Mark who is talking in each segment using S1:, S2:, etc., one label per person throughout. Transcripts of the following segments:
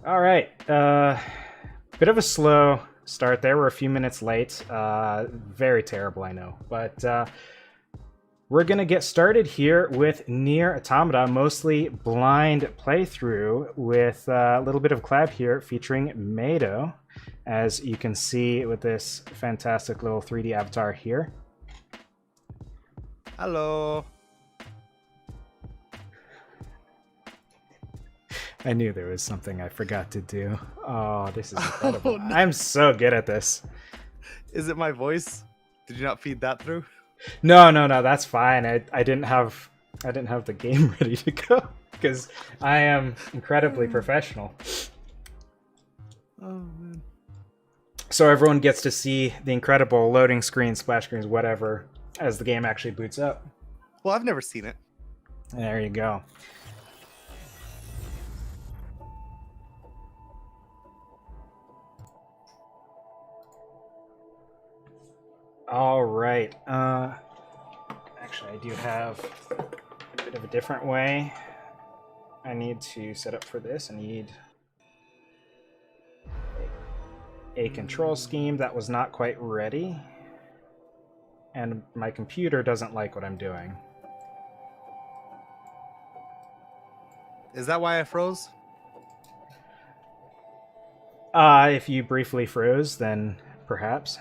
S1: All right. Bit of a slow start there. We're a few minutes late. Very terrible, I know. But we're going to get started here with Nier Automata, mostly blind playthrough with a little bit of collab here featuring Meido, as you can see with this fantastic little 3D avatar here.
S2: Hello.
S1: I knew there was something I forgot to do. Oh, this is incredible.
S2: Oh, no.
S1: I'm so good at this.
S2: Is it my voice? Did you not feed that through?
S1: No, that's fine. I didn't have the game ready to go because I am incredibly professional.
S2: Oh man.
S1: So everyone gets to see the incredible loading screens, splash screens, whatever, as the game actually boots up.
S2: Well, I've never seen it.
S1: There you go. All right. Actually, I do have a bit of a different way I need to set up for this. I need a control scheme that was not quite ready. And my computer doesn't like what I'm doing.
S2: Is that why I froze?
S1: If you briefly froze, then perhaps.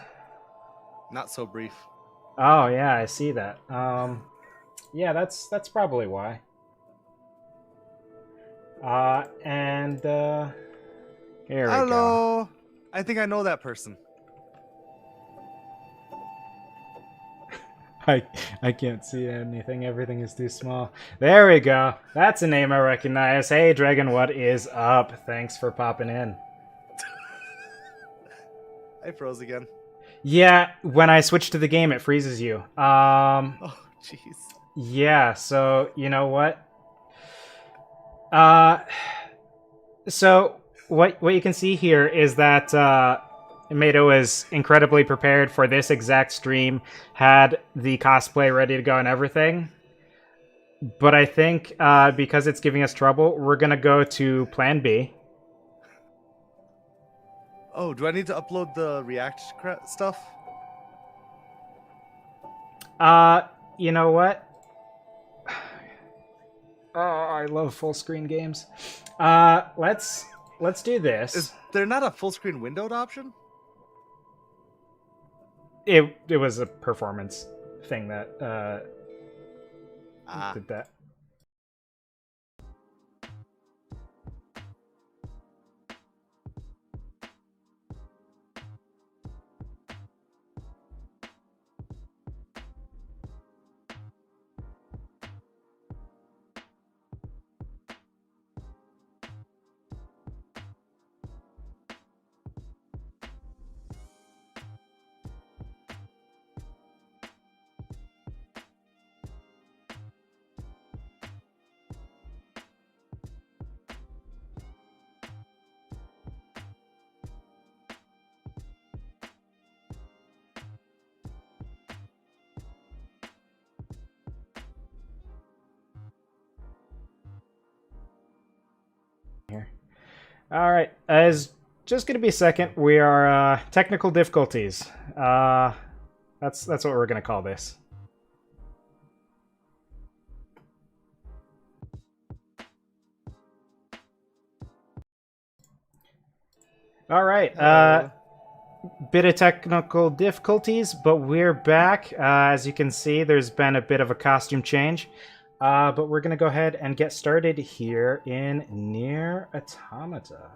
S2: Not so brief.
S1: Oh yeah, I see that. Yeah, that's probably why. Here we go.
S2: Hello. I think I know that person.
S1: I can't see anything. Everything is too small. There we go. That's a name I recognize. Hey, Dragon, what is up? Thanks for popping in.
S2: I froze again.
S1: Yeah, when I switch to the game, it freezes you.
S2: Oh, jeez.
S1: Yeah, so you know what? So what you can see here is that Meido is incredibly prepared for this exact stream, had the cosplay ready to go and everything. But I think because it's giving us trouble, we're gonna go to Plan B.
S2: Oh, do I need to upload the React stuff?
S1: You know what? Oh, I love full screen games. Let's do this.
S2: Is there not a full screen windowed option?
S1: It was a performance thing that did that. Here. All right, it's just gonna be a second. We are technical difficulties. That's what we're gonna call this. All right. Bit of technical difficulties, but we're back. As you can see, there's been a bit of a costume change. But we're going to go ahead and get started here in Nier Automata.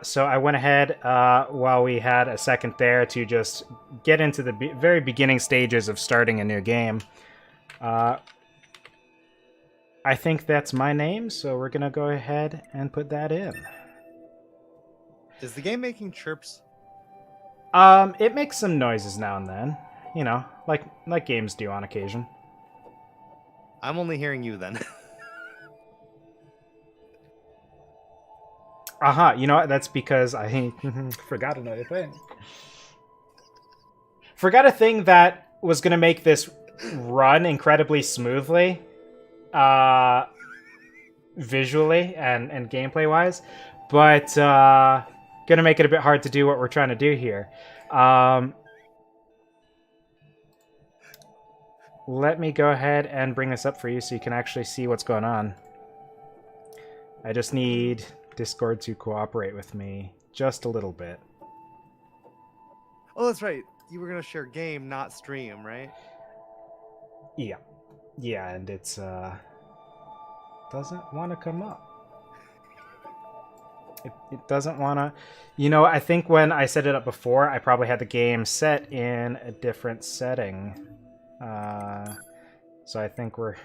S1: So I went ahead while we had a second there to just get into the very beginning stages of starting a new game. I think that's my name, so we're going to go ahead and put that in.
S2: Is the game making chirps?
S1: It makes some noises now and then. You know, like games do on occasion.
S2: I'm only hearing you then.
S1: Aha, you know what? That's because I forgot another thing. Forgot a thing that was going to make this run incredibly smoothly. visually and gameplay wise, but gonna make it a bit hard to do what we're trying to do here. Let me go ahead and bring this up for you so you can actually see what's going on. I just need Discord to cooperate with me just a little bit.
S2: Oh, that's right. You were gonna share game, not stream, right?
S1: Yeah. Yeah, and it's doesn't want to come up. It doesn't want to. You know, I think when I set it up before, I probably had the game set in a different setting. So I think we're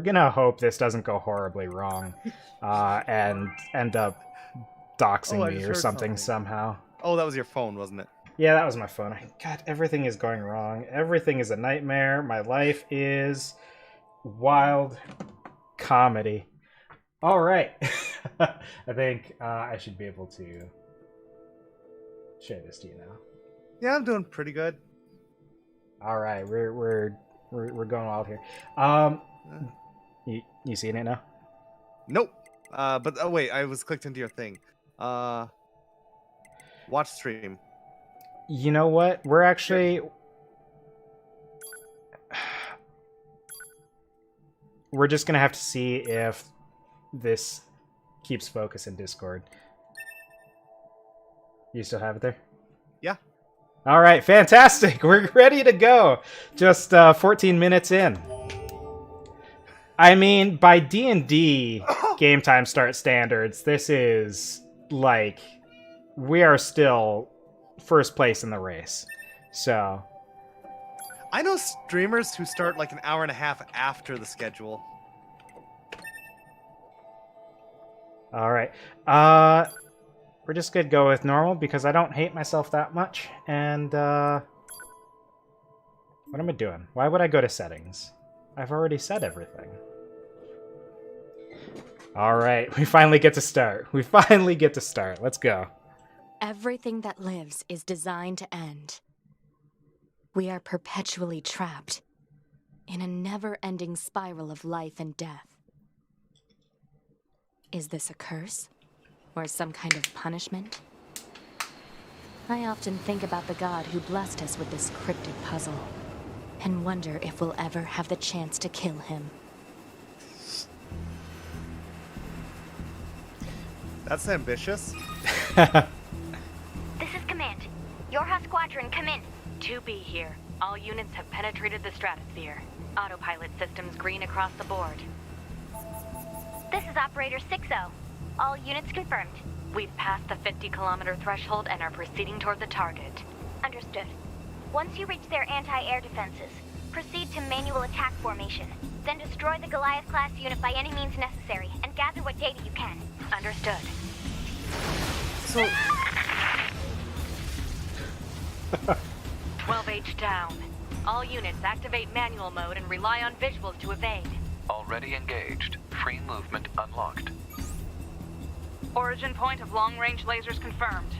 S1: gonna hope this doesn't go horribly wrong, and end up doxing me or something somehow.
S2: Oh, that was your phone, wasn't it?
S1: Yeah, that was my phone. God, everything is going wrong. Everything is a nightmare. My life is wild comedy. All right. I think I should be able to share this to you now.
S2: Yeah, I'm doing pretty good.
S1: All right, we're going wild here. You seeing it now?
S2: Nope. But oh wait, I was clicked into your thing. Watch stream.
S1: You know what? We're actually we're just gonna have to see if this keeps focus in Discord. You still have it there?
S2: Yeah.
S1: All right, fantastic. We're ready to go. Just 14 minutes in. I mean, by D&D game time start standards, this is like we are still first place in the race. So
S2: I know streamers who start like an hour and a half after the schedule.
S1: All right. We're just gonna go with normal because I don't hate myself that much. And what am I doing? Why would I go to settings? I've already said everything. All right, we finally get to start. We finally get to start. Let's go.
S3: Everything that lives is designed to end. We are perpetually trapped in a never-ending spiral of life and death. Is this a curse? Or some kind of punishment? I often think about the god who blessed us with this cryptic puzzle, and wonder if we'll ever have the chance to kill him.
S2: That's ambitious.
S4: This is Command. Yorha Squadron, come in.
S5: 2B here. All units have penetrated the stratosphere. Autopilot systems green across the board.
S4: This is Operator 6-0. All units confirmed.
S5: We've passed the 50-kilometer threshold and are proceeding toward the target.
S4: Understood. Once you reach their anti-air defenses, proceed to manual attack formation. Then destroy the Goliath-class unit by any means necessary, and gather what data you can.
S5: Understood.
S2: So
S5: 12H down. All units activate manual mode and rely on visuals to evade.
S6: Already engaged. Free movement unlocked.
S5: Origin point of long-range lasers confirmed.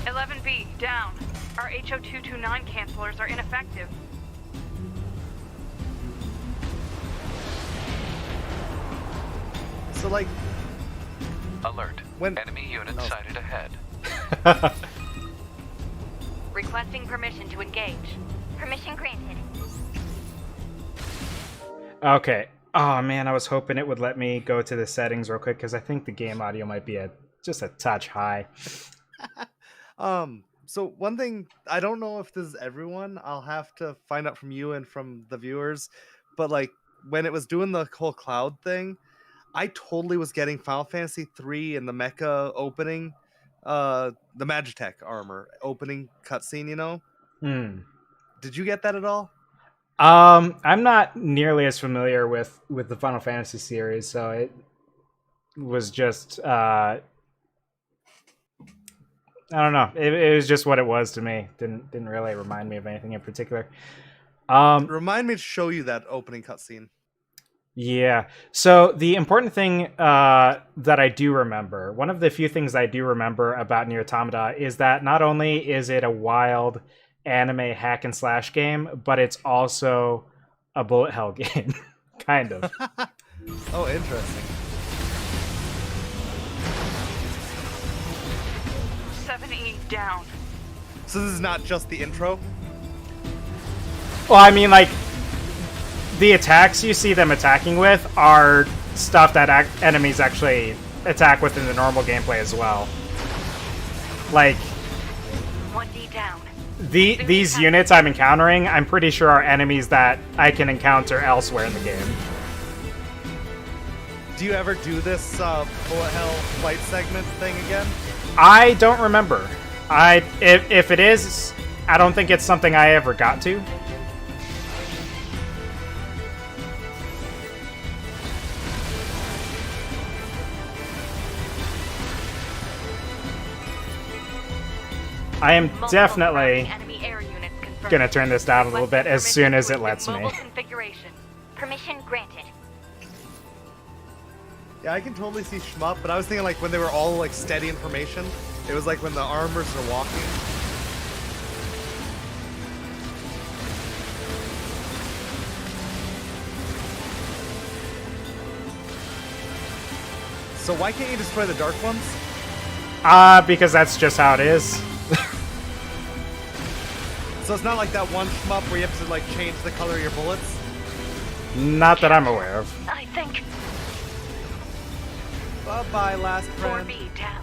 S5: "11B, down. Our HO229 cancelers are ineffective.
S2: So like
S6: Alert.
S2: when
S6: Enemy unit
S2: Oh.
S6: sighted ahead.
S5: Requesting permission to engage.
S4: Permission granted.
S1: Okay. Oh man, I was hoping it would let me go to the settings real quick because I think the game audio might be just a touch high.
S2: So one thing, I don't know if this is everyone. I'll have to find out from you and from the viewers. But like when it was doing the whole cloud thing, I totally was getting Final Fantasy 3 and the mecha opening, the Magitech armor opening cutscene. You know, did you get that at all?
S1: I'm not nearly as familiar with the Final Fantasy series, so it was just I don't know. It was just what it was to me. Didn't really remind me of anything in particular.
S2: Remind me to show you that opening cutscene.
S1: Yeah. So the important thing that I do remember, one of the few things I do remember about Nier Automata is that not only is it a wild anime hack and slash game, but it's also a bullet hell game, kind of.
S2: Oh, interesting.
S5: 7E down.
S2: So this is not just the intro?
S1: Well, I mean, like, the attacks you see them attacking with are stuff that enemies actually attack with in the normal gameplay as well. Like,
S5: 1D down.
S1: these units I'm encountering, I'm pretty sure are enemies that I can encounter elsewhere in the game.
S2: Do you ever do this bullet hell fight segment thing again?
S1: I don't remember. If it is, I don't think it's something I ever got to. I am
S5: Multiple
S1: definitely
S5: enemy air units confirmed.
S1: gonna turn this down a little bit as
S5: Requesting
S1: soon as it
S5: permission
S1: lets
S5: to
S1: me.
S5: mobile configuration.
S4: Permission granted.
S2: Yeah, I can totally see shmup, but I was thinking like when they were all like steady information. It was like when the armors are walking. So why can't you destroy the dark ones?
S1: Because that's just how it is.
S2: So it's not like that one shmup where you have to like change the color of your bullets?
S1: Not that I'm aware of.
S5: I think
S2: Bye-bye, last friend.
S5: 4B down.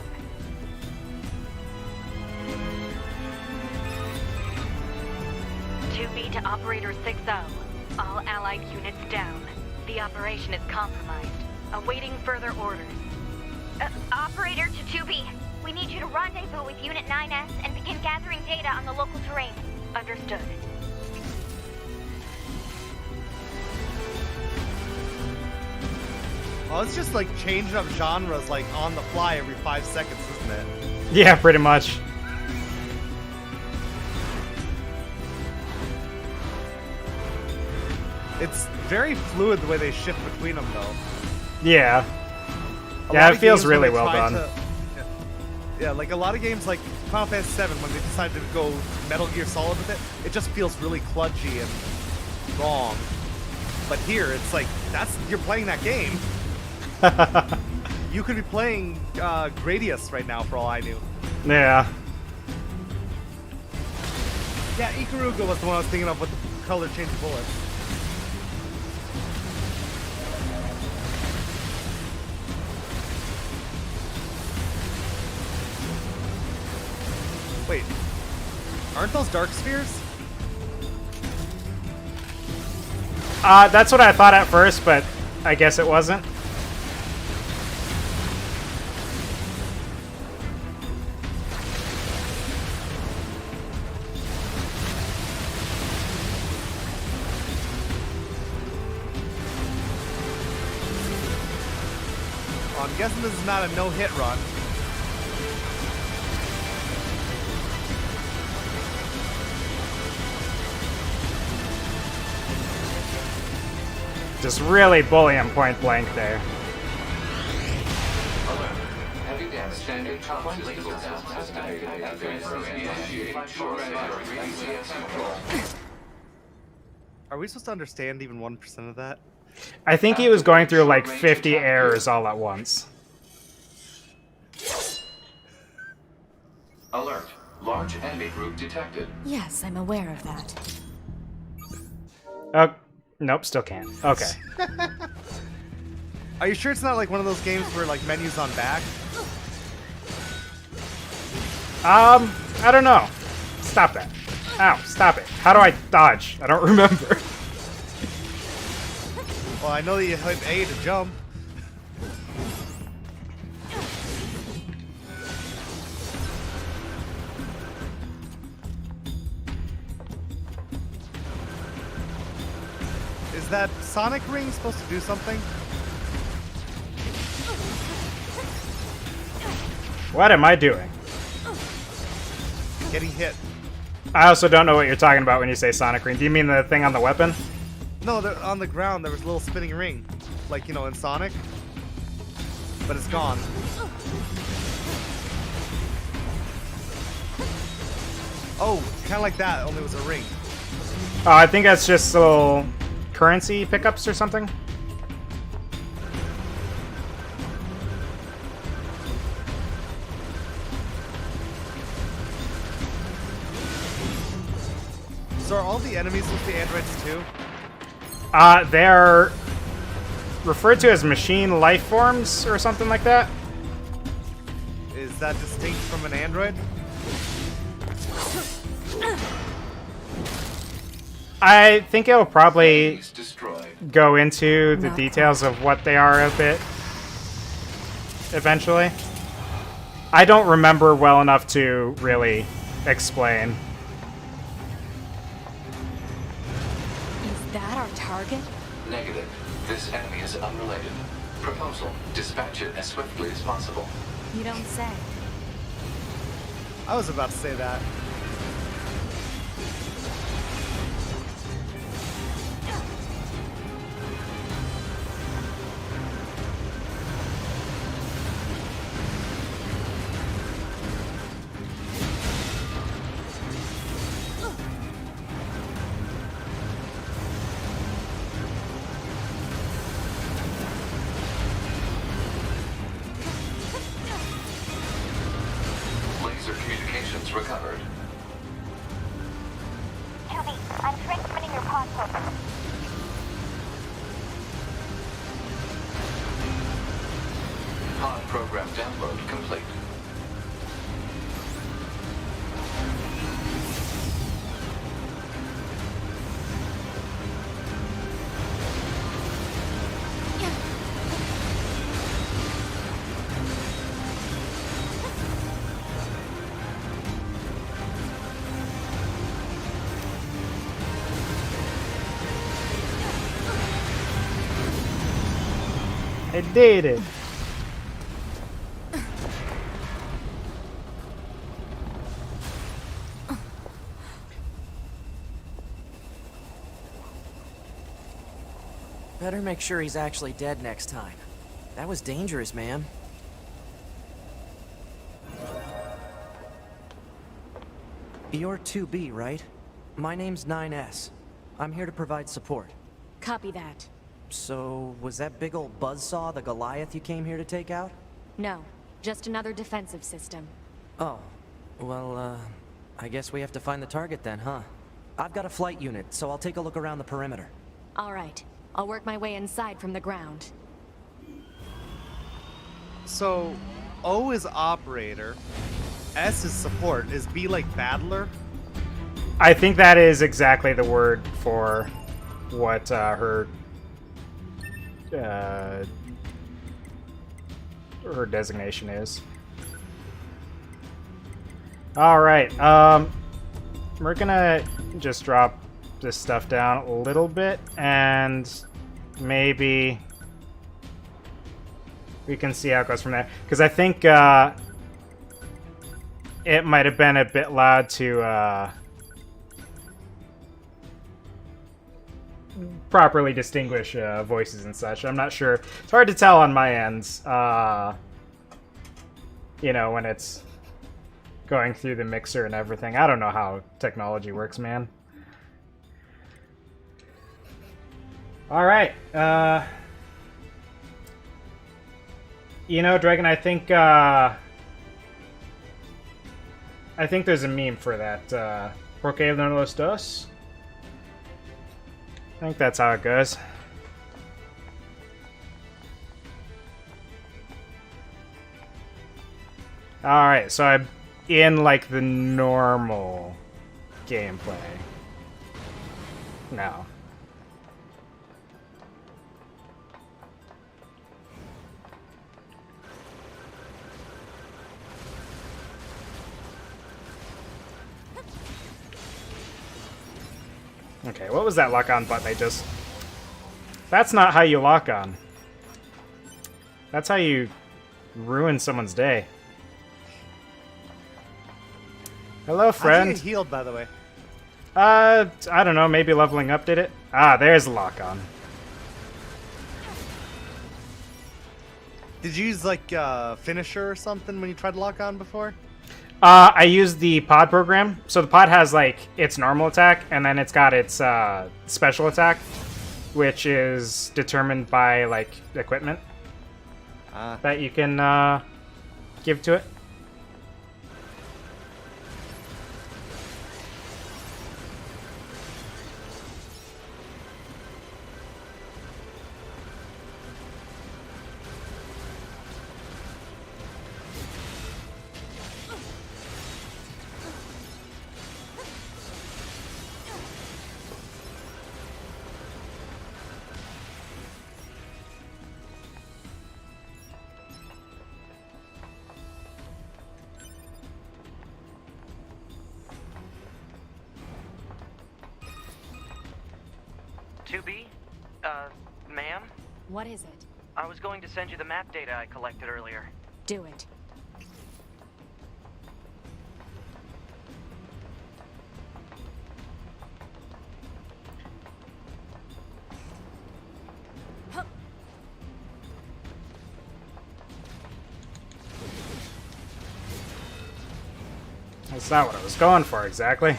S5: B to Operator 6-0. All allied units down. The operation is compromised. Awaiting further orders.
S4: Operator to 2B. We need you to rendezvous with Unit 9S and begin gathering data on the local terrain.
S5: Understood.
S2: Well, it's just like changing up genres like on the fly every 5 seconds, isn't it?
S1: Yeah, pretty much.
S2: It's very fluid the way they shift between them, though.
S1: Yeah.
S2: A
S1: Yeah,
S2: lot
S1: it
S2: of
S1: feels
S2: games when
S1: really
S2: they
S1: well
S2: try
S1: done.
S2: Yeah, like a lot of games like Final Fantasy VII, when they decided to go Metal Gear Solid with it, it just feels really kludgy and wrong. But here, it's like, you're playing that game. You could be playing Gradius right now, for all I knew.
S1: Yeah.
S2: Yeah, Ikaruga was the one I was thinking of with the color change bullets. Wait, aren't those dark spheres?
S1: That's what I thought at first, but I guess it wasn't.
S2: Well, I'm guessing this is not a no-hit run.
S1: Just really bullying point blank there.
S6: Alert. Heavy damage. Standard top lethal test estimated.
S2: Are we supposed to understand even 1% of that?
S1: I think he was going through like 50 errors all at once.
S6: Alert. Large enemy group detected.
S3: Yes, I'm aware of that.
S1: Oh, nope, still can't. Okay.
S2: Are you sure it's not like one of those games where like menus on back?
S1: I don't know. Stop that. Ow, stop it. How do I dodge? I don't remember.
S2: Well, I know that you hit A to jump. Is that Sonic ring supposed to do something?
S1: What am I doing?
S2: Getting hit.
S1: I also don't know what you're talking about when you say Sonic Ring. Do you mean the thing on the weapon?
S2: No, on the ground there was a little spinning ring. Like, you know, in Sonic. But it's gone. Oh, kind of like that, only it was a ring.
S1: Oh, I think that's just little currency pickups or something.
S2: So are all the enemies with the androids too?
S1: They're referred to as machine life forms or something like that.
S2: Is that distinct from an android?
S1: I think it'll probably
S6: Phase destroyed.
S1: go into the
S3: Not
S1: details of what they are a bit eventually. I don't remember well enough to really explain.
S3: Is that our target?
S6: Negative. This enemy is unrelated. Proposal. Dispatch it as swiftly as possible.
S3: You don't say.
S2: I was about to say that.
S6: Laser communications recovered.
S4: 2B, I'm transmitting your pod program.
S6: Pod program download complete.
S1: I did it.
S7: Better make sure he's actually dead next time. That was dangerous, man. You're 2B, right? My name's 9S. I'm here to provide support.
S3: Copy that.
S7: So, was that big old buzzsaw the Goliath you came here to take out?
S3: No, just another defensive system.
S7: Oh, well, I guess we have to find the target then, huh? I've got a flight unit, so I'll take a look around the perimeter.
S3: All right, I'll work my way inside from the ground.
S2: So, O is operator, S is support, is B like battler?
S1: I think that is exactly the word for what her designation is. All right, we're gonna just drop this stuff down a little bit, and maybe we can see how it goes from there. Because I think it might have been a bit loud to properly distinguish voices and such. I'm not sure. It's hard to tell on my ends, you know, when it's going through the mixer and everything. I don't know how technology works, man. All right. You know, Dragon, I think there's a meme for that. Porque no los dos? I think that's how it goes. Alright, so I'm in, like, the normal gameplay. No. Okay, what was that lock-on button I just... That's not how you lock on. That's how you ruin someone's day. Hello,
S2: How'd you
S1: friend.
S2: get healed, by the way?
S1: I don't know, maybe leveling up did it? Ah, there's the lock-on.
S2: Did you use like finisher or something when you tried to lock on before?
S1: I use the pod program. So the pod has like its normal attack, and then it's got its special attack, which is determined by like equipment that you can give to it.
S7: Ma'am?
S3: What is it?
S7: I was going to send you the map data I collected earlier.
S3: Do it.
S1: That's not what I was going for exactly.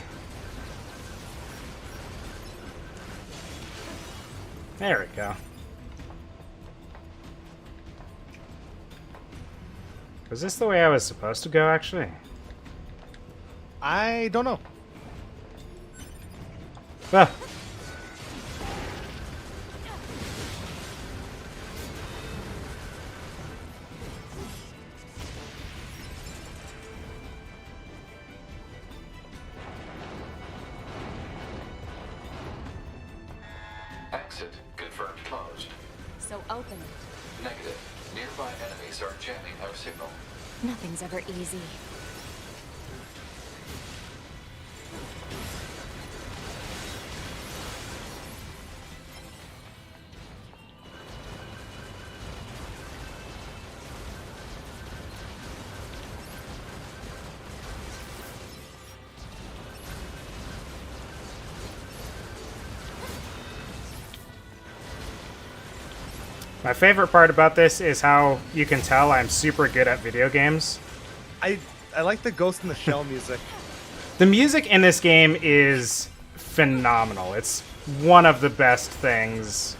S1: There we go. Was this the way I was supposed to go, actually?
S2: I don't know.
S1: Ah.
S6: Exit confirmed closed.
S3: So open it.
S6: Negative. Nearby enemies are jamming our signal.
S3: Nothing's ever easy.
S1: My favorite part about this is how you can tell I'm super good at video games.
S2: I like the Ghost in the Shell music.
S1: The music in this game is phenomenal. It's one of the best things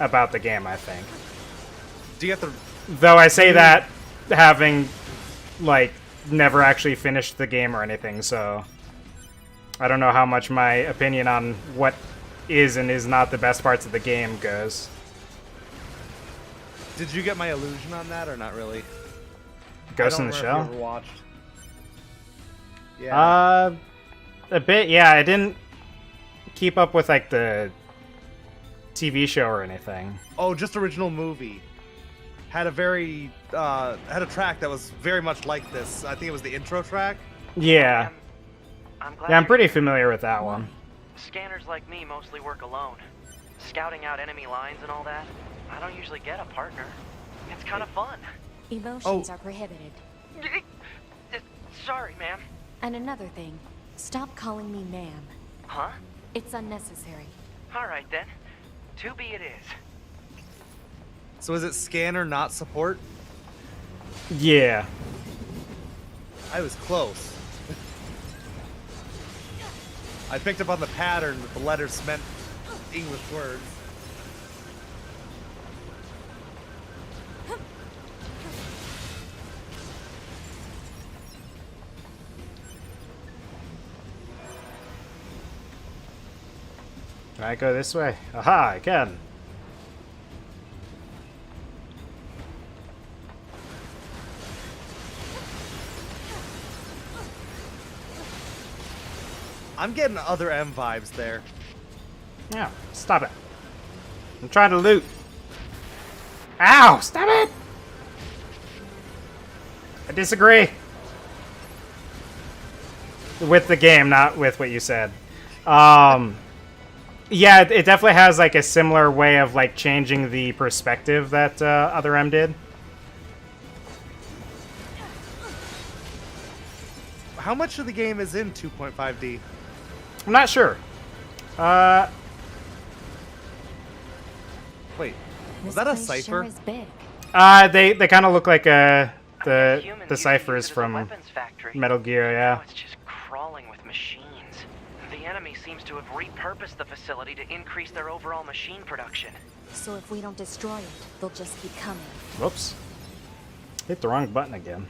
S1: about the game, I think.
S2: Do you get the...
S1: Though I say that having, like, never actually finished the game or anything, so I don't know how much my opinion on what is and is not the best parts of the game goes.
S2: Did you get my illusion on that or not really?
S1: Ghost in the
S2: I don't
S1: Shell?
S2: remember if you ever watched. Yeah.
S1: A bit, yeah. I didn't keep up with, like, the TV show or anything.
S2: Oh, just original movie. Had a very had a track that was very much like this. I think it was the intro track.
S1: Yeah.
S7: I'm glad
S1: Yeah, I'm
S7: you're
S1: pretty
S7: here.
S1: familiar with that one.
S7: Scanners like me mostly work alone. Scouting out enemy lines and all that. I don't usually get a partner. It's kind of fun.
S3: Emotions are prohibited.
S7: Sorry, ma'am.
S3: And another thing, stop calling me ma'am.
S7: Huh?
S3: It's unnecessary.
S7: All right, then. To be it is.
S2: So is it scanner, not support?
S1: Yeah.
S2: I was close. I picked up on the pattern that the letters meant English words.
S1: Can I go this way? Aha, I can.
S2: I'm getting other M vibes there.
S1: Yeah, stop it. I'm trying to loot. Ow! Stop it! I disagree. With the game, not with what you said. Yeah, it definitely has like a similar way of like changing the perspective that Other M did.
S2: How much of the game is in 2.5D?
S1: I'm not sure.
S2: Wait, was
S3: This
S2: that a
S3: place
S2: cipher?
S3: Sure is big.
S1: They kind of look like a The
S8: Humans
S1: the
S8: used to
S1: ciphers
S8: use it as a
S1: from
S8: weapons factory.
S1: Metal Gear,
S8: Now
S1: yeah.
S8: it's just crawling with machines. The enemy seems to have repurposed the facility to increase their overall machine production.
S3: So if we don't destroy it, they'll just keep coming.
S1: Whoops. Hit the wrong button again.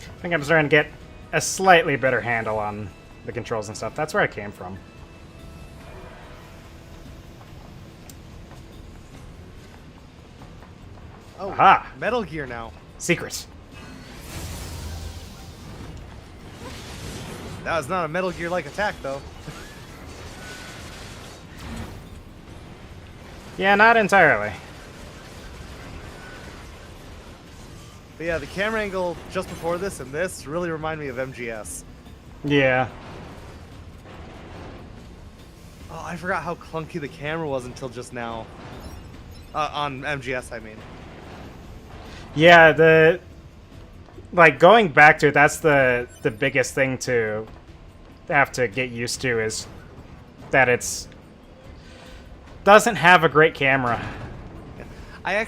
S1: I think I'm starting to get a slightly better handle on the controls and stuff. That's where I came from.
S2: Oh,
S1: Aha!
S2: Metal Gear now.
S1: Secret.
S2: That was not a Metal Gear-like attack, though.
S1: Yeah, not entirely.
S2: But yeah, the camera angle just before this and this really remind me of MGS.
S1: Yeah.
S2: Oh, I forgot how clunky the camera was until just now. On MGS, I mean.
S1: Yeah, like going back to it, that's the biggest thing to have to get used to is that it's doesn't have a great camera.
S2: I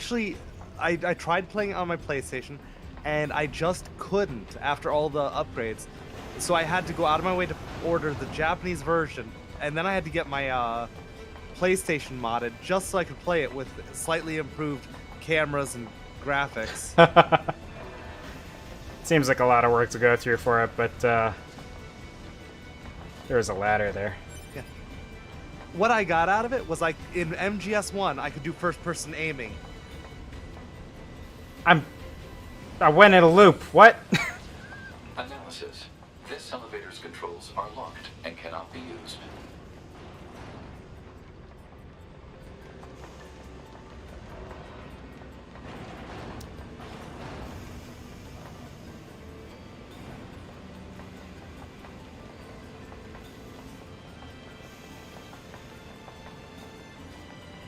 S2: tried playing it on my PlayStation, and I just couldn't after all the upgrades. So I had to go out of my way to order the Japanese version, and then I had to get my PlayStation modded just so I could play it with slightly improved cameras and graphics.
S1: Seems like a lot of work to go through for it, but there's a ladder there.
S2: Yeah. What I got out of it was like in MGS1, I could do first-person aiming.
S1: I went in a loop. What?
S6: Analysis. This elevator's controls are locked and cannot be used.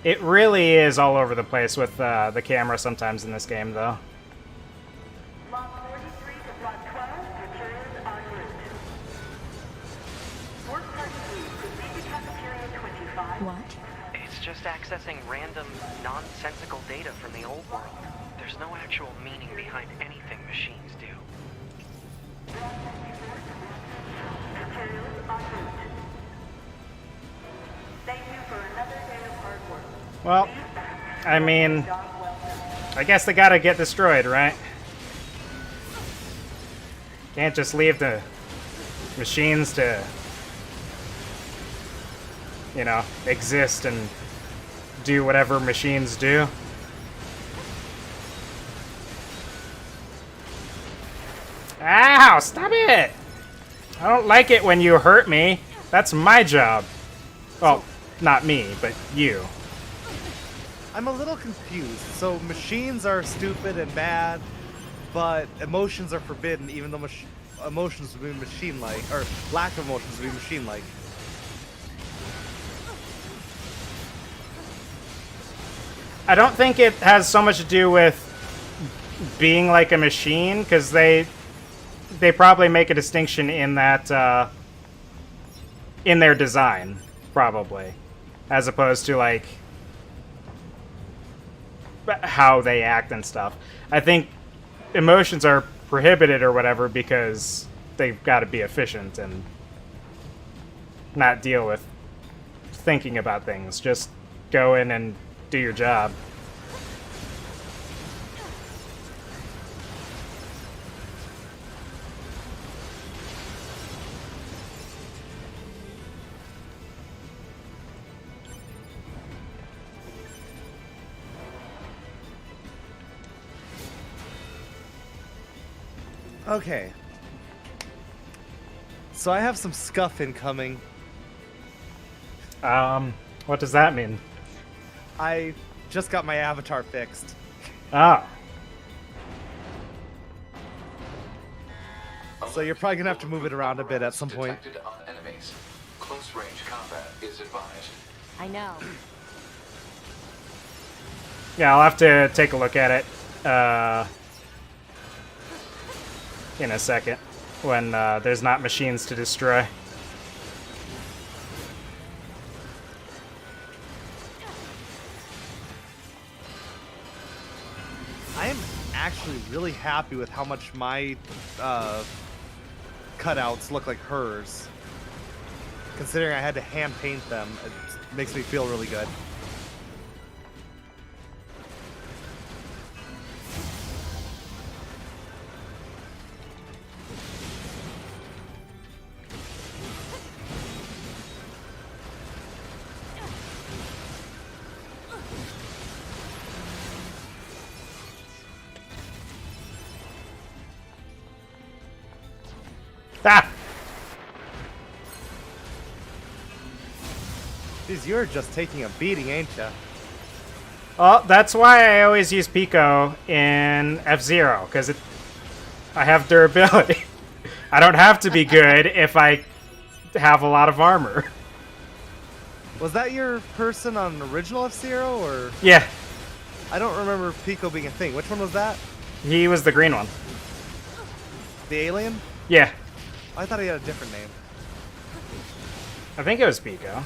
S1: It really is all over the place with the camera sometimes in this game, though.
S9: Block 43 to Block 12, materials en route. Work party lead, proceed to cafeteria 25.
S3: What?
S8: It's just accessing random, nonsensical data from the old world. There's no actual meaning behind anything machines do.
S9: Materials en route. Thank you for another day of hard work.
S1: Well, I mean, I guess they gotta get destroyed, right? Can't just leave the machines to, you know, exist and do whatever machines do. Ow! Stop it! I don't like it when you hurt me. That's my job. Well, not me, but you.
S2: I'm a little confused. So machines are stupid and bad, but emotions are forbidden, even though emotions would be machine-like, or lack of emotions would be machine-like.
S1: I don't think it has so much to do with being like a machine, because they probably make a distinction in that in their design, probably, as opposed to like how they act and stuff. I think emotions are prohibited or whatever because they've got to be efficient and not deal with thinking about things. Just go in and do your job.
S2: Okay. So I have some scuff incoming.
S1: What does that mean?
S2: I just got my avatar fixed.
S1: Oh.
S2: So you're probably gonna have to move it around a bit at some point.
S6: Detected on enemies. Close range combat is advised.
S3: I know.
S1: Yeah, I'll have to take a look at it in a second when there's not machines to destroy.
S2: I am actually really happy with how much my cutouts look like hers. Considering I had to hand paint them, it makes me feel really good.
S1: Ah!
S2: Jeez, you're just taking a beating, ain't ya?
S1: Well, that's why I always use Pico in F-Zero, because I have durability. I don't have to be good if I have a lot of armor.
S2: Was that your person on original F-Zero, or...?
S1: Yeah,
S2: I don't remember Pico being a thing. Which one was that?
S1: he was the green one.
S2: The alien?
S1: Yeah,
S2: I thought he had a different name.
S1: I think it was Pico.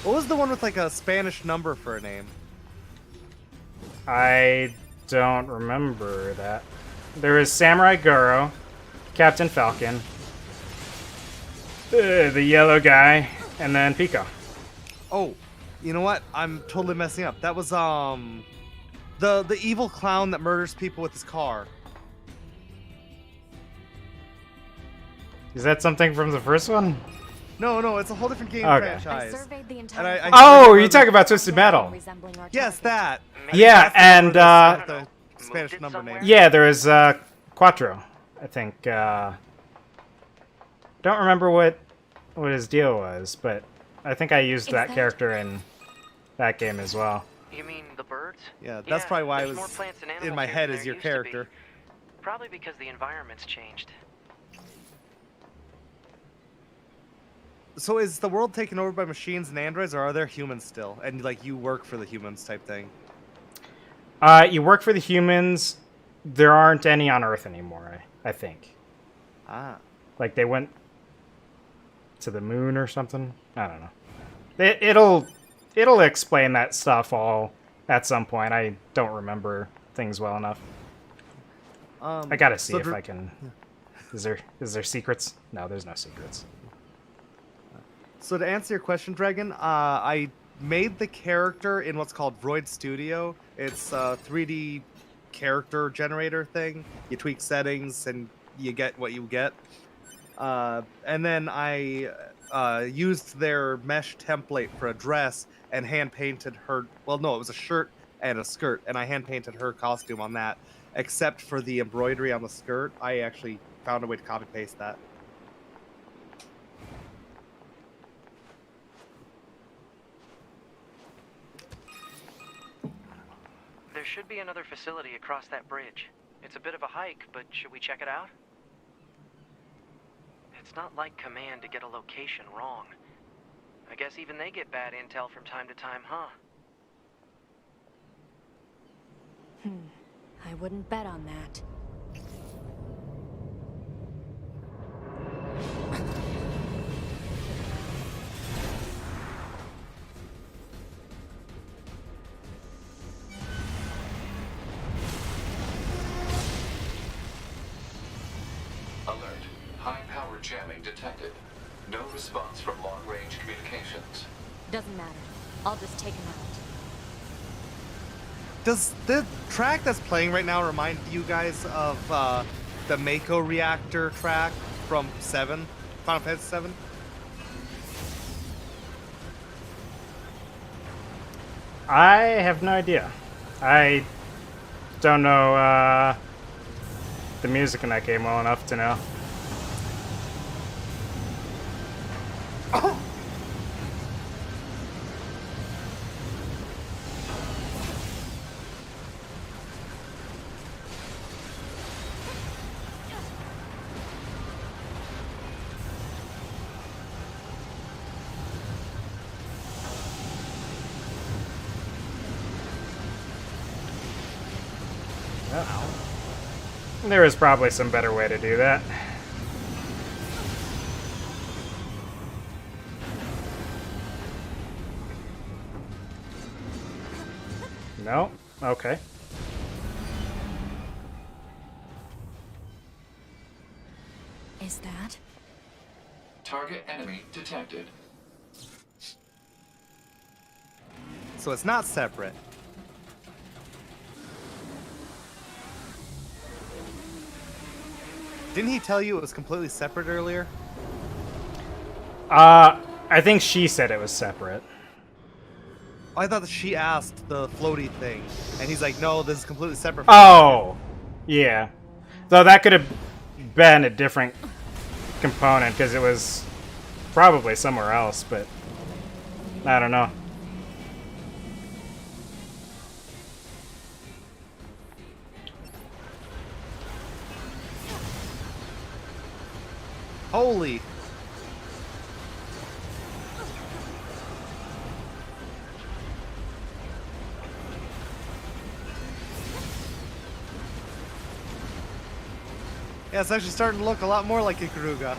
S2: What was the one with like a Spanish number for a name?
S1: I don't remember that. There was Samurai Goro, Captain Falcon, the yellow guy, and then Pico.
S2: Oh, you know what? I'm totally messing up. That was the evil clown that murders people with his car.
S1: Is that something from the first one?
S2: No, it's a whole different game
S1: Okay.
S3: I
S2: franchise.
S3: surveyed the
S2: And
S3: entire.
S1: Oh, you're talking about Twisted Metal.
S3: resembling our
S2: Yes,
S3: target.
S2: that.
S1: Yeah, and
S2: That's the Spanish
S8: Moved it
S2: number
S8: somewhere?
S2: name.
S1: yeah, there was Quattro, I think. Don't remember what his deal was, but I think I used
S3: Is
S1: that
S3: that-
S1: character in that game as well.
S8: You mean the birds?
S2: Yeah, that's probably why I
S8: there's more
S2: was
S8: plants and
S2: in
S8: animals
S2: my
S8: here
S2: head
S8: than
S2: as
S8: there
S2: your
S8: used to be.
S2: character.
S8: Probably because the environment's changed.
S2: So is the world taken over by machines and androids, or are there humans still? And like you work for the humans type thing?
S1: You work for the humans. There aren't any on Earth anymore, I think.
S2: Ah.
S1: Like they went to the moon or something. I don't know. It'll explain that stuff all at some point. I don't remember things well enough. I gotta see
S2: so
S1: if I can. Is there secrets? No, there's no secrets.
S2: So to answer your question, Dragon, I made the character in what's called Vroid Studio. It's a 3D character generator thing. You tweak settings and you get what you get. And then I used their mesh template for a dress and hand painted her. Well, no, it was a shirt and a skirt, and I hand painted her costume on that. Except for the embroidery on the skirt, I actually found a way to copy paste that.
S8: There should be another facility across that bridge. It's a bit of a hike, but should we check it out? It's not like Command to get a location wrong. I guess even they get bad intel from time to time, huh?
S3: I wouldn't bet on that.
S6: Alert. High-power jamming detected. No response from long-range communications.
S3: Doesn't matter. I'll just take him out.
S2: Does the track that's playing right now remind you guys of the Mako reactor track from 7? Final Fantasy 7?
S1: I have no idea. I don't know the music in that game well enough to know. There is probably some better way to do that. No? Okay.
S3: Is that?
S6: Target enemy detected.
S2: So it's not separate. Didn't he tell you it was completely separate earlier?
S1: I think she said it was separate.
S2: I thought that she asked the floaty thing, and he's like, no, this is completely separate from
S1: Oh! Yeah. Though that could have been a different component, because it was probably somewhere else, but I don't know.
S2: Holy. Yeah, it's actually starting to look a lot more like Ikaruga.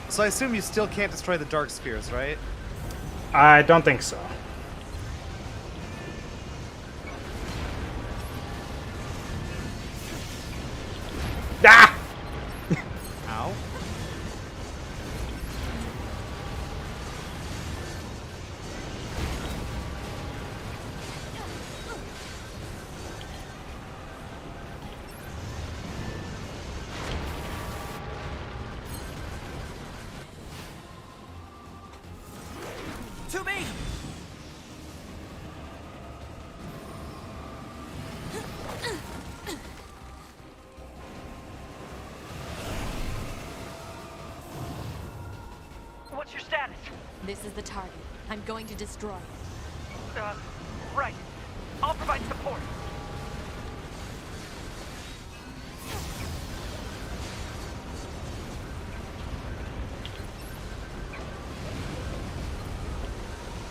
S2: So I assume you still can't destroy the dark spheres, right?
S1: I don't think so. Ah!
S2: Ow.
S7: To me!
S8: What's your status?
S3: This is the target. I'm going to destroy it.
S8: Right. I'll provide support.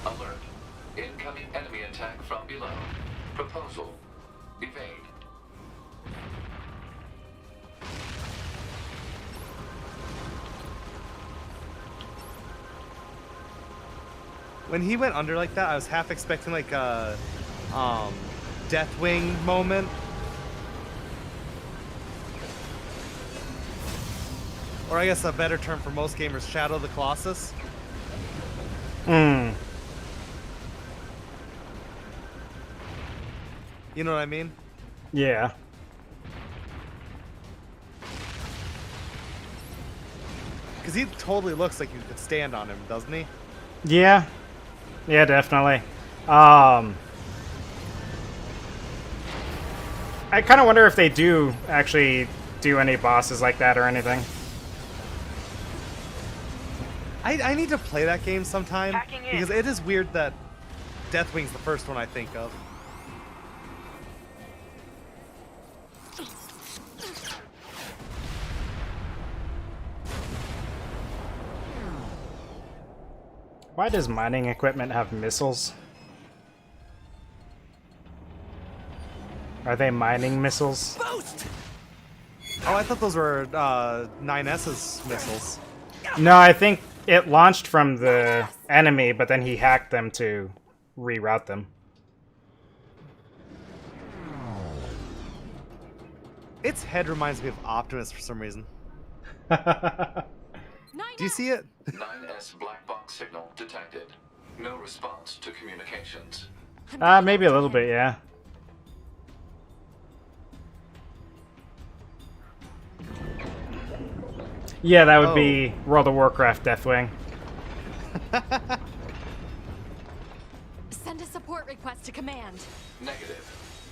S6: Alert. Incoming enemy attack from below. Proposal. Evade.
S2: When he went under like that, I was half expecting like a Deathwing moment. Or I guess a better term for most gamers, Shadow of the Colossus.
S1: Hmm.
S2: You know what I mean?
S1: Yeah.
S2: Because he totally looks like you could stand on him, doesn't he?
S1: Yeah. Yeah, definitely. I kind of wonder if they do actually do any bosses like that or anything.
S2: I need to play that game sometime.
S8: Hacking in.
S2: Because it is weird that Deathwing's the first one I think of.
S1: Why does mining equipment have missiles? Are they mining missiles?
S7: Boost!
S2: Oh, I thought those were 9S's missiles.
S1: No, I think it launched from the enemy, but then he hacked them to reroute them.
S2: Its head reminds me of Optimus for some reason. Do you see it?
S6: 9S black box signal detected. No response to communications.
S1: Maybe a little bit, yeah. Yeah, that would
S2: Oh.
S1: be World of Warcraft Deathwing.
S3: Send a support request to command.
S6: Negative.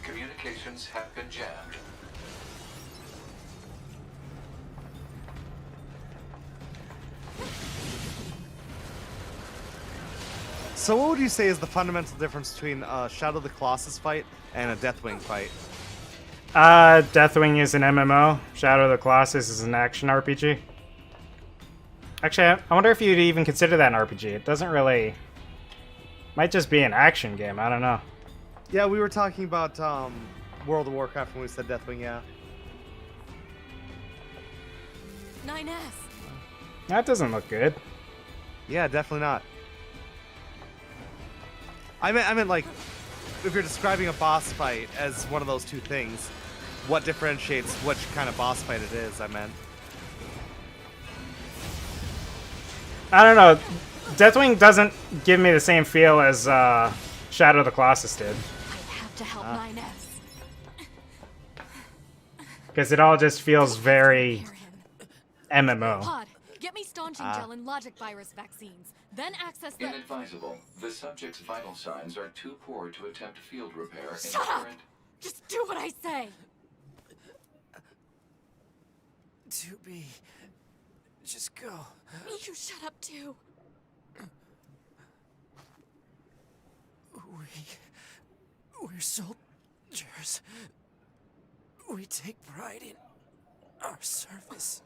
S6: Communications have been jammed.
S2: So what would you say is the fundamental difference between a Shadow of the Colossus fight and a Deathwing fight?
S1: Deathwing is an MMO. Shadow of the Colossus is an action RPG. Actually, I wonder if you'd even consider that an RPG. It doesn't really... Might just be an action game. I don't know.
S2: Yeah, we were talking about World of Warcraft when we said Deathwing, yeah.
S3: 9S.
S1: That doesn't look good.
S2: Yeah, definitely not. I meant like, if you're describing a boss fight as one of those two things, what differentiates which kind of boss fight it is, I meant.
S1: I don't know. Deathwing doesn't give me the same feel as Shadow of the Colossus did.
S3: I have to help 9S.
S1: Because it all just feels very MMO.
S3: Pod, get me staunching gel and logic virus vaccines. Then access the...
S6: Inadvisable. The subject's vital signs are too poor to attempt field repair in
S3: Shut up!
S6: current...
S3: Just do what I say.
S7: 2B. Just go.
S3: You shut up too.
S7: We're soldiers. We take pride in our service.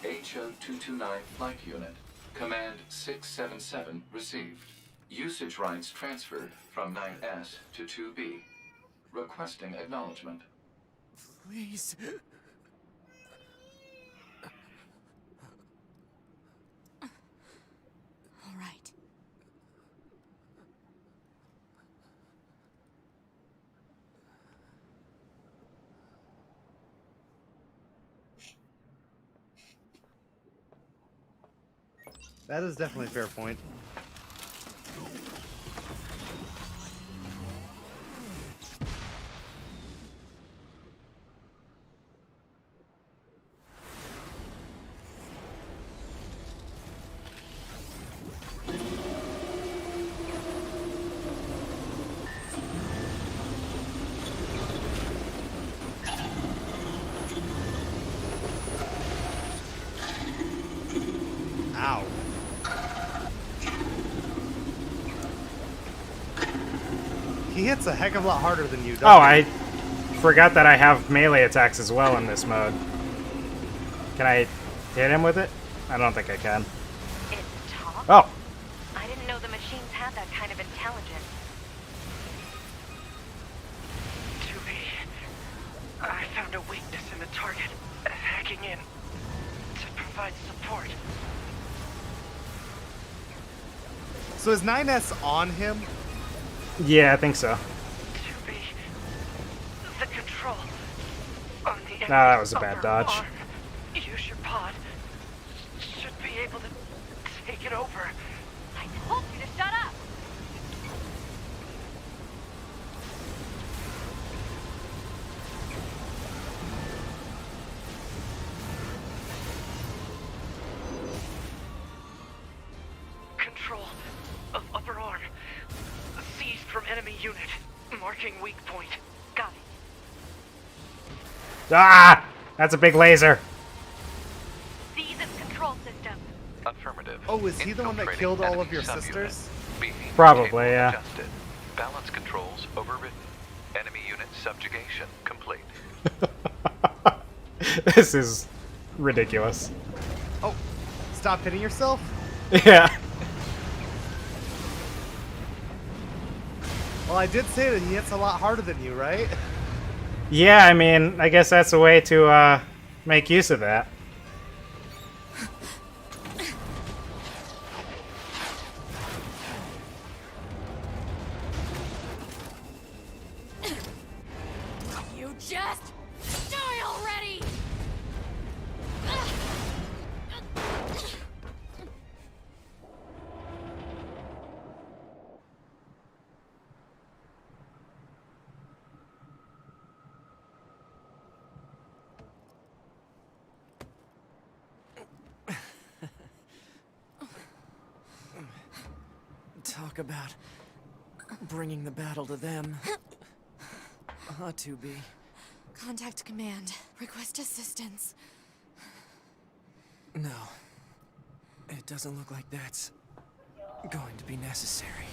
S6: HO-229 Flight Unit. Command 677 received. Usage rights transferred from 9S to 2B. Requesting acknowledgement.
S7: Please.
S3: All right.
S2: That is definitely a fair point. Ow. He hits a heck of a lot harder than you, doesn't
S1: Oh,
S2: he?
S1: I forgot that I have melee attacks as well in this mode. Can I hit him with it? I don't think I can.
S5: It talks?
S1: Oh,
S5: I didn't know the machines had that kind of intelligence.
S8: 2B. I found a weakness in the target. Hacking in to provide support.
S2: So is 9S on him?
S1: yeah, I think so.
S8: 2B. The control on the
S1: Nah, that was a
S8: enemy's
S1: bad
S8: upper
S1: dodge.
S8: arm. Use your pod. Should be able to take it over.
S5: I told you to shut up!
S8: Control of upper arm. Seized from enemy unit. Marking weak point.
S5: Got it.
S1: Ah! That's a big laser.
S5: Seize its control system.
S6: Affirmative.
S2: Oh, is he the one that killed all of your
S6: Enemy subunit.
S2: sisters?
S6: B.
S1: Probably,
S6: Cable
S1: yeah.
S6: Adjusted. Balance controls overridden. Enemy unit subjugation complete.
S1: This is ridiculous.
S2: Oh, stop hitting yourself?
S1: Yeah.
S2: Well, I did say that he hits a lot harder than you, right?
S1: Yeah, I mean, I guess that's a way to make use of that.
S3: You just die already.
S7: Talk about bringing the battle to them. 2B.
S3: Contact command. Request assistance.
S7: No. It doesn't look like that's going to be necessary.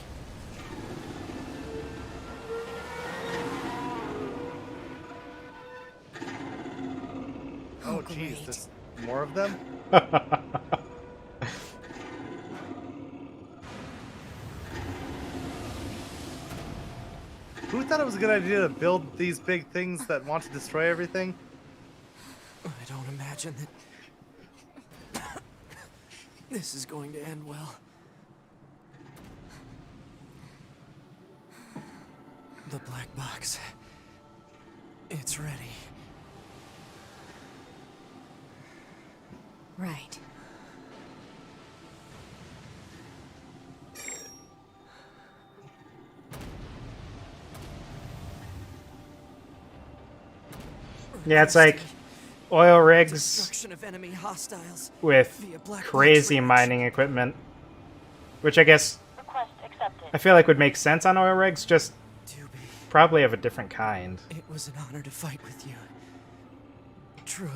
S2: Oh, jeez,
S3: great.
S2: there's more of them? Who thought it was a good idea to build these big things that want to destroy everything?
S7: I don't imagine that this is going to end well. The black box. It's ready.
S3: Right.
S1: Yeah, it's like oil rigs
S7: Destruction of enemy hostiles
S1: with
S7: via black box
S1: crazy
S7: range.
S1: mining equipment, which I guess
S9: Request accepted.
S1: I feel like would make sense on oil rigs, just
S7: 2B.
S1: probably of a different kind.
S7: It was an honor to fight with you. Truly.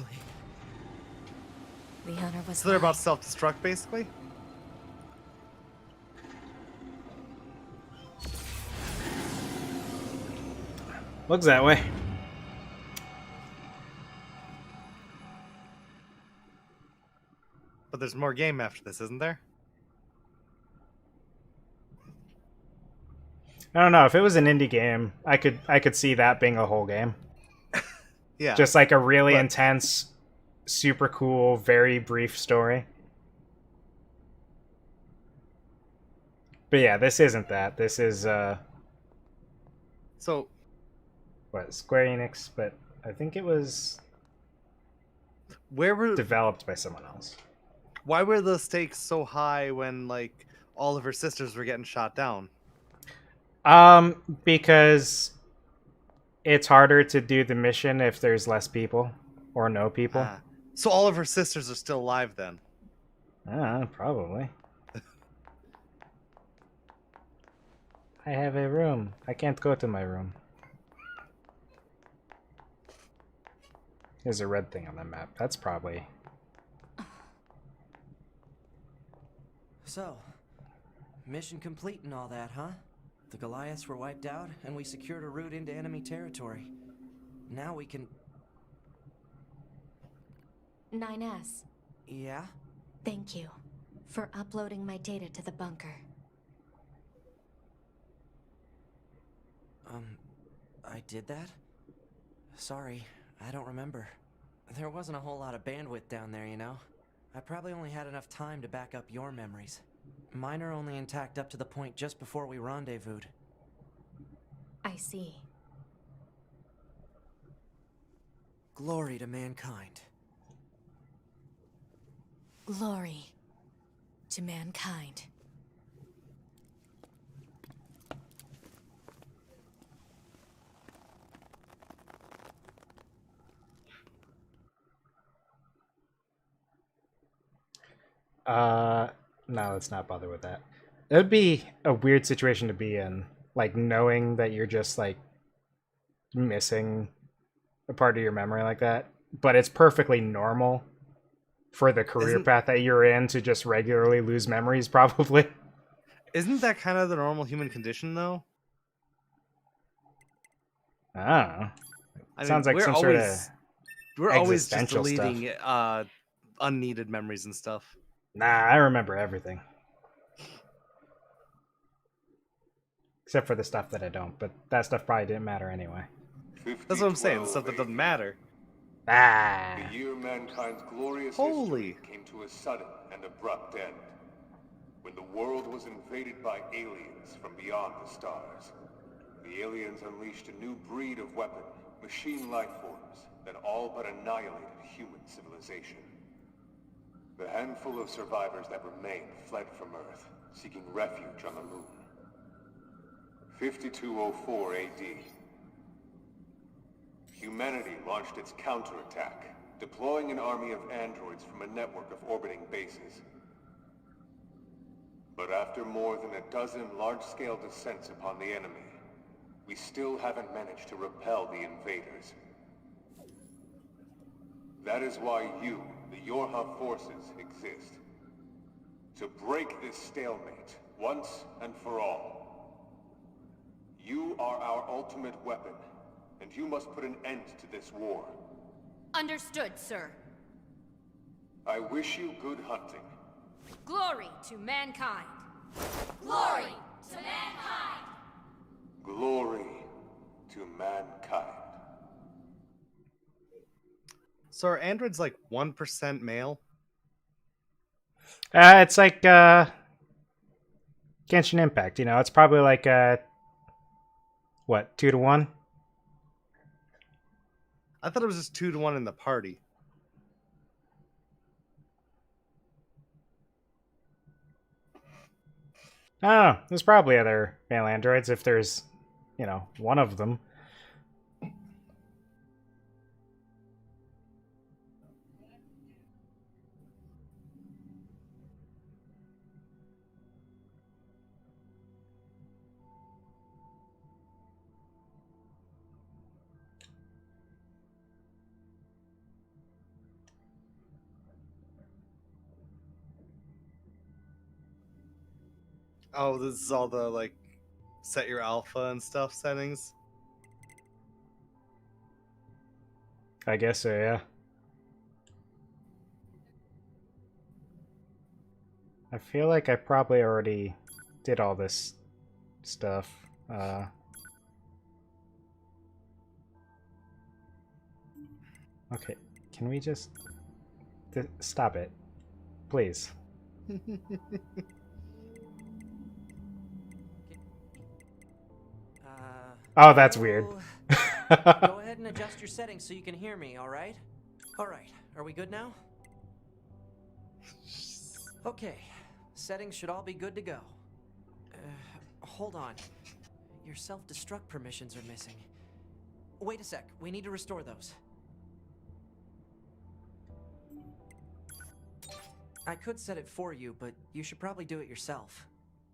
S3: The honor was
S2: So they're about
S3: mine.
S2: self-destruct, basically?
S1: Looks that way.
S2: But there's more game after this, isn't there?
S1: I don't know. If it was an indie game, I could see that being a whole game.
S2: Yeah.
S1: Just like a really
S2: But-
S1: intense, super cool, very brief story. But yeah, this isn't that. This is
S2: So,
S1: what, Square Enix, but I think it was
S2: where were
S1: developed by someone else.
S2: why were the stakes so high when like all of her sisters were getting shot down?
S1: Because it's harder to do the mission if there's less people or no people.
S2: Ah. So all of her sisters are still alive then.
S1: Probably. I have a room. I can't go to my room. There's a red thing on the map. That's probably...
S7: So, mission complete and all that, huh? The Goliaths were wiped out, and we secured a route into enemy territory. Now we can...
S3: 9S.
S7: Yeah?
S3: Thank you for uploading my data to the bunker.
S7: I did that? Sorry, I don't remember. There wasn't a whole lot of bandwidth down there, you know? I probably only had enough time to back up your memories. Mine are only intact up to the point just before we rendezvoused.
S3: I see.
S7: Glory to mankind.
S3: Glory to mankind.
S1: No, let's not bother with that. It would be a weird situation to be in, like knowing that you're just like missing a part of your memory like that. But it's perfectly normal for the career path that you're in to just regularly lose memories, probably.
S2: Isn't that kind of the normal human condition, though?
S1: I don't know.
S2: I
S1: Sounds
S2: mean,
S1: like some sort of
S2: we're always just
S1: existential stuff.
S2: deleting unneeded memories and stuff.
S1: Nah, I remember everything. Except for the stuff that I don't, but that stuff probably didn't matter anyway.
S2: That's what I'm saying. The stuff that doesn't matter.
S1: Ah.
S10: The year mankind's glorious
S2: Holy.
S10: history came to a sudden and abrupt end. When the world was invaded by aliens from beyond the stars. The aliens unleashed a new breed of weapon, machine life forms, that all but annihilated human civilization. The handful of survivors that remained fled from Earth, seeking refuge on the moon. 5204 AD. Humanity launched its counterattack, deploying an army of androids from a network of orbiting bases. But after more than a dozen large-scale descents upon the enemy, we still haven't managed to repel the invaders. That is why you, the Yorha forces, exist. To break this stalemate, once and for all. You are our ultimate weapon, and you must put an end to this war.
S11: Understood, sir.
S10: I wish you good hunting.
S11: Glory to mankind. Glory to mankind.
S10: Glory to mankind.
S2: So are androids like 1% male?
S1: It's like Genshin Impact. You know, it's probably like what, 2 to 1?
S2: I thought it was just 2 to 1 in the party.
S1: I don't know. There's probably other male androids if there's, you know, one of them.
S2: Oh, this is all the like set your alpha and stuff settings.
S1: I guess so, yeah. I feel like I probably already did all this stuff. Okay, can we just stop it, please? Oh, that's weird.
S7: Go ahead and adjust your settings so you can hear me, alright? Alright, are we good now? Okay, settings should all be good to go. Hold on. Your self-destruct permissions are missing. Wait a sec, we need to restore those. I could set it for you, but you should probably do it yourself.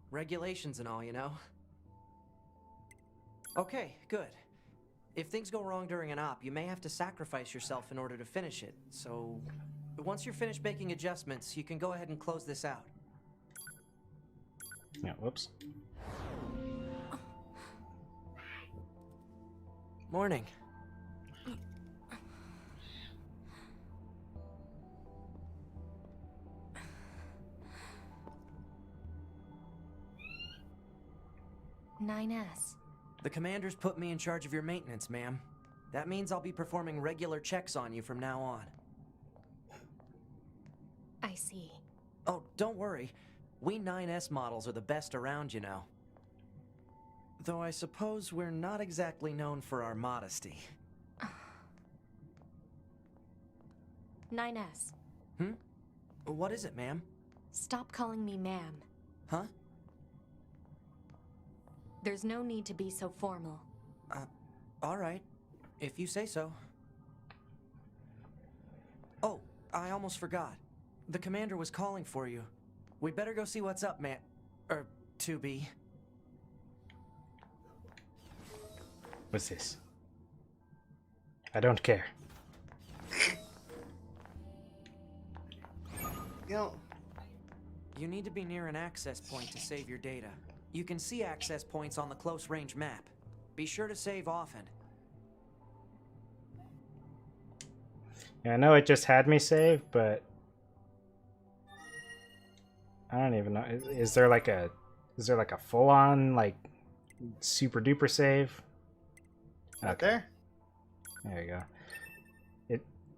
S7: Regulations and all, you know? Okay, good. If things go wrong during an op, you may have to sacrifice yourself in order to finish it, so... Once you're finished making adjustments, you can go ahead and close this out.
S1: Yeah, whoops.
S7: Morning.
S3: S.
S7: The commander's put me in charge of your maintenance, ma'am. That means I'll be performing regular checks on you from now on.
S3: I see.
S7: Oh, don't worry. We 9S models are the best around, you know. Though I suppose we're not exactly known for our modesty.
S3: 9S.
S7: What is it, ma'am?
S3: Stop calling me ma'am.
S7: Huh?
S3: There's no need to be so formal.
S7: Alright. If you say so. Oh, I almost forgot. The commander was calling for you. We better go see what's up, man. 2B.
S1: What's this? I don't care.
S2: You know,
S7: You need to be near an access point to save your data. You can see access points on the close range map. Be sure to save often.
S1: Yeah, I know it just had me save, but I don't even know. Is there like a full on like super duper save?
S2: right there.
S1: There you go.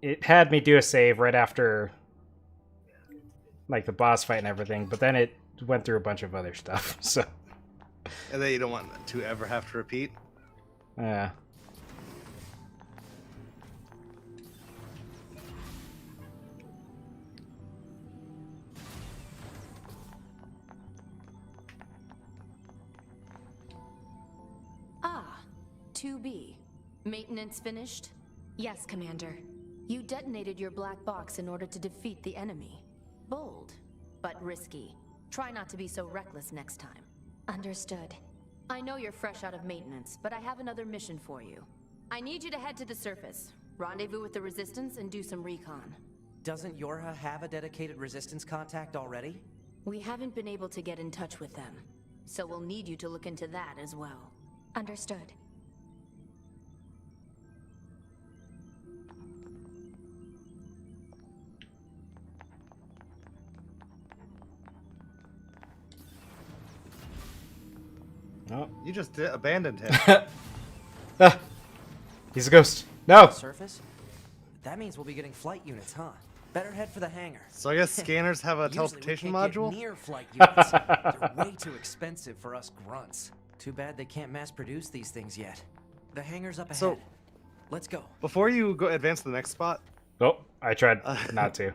S1: It had me do a save right after like the boss fight and everything, but then it went through a bunch of other stuff. So
S2: And then you don't want to ever have to repeat.
S1: yeah.
S3: Ah, 2B. Maintenance finished? Yes, Commander. You detonated your black box in order to defeat the enemy. Bold, but risky.
S11: Try not to be so reckless next time.
S3: Understood.
S11: I know you're fresh out of maintenance, but I have another mission for you. I need you to head to the surface, rendezvous with the Resistance, and do some recon.
S7: Doesn't Yorha have a dedicated Resistance contact already?
S11: We haven't been able to get in touch with them, so we'll need you to look into that as well.
S3: Understood.
S1: Oh.
S2: You just abandoned him.
S1: Ah, he's a ghost. No.
S7: Surface? That means we'll be getting flight units, huh? Better head for the hangar.
S2: So I guess scanners have a
S7: Usually
S2: teleportation
S7: we can't
S2: module?
S7: Get near flight units. They're way too expensive for us grunts. Too bad they can't mass produce these things yet. The hangar's up ahead.
S2: So-
S7: Let's go.
S2: Before you go advance to the next spot,
S1: Oh, I tried not to.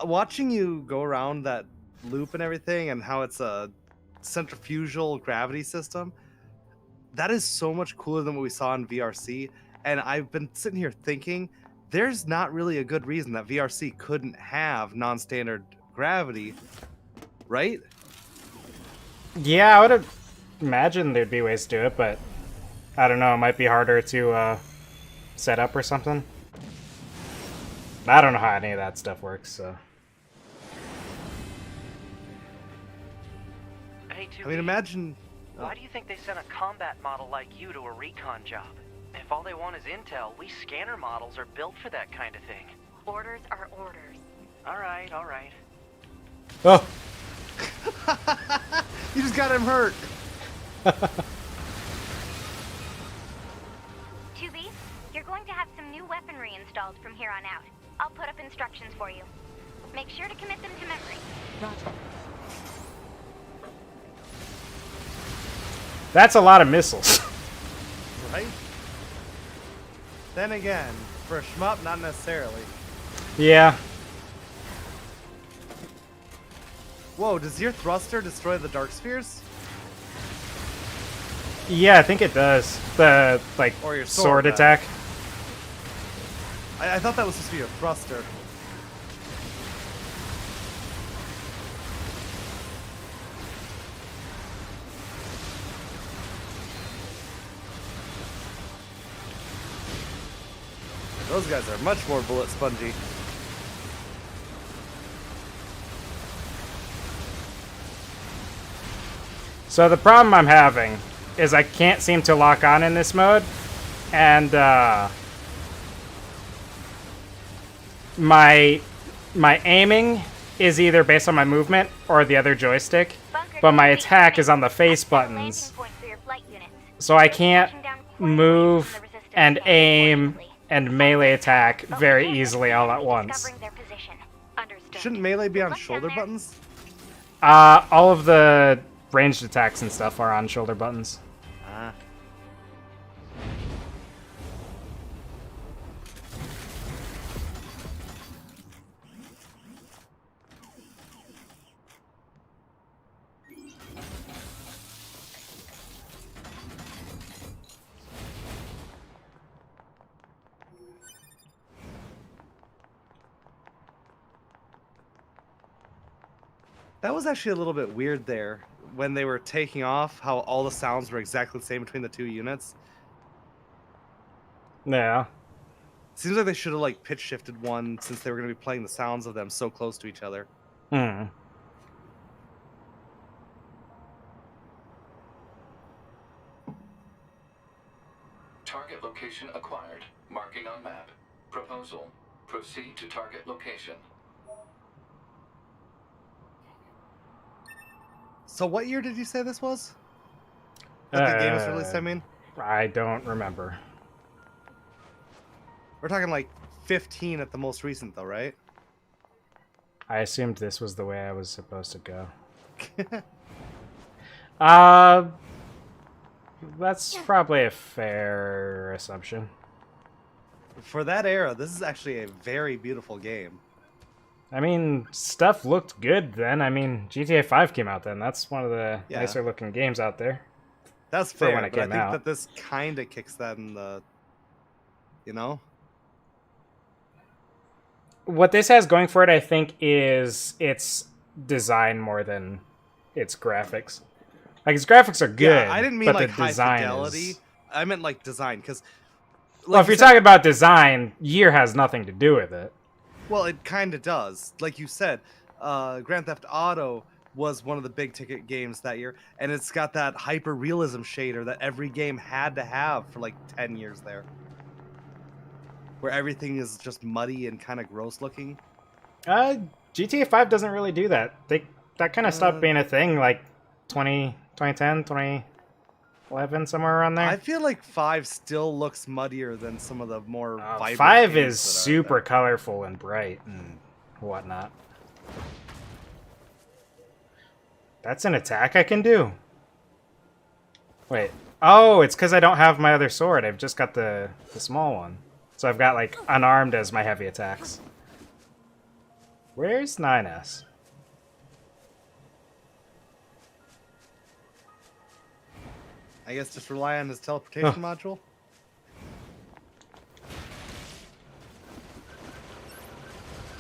S2: watching you go around that loop and everything and how it's a centrifugal gravity system, that is so much cooler than what we saw in VRC. And I've been sitting here thinking, there's not really a good reason that VRC couldn't have non-standard gravity, right?
S1: Yeah, I would have imagined there'd be ways to do it, but I don't know. It might be harder to set up or something. I don't know how any of that stuff works, so.
S8: Hey,
S2: I mean, imagine...
S8: Why do you think they sent a combat model like you to a recon job? If all they want is intel, we scanner models are built for that kind of thing.
S5: Orders are orders.
S8: All right, all right.
S1: Oh!
S2: You just got him hurt.
S4: 2B, you're going to have some new weaponry installed from here on out. I'll put up instructions for you. Make sure to commit them to memory.
S11: Roger.
S1: That's a lot of missiles.
S2: Right? Then again, for a shmup, not necessarily.
S1: Yeah.
S2: Whoa, does your thruster destroy the dark spheres?
S1: Yeah, I think it does. The, like,
S2: Or your
S1: sword
S2: sword,
S1: attack.
S2: I thought that was supposed to be your thruster. Those guys are much more bullet spongy.
S1: So the problem I'm having is I can't seem to lock on in this mode, and my aiming is either based on my movement or the other joystick, but my attack is on the face buttons, so I can't move and aim and melee attack very easily all at once.
S2: Shouldn't melee be on shoulder buttons?
S1: All of the ranged attacks and stuff are on shoulder buttons.
S2: Ah. That was actually a little bit weird there when they were taking off, how all the sounds were exactly the same between the two units.
S1: Yeah.
S2: Seems like they should have like pitch shifted one since they were going to be playing the sounds of them so close to each other.
S1: Hmm.
S6: Target location acquired. Marking on map. Proposal. Proceed to target location.
S2: So what year did you say this was? That the game was released, I mean?
S1: I don't remember.
S2: We're talking like 15 at the most recent though, right?
S1: I assumed this was the way I was supposed to go. That's probably a fair assumption.
S2: For that era, this is actually a very beautiful game.
S1: I mean, stuff looked good then. I mean, GTA 5 came out then. That's one of the
S2: Yeah.
S1: nicer looking games out there.
S2: That's
S1: For
S2: fair,
S1: when it
S2: but I
S1: came
S2: think
S1: out.
S2: that this kind of kicks that in the, you know?
S1: what this has going for it, I think, is its design more than its graphics. Like, its graphics are good,
S2: Yeah, I didn't mean
S1: but
S2: like
S1: the
S2: high
S1: design
S2: fidelity.
S1: is...
S2: I meant like design, because
S1: Well, if you're talking about design, Year has nothing to do with it.
S2: well, it kind of does. Like you said, Grand Theft Auto was one of the big ticket games that year, and it's got that hyper realism shader that every game had to have for like 10 years there, where everything is just muddy and kind of gross looking.
S1: GTA 5 doesn't really do that. That kind of stopped being a thing like 2010, 2011, somewhere around there.
S2: I feel like 5 still looks muddier than some of the more vibrant
S1: 5
S2: games
S1: is
S2: that are out
S1: super
S2: there.
S1: colorful and bright and whatnot. That's an attack I can do. Wait. Oh, it's because I don't have my other sword. I've just got the small one. So I've got, like, unarmed as my heavy attacks. Where's 9S?
S2: I guess just rely on his teleportation module.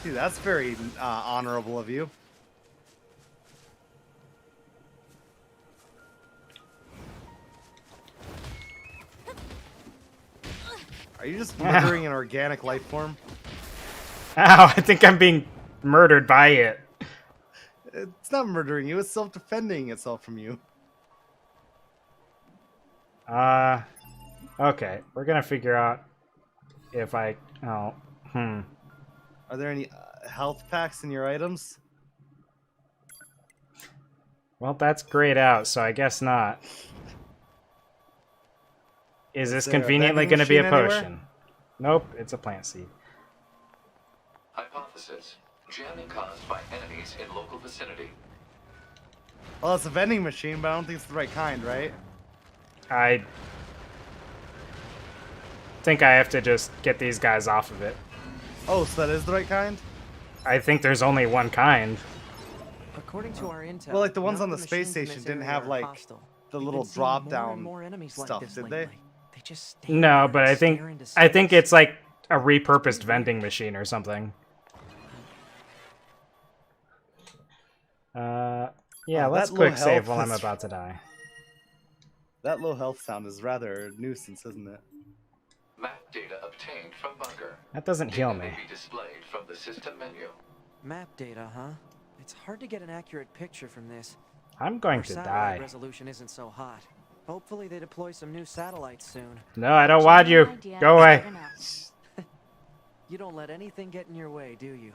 S2: See, that's very honorable of you. Are you just murdering an organic life form?
S1: Ow, I think I'm being murdered by it.
S2: It's not murdering you, it's self-defending itself from you.
S1: Okay. We're gonna figure out if I... Oh,
S2: Are there any health packs in your items?
S1: Well, that's grayed out, so I guess not. Is this
S2: there a
S1: conveniently
S2: vending
S1: going to be a
S2: machine anywhere?
S1: potion? Nope, it's a plant seed.
S6: Hypothesis. Jamming caused by enemies in local vicinity.
S2: Well, it's a vending machine, but I don't think it's the right kind, right?
S1: I think I have to just get these guys off of it.
S2: Oh, so that is the right kind?
S1: I think there's only one kind.
S7: According to our intel,
S2: Well, like the ones
S7: none
S2: on
S7: of
S2: the space
S7: machines in
S2: station
S7: this
S2: didn't
S7: area
S2: have
S7: are
S2: like
S7: hostile.
S2: the
S7: We've
S2: little
S7: been seeing more and
S2: drop-down
S7: more enemies like
S2: stuff,
S7: this
S2: did
S7: lately.
S2: they?
S7: They just stand
S1: No,
S7: there
S1: but
S7: and
S1: I think
S7: stare into space.
S1: it's like a repurposed vending machine or something. Yeah,
S2: Oh,
S1: let's
S2: that
S1: quick
S2: low
S1: save
S2: health
S1: while I'm
S2: is-
S1: about to die.
S2: That low health sound is rather a nuisance, isn't it?
S6: Map data obtained from bunker.
S1: That doesn't heal
S6: Data
S1: me.
S6: may be displayed from the system menu.
S7: Map data, huh? It's hard to get an accurate picture from this.
S1: I'm going
S7: Our
S1: to
S7: satellite
S1: die.
S7: resolution isn't so hot. Hopefully they deploy some new satellites soon.
S1: No, I don't want you. Go away.
S7: You don't let anything get in your way, do you?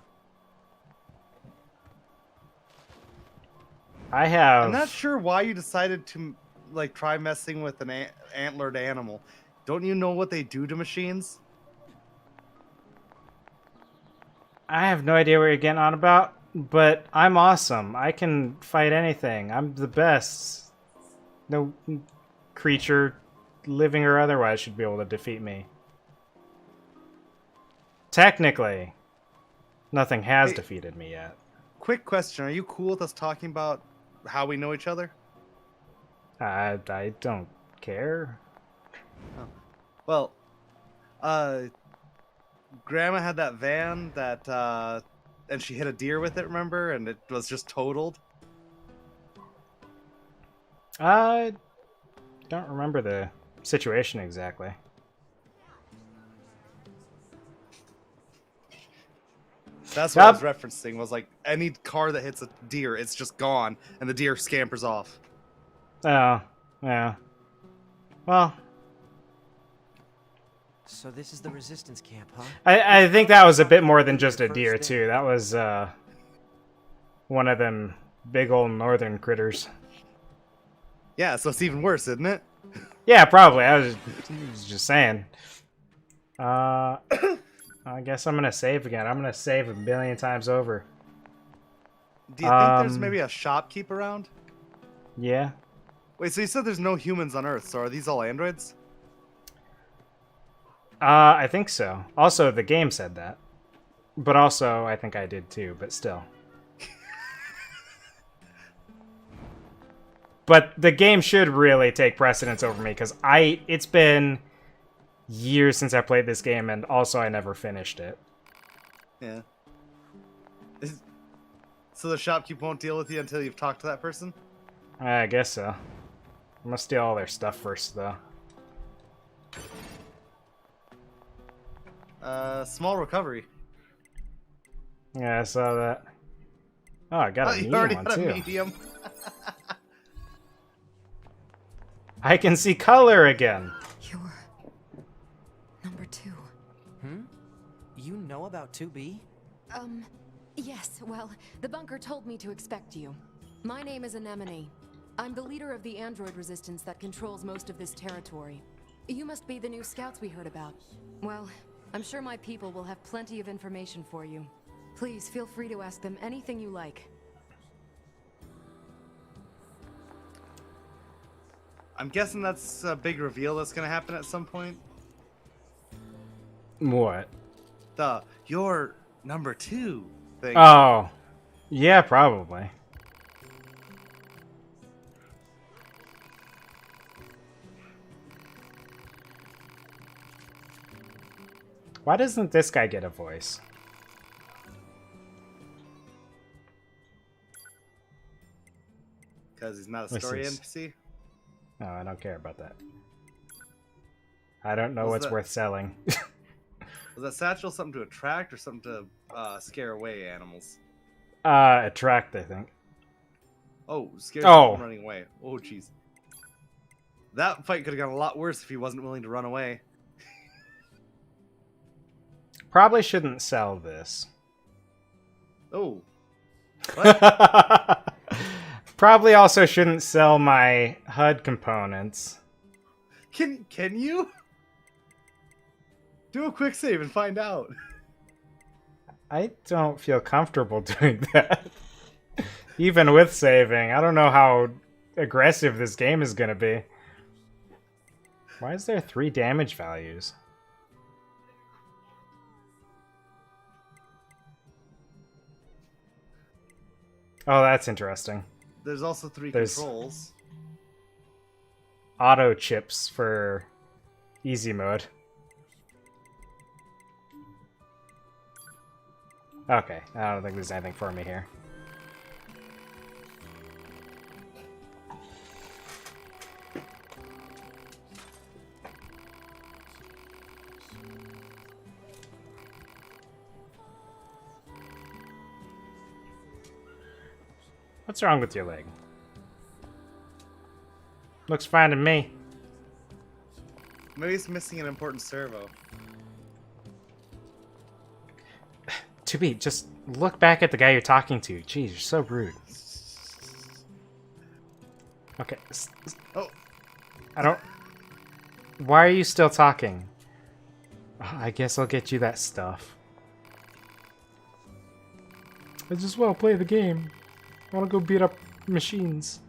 S1: I have...
S2: I'm not sure why you decided to like try messing with an antlered animal. Don't you know what they do to machines?
S1: I have no idea what you're getting on about, but I'm awesome. I can fight anything. I'm the best. No creature, living or otherwise, should be able to defeat me. Technically, nothing has
S2: Hey.
S1: defeated me yet.
S2: Quick question: are you cool with us talking about how we know each other?
S1: I don't care.
S2: Well, Grandma had that van that, and she hit a deer with it, remember? And it was just totaled.
S1: I don't remember the situation exactly.
S2: That's what I was
S1: Yup.
S2: referencing, was like any car that hits a deer, it's just gone, and the deer scampers off.
S1: Oh, yeah. Well,
S7: So this is the resistance camp, huh?
S1: I think that was a bit more than just a deer, too. That was, one of them big old northern critters.
S2: Yeah, so it's even worse, isn't it?
S1: Yeah, probably. I was just saying. I guess I'm gonna save again. I'm gonna save a billion times over.
S2: Do you think there's maybe a shopkeep around?
S1: Yeah.
S2: Wait, so you said there's no humans on Earth, so are these all androids?
S1: I think so. Also, the game said that. But also, I think I did too, but still. But the game should really take precedence over me, because it's been years since I played this game, and also I never finished it.
S2: Yeah. So the shopkeep won't deal with you until you've talked to that person?
S1: I guess so. I'm gonna steal all their stuff first, though.
S2: Small recovery.
S1: Yeah, I saw that. Oh, I got a
S2: You
S1: medium
S2: already
S1: one,
S2: got a
S1: too.
S2: medium.
S1: I can see color again.
S11: You're number 2.
S7: You know about 2B?
S11: Yes, well, the bunker told me to expect you. My name is Anemone. I'm the leader of the android resistance that controls most of this territory. You must be the new scouts we heard about. Well, I'm sure my people will have plenty of information for you. Please feel free to ask them anything you like.
S2: I'm guessing that's a big reveal that's gonna happen at some point.
S1: What?
S2: You're number 2 thing.
S1: Oh. Yeah, probably. Why doesn't this guy get a voice?
S2: Because he's not a story NPC?
S1: No, I don't care about that. I don't know
S2: Was
S1: what's
S2: that-
S1: worth selling.
S2: Was that satchel something to attract or something to scare away animals?
S1: Attract, I think.
S2: Oh, scare
S1: Oh.
S2: someone running away. Oh, jeez. That fight could have gone a lot worse if he wasn't willing to run away.
S1: Probably shouldn't sell this.
S2: Oh. What?
S1: Probably also shouldn't sell my HUD components.
S2: Can you? Do a quick save and find out.
S1: I don't feel comfortable doing that. Even with saving. I don't know how aggressive this game is going to be. Why is there 3 damage values? Oh, that's interesting.
S2: There's also 3
S1: There's-
S2: controls.
S1: Auto chips for easy mode. Okay, I don't think there's anything for me here. What's wrong with your leg? Looks fine to me.
S2: Maybe it's missing an important servo.
S1: To be, just look back at the guy you're talking to. Jeez, you're so rude. Okay.
S2: Oh.
S1: I don't... Why are you still talking? I guess I'll get you that stuff. I just want to play the game. I want to go beat up machines.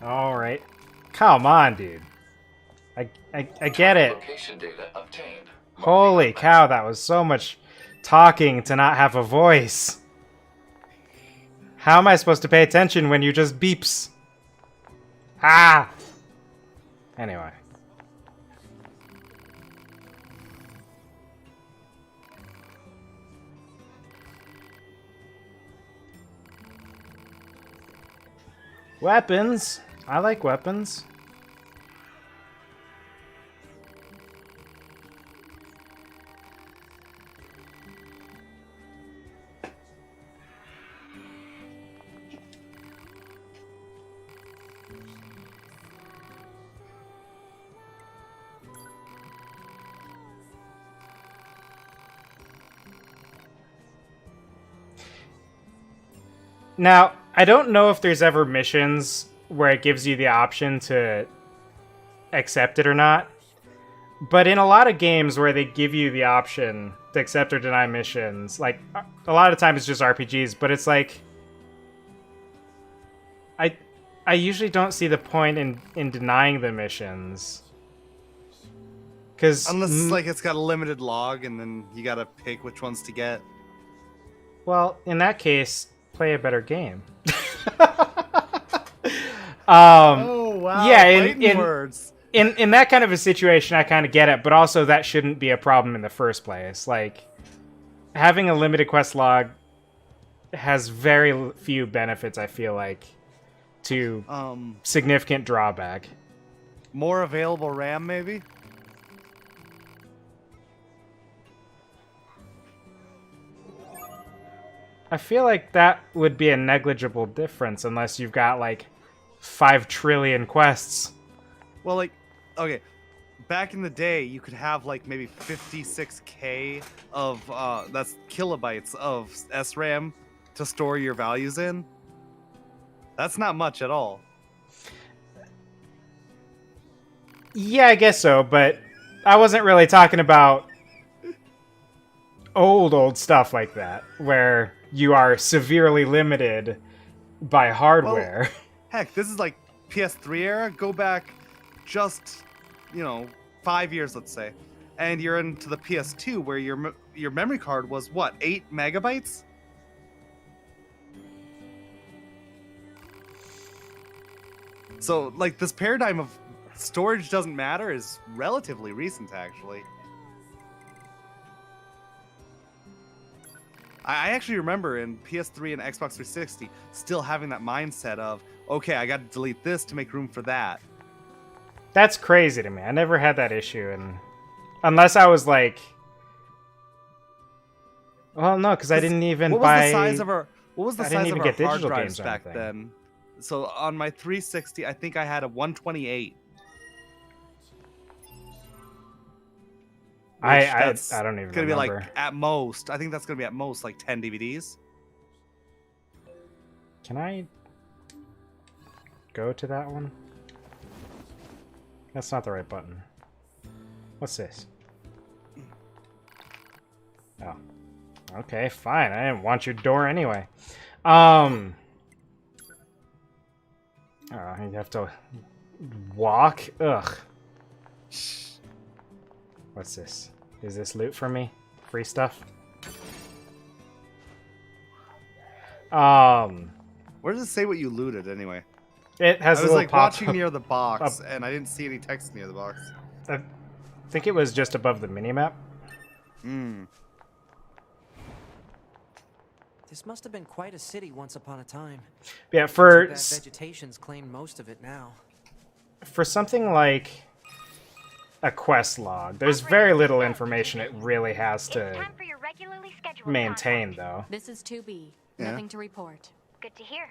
S1: Alright. Come on, dude. I get it.
S6: Location data obtained.
S1: Holy cow, that was so much talking to not have a voice. How am I supposed to pay attention when you just beeps? Ah! Anyway. Weapons. I like weapons. Now, I don't know if there's ever missions where it gives you the option to accept it or not. But in a lot of games where they give you the option to accept or deny missions, like, a lot of times it's just RPGs, but it's like... I usually don't see the point in denying the missions. Because...
S2: Unless, like, it's got a limited log, and then you gotta pick which ones to get.
S1: Well, in that case, play a better game.
S2: Oh, wow.
S1: Yeah,
S2: Fighting words.
S1: in that kind of a situation, I kind of get it, but also that shouldn't be a problem in the first place. Like, having a limited quest log has very few benefits, I feel like, to significant drawback.
S2: More available RAM, maybe?
S1: I feel like that would be a negligible difference unless you've got, like, 5 trillion quests.
S2: Well, like, okay, back in the day, you could have, like, maybe 56K of, that's kilobytes of SRAM to store your values in. That's not much at all.
S1: Yeah, I guess so, but I wasn't really talking about old stuff like that, where you are severely limited by hardware.
S2: Well, heck, this is like PS3 era. Go back just, 5 years, let's say, and you're into the PS2 where your memory card was what, 8 megabytes? So, like, this paradigm of storage doesn't matter is relatively recent, actually. I actually remember in PS3 and Xbox 360 still having that mindset of, okay, I got to delete this to make room for that.
S1: That's crazy to me. I never had that issue, and unless I was like, well, no, because I didn't even
S2: What was the size of our hard drives back then? So on my 360, I think I had a 128.
S1: I don't even
S2: gonna
S1: remember.
S2: Be like at most. I think that's gonna be at most like 10 DVDs.
S1: Can I go to that one? That's not the right button. What's this? Oh. Okay, fine. I didn't want your door anyway. Oh, you have to walk? Ugh. What's this? Is this loot for me? Free stuff?
S2: Where does it say what you looted anyway?
S1: It has
S2: I
S1: a
S2: was
S1: little
S2: like
S1: pop
S2: watching near the box, and I didn't see any text near the box.
S1: I think it was just above the minimap.
S7: This must have been quite a city once upon a time.
S1: Yeah, for
S7: that vegetation's claimed most of it now.
S1: For something like a quest log, there's very little information it really has to maintain, though.
S3: This is 2B.
S2: Yeah.
S3: Nothing to report.
S4: Good to hear.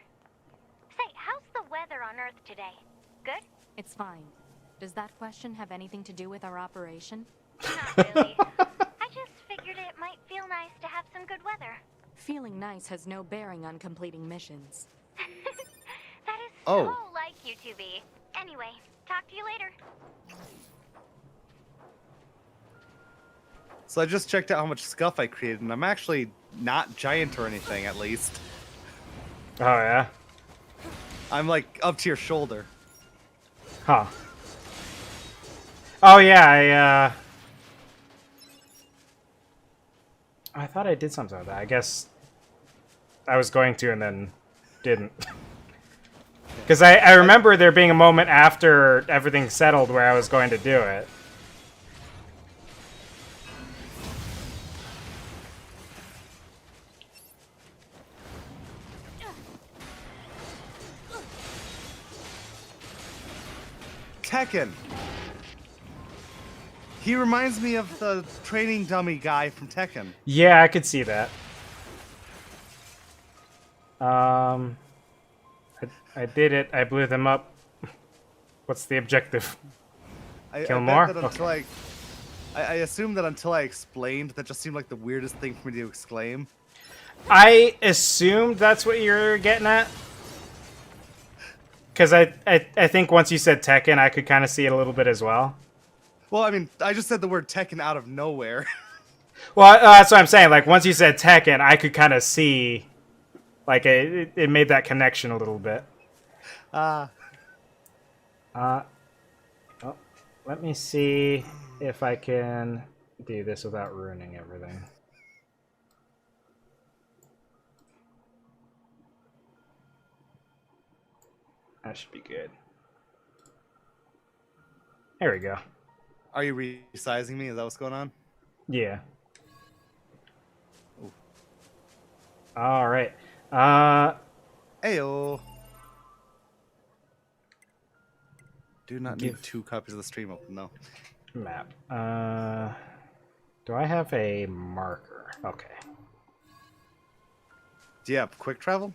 S4: Say, how's the weather on Earth today? Good?
S3: It's fine. Does that question have anything to do with our operation?
S4: Not really. I just figured it might feel nice to have some good weather.
S3: Feeling nice has no bearing on completing missions.
S4: That is so like you, 2B. Anyway, talk to you later.
S2: So I just checked out how much scuff I created, and I'm actually not giant or anything, at least.
S1: Oh, yeah?
S2: I'm like up to your shoulder.
S1: Huh. Oh, yeah, I thought I did something with that. I guess I was going to and then didn't. Because I remember there being a moment after everything settled where I was going to do it.
S2: Tekken. He reminds me of the training dummy guy from Tekken.
S1: Yeah, I could see that. I did it. I blew them up. What's the objective? Kill more?
S2: Bet that until I assume that until I explained, that just seemed like the weirdest thing for me to exclaim.
S1: I assumed that's what you're getting at. Because I think once you said Tekken, I could kind of see it a little bit as well.
S2: Well, I mean, I just said the word Tekken out of nowhere.
S1: Well, that's what I'm saying. Like, once you said Tekken, I could kind of see... Like, it made that connection a little bit. Oh, let me see if I can do this without ruining everything. That should be good. There we go.
S2: Are you resizing me? Is that what's going on?
S1: Yeah.
S2: Ooh.
S1: All right.
S2: Ayo. Do not need
S1: Give-
S2: 2 copies of the stream open, though.
S1: Map. Do I have a marker? Okay.
S2: Do you have quick travel?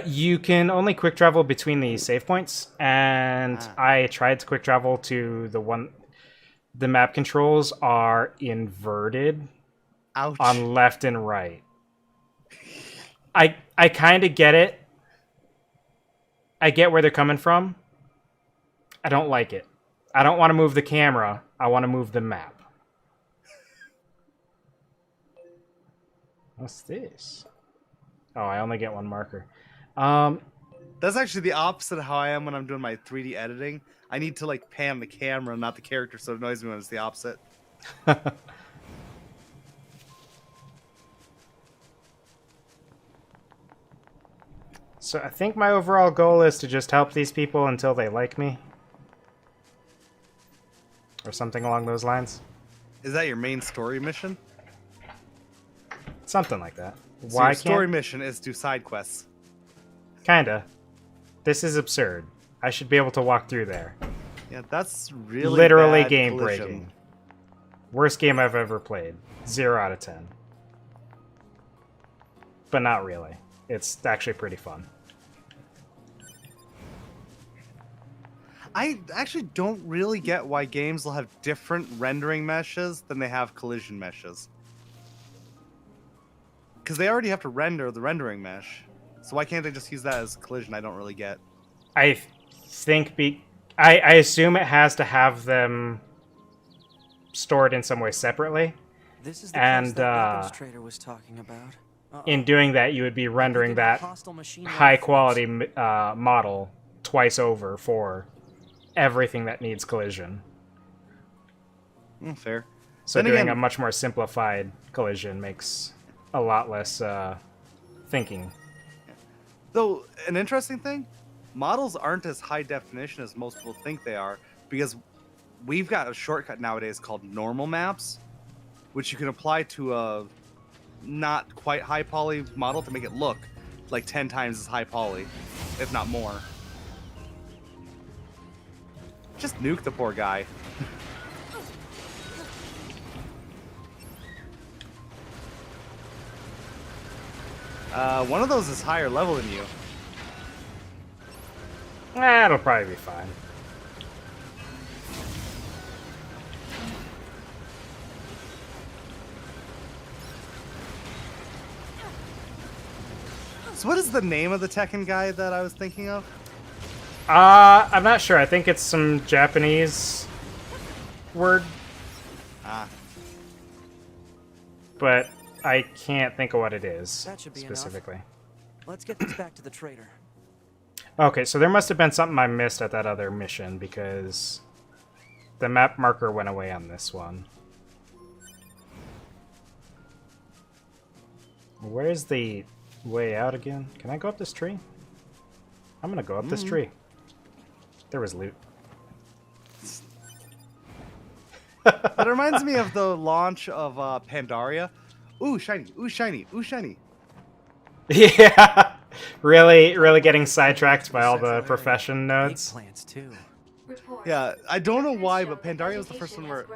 S1: You can only quick travel between the save points, and I tried to quick travel to the one. The map controls are inverted
S2: Ouch.
S1: on left and right. I kind of get it. I get where they're coming from. I don't like it. I don't want to move the camera. I want to move the map. What's this? Oh, I only get one marker.
S2: That's actually the opposite of how I am when I'm doing my 3D editing. I need to like pan the camera, not the character, so it annoys me when it's the opposite.
S1: So I think my overall goal is to just help these people until they like me. Or something along those lines.
S2: Is that your main story mission?
S1: Something like that.
S2: So your story mission is do side quests.
S1: Kinda. This is absurd. I should be able to walk through there.
S2: Yeah, that's really
S1: literally
S2: bad
S1: game
S2: collision.
S1: breaking. Worst game I've ever played. 0 out of 10. But not really. It's actually pretty fun.
S2: I actually don't really get why games will have different rendering meshes than they have collision meshes. Because they already have to render the rendering mesh. So why can't they just use that as collision? I don't really get.
S1: I think I assume it has to have them stored in some way separately.
S7: This is the
S1: And
S7: place that weapons trader was talking about.
S1: in doing that, you would be rendering that high quality model twice over for everything that needs collision.
S2: Fair.
S1: So
S2: Then
S1: doing
S2: again,
S1: a much more simplified collision makes a lot less thinking.
S2: though, an interesting thing, models aren't as high definition as most people think they are, because we've got a shortcut nowadays called normal maps, which you can apply to a not quite high poly model to make it look like 10 times as high poly, if not more. Just nuke the poor guy. One of those is higher level than you.
S1: It'll probably be fine.
S2: So what is the name of the Tekken guy that I was thinking of?
S1: I'm not sure. I think it's some Japanese word. But I can't think of what it is
S7: That should be
S1: specifically.
S7: enough. Let's get this back to the trader.
S1: Okay, so there must have been something I missed at that other mission because the map marker went away on this one. Where's the way out again? Can I go up this tree? I'm gonna go up this tree. There was loot.
S2: That reminds me of the launch of Pandaria. Ooh, shiny. Ooh, shiny. Ooh, shiny.
S1: Yeah, really getting sidetracked by all the profession nodes.
S7: Plants too.
S2: Yeah, I don't know why, but Pandaria was the first one where...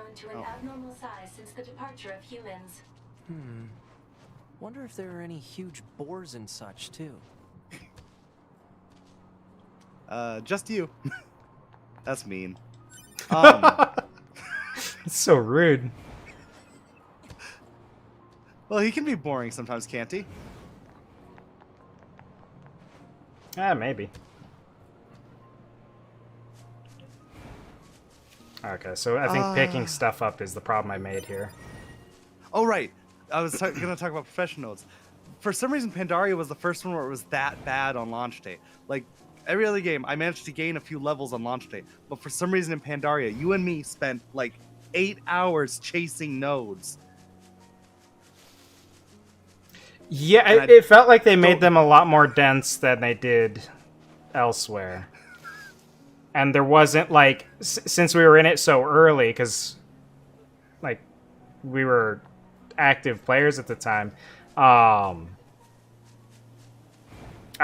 S3: Abnormal size since the departure of humans.
S7: Wonder if there are any huge boars and such too.
S2: Just you. That's mean.
S1: It's so rude.
S2: Well, he can be boring sometimes, can't he?
S1: Maybe. Okay, so I think picking stuff up is the problem I made here.
S2: Oh, right. I was going to talk about profession nodes. For some reason, Pandaria was the first one where it was that bad on launch day. Like, every other game, I managed to gain a few levels on launch day. But for some reason in Pandaria, you and me spent, like, 8 hours chasing nodes.
S1: Yeah, it felt like they made them a lot more dense than they did elsewhere. and there wasn't like since we were in it so early, because like we were active players at the time. I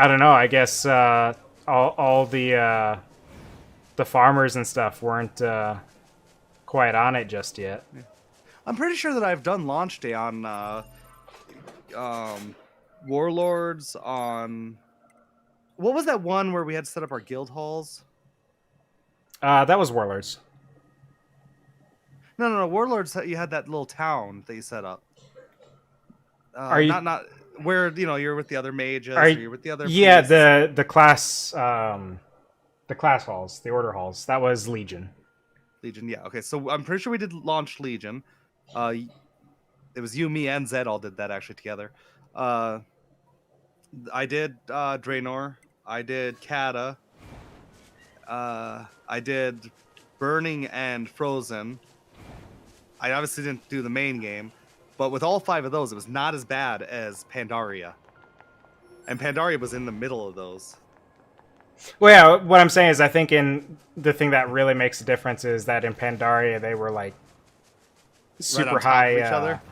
S1: don't know. I guess all the farmers and stuff weren't quite on it just yet.
S2: I'm pretty sure that I've done launch day on Warlords. On what was that one where we had to set up our guild halls?
S1: That was Warlords.
S2: No. Warlords. You had that little town that you set up.
S1: Are you
S2: not where you're with the other mages or you're with the other
S1: yeah
S2: priests?
S1: the class halls, the order halls? That was Legion.
S2: Yeah. Okay, so I'm pretty sure we did launch Legion. It was you, me, and Zed all did that actually together. I did Draenor. I did Kata. I did Burning and Frozen. I obviously didn't do the main game, but with all 5 of those, it was not as bad as Pandaria. And Pandaria was in the middle of those.
S1: Well, yeah, what I'm saying is I think in the thing that really makes a difference is that in Pandaria they were like super
S2: right on
S1: high.
S2: Top of each other?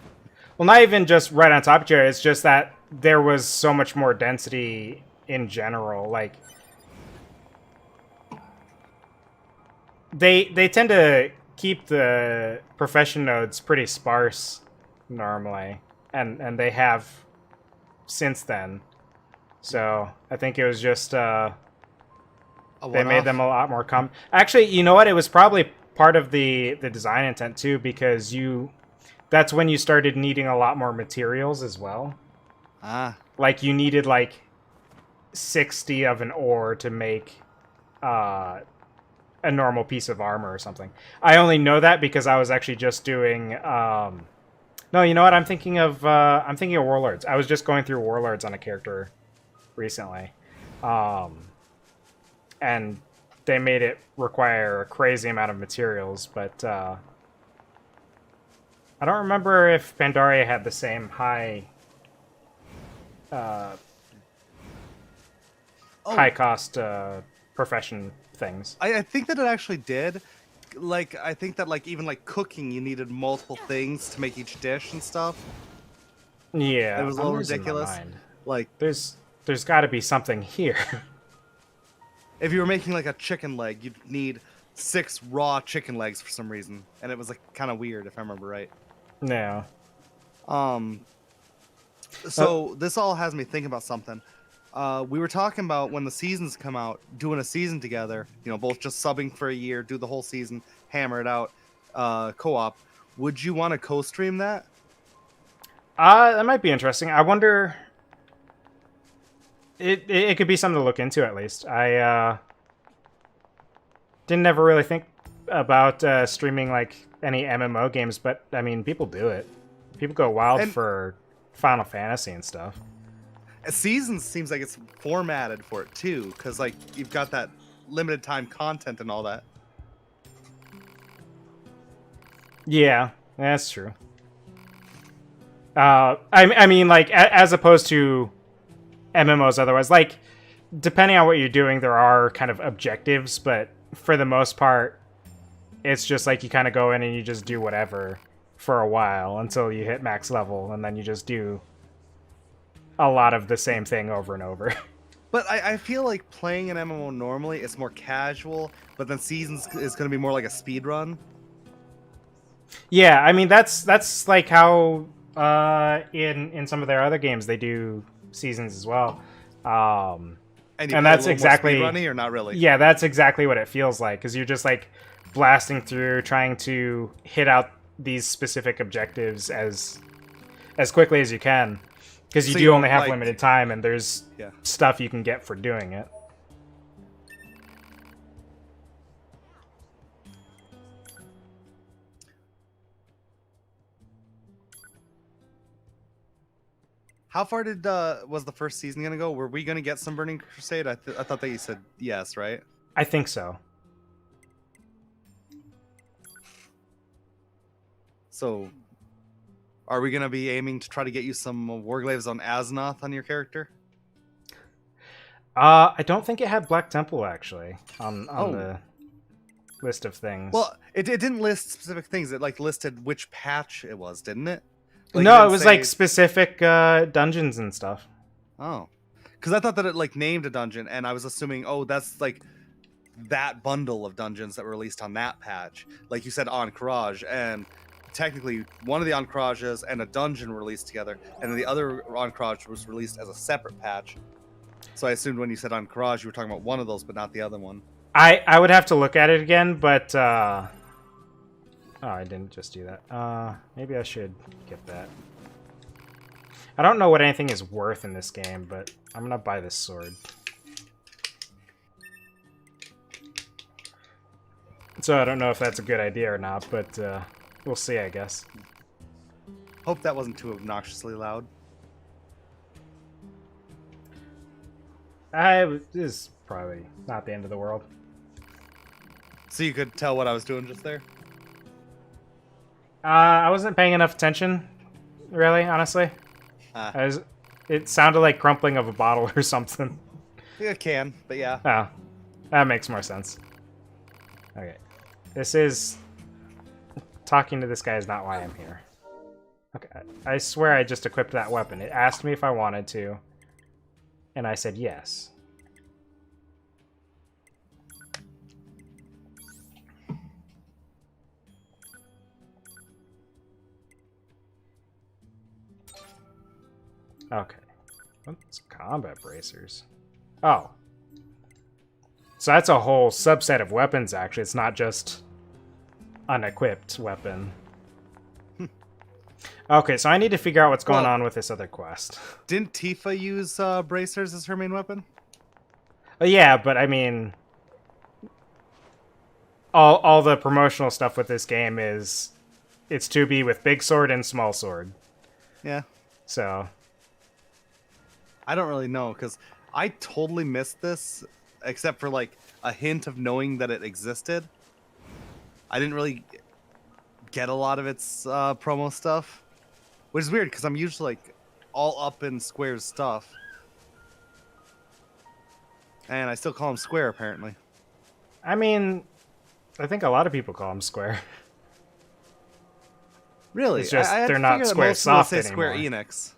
S1: Well, not even just right on top of each other. It's just that there was so much more density in general. Like they tend to keep the profession nodes pretty sparse normally, and they have since then. So I think it was just they made them a lot more common. Actually, you know what? It was probably part of the design intent too, because that's when you started needing a lot more materials as well. Like you needed like 60 of an ore to make a normal piece of armor or something. I only know that because I was actually just doing no, you know what? I'm thinking of Warlords. I was just going through Warlords on a character recently. And they made it require a crazy amount of materials, but I don't remember if Pandaria had the same high high cost profession things.
S2: I think that it actually did. Like, I think that like even like cooking, you needed multiple things to make each dish and stuff.
S1: Yeah,
S2: it was a little ridiculous. Like,
S1: there's got to be something here.
S2: If you were making like a chicken leg, you'd need 6 raw chicken legs for some reason, and it was like kind of weird if I remember right.
S1: No.
S2: So this all has me thinking about something. We were talking about when the seasons come out, doing a season together. Both just subbing for a year, do the whole season, hammer it out, co-op. Would you want to co-stream that?
S1: That might be interesting. I wonder. It could be something to look into at least. I didn't ever really think about streaming like any MMO games, but I mean, people do it. People go wild for Final Fantasy and stuff.
S2: Seasons seems like it's formatted for it too, because like you've got that limited time content and all that.
S1: Yeah, that's true. I mean, like as opposed to MMOs otherwise, like depending on what you're doing, there are kind of objectives, but for the most part, it's just like you kind of go in and you just do whatever for a while until you hit max level, and then you just do a lot of the same thing over and over.
S2: But I feel like playing an MMO normally it's more casual, but then Seasons is going to be more like a speed run.
S1: Yeah, I mean that's like how in some of their other games they do Seasons as well.
S2: And
S1: that's exactly
S2: runny or not really.
S1: Yeah, that's exactly what it feels like, because you're just like blasting through, trying to hit out these specific objectives as quickly as you can, because you do only have limited time, and there's stuff you can get for doing it.
S2: How far was the first season gonna go? Were we gonna get some Burning Crusade? I thought that you said yes, right?
S1: I think so.
S2: So, are we gonna be aiming to try to get you some Warglaves on Aznath on your character?
S1: I don't think it had Black Temple actually on the list of things.
S2: Well, it didn't list specific things. It like listed which patch it was, didn't it? Like,
S1: no,
S2: didn't
S1: it was
S2: say-
S1: like specific dungeons and stuff.
S2: Oh, because I thought that it like named a dungeon, and I was assuming, oh, that's like that bundle of dungeons that were released on that patch. Like you said, Encourage, and technically one of the Encourages and a dungeon were released together, and then the other Encourage was released as a separate patch. So I assumed when you said Encourage, you were talking about one of those, but not the other one.
S1: I would have to look at it again, but oh, I didn't just do that. Maybe I should get that. I don't know what anything is worth in this game, but I'm gonna buy this sword. So I don't know if that's a good idea or not, but we'll see, I guess.
S2: Hope that wasn't too obnoxiously loud.
S1: This is probably not the end of the world.
S2: So you could tell what I was doing just there?
S1: I wasn't paying enough attention, really, honestly. It sounded like crumpling of a bottle or something.
S2: Yeah, it can, but yeah.
S1: Oh, that makes more sense. Okay. This is... Talking to this guy is not why I'm here. Okay, I swear I just equipped that weapon. It asked me if I wanted to, and I said yes. Okay. What's combat bracers? Oh. So that's a whole subset of weapons, actually. It's not just unequipped weapon. Okay, so I need to figure out what's going on with this other quest.
S2: Didn't Tifa use bracers as her main weapon?
S1: Yeah, but I mean... All the promotional stuff with this game is... It's 2B with big sword and small sword.
S2: Yeah.
S1: So...
S2: I don't really know, because I totally missed this, except for like a hint of knowing that it existed. I didn't really get a lot of its promo stuff, which is weird because I'm usually like all up in Square's stuff, and I still call him Square apparently.
S1: I mean, I think a lot of people call him Square.
S2: Really?
S1: It's just
S2: I
S1: they're not Square Soft anymore.
S2: Square Enix.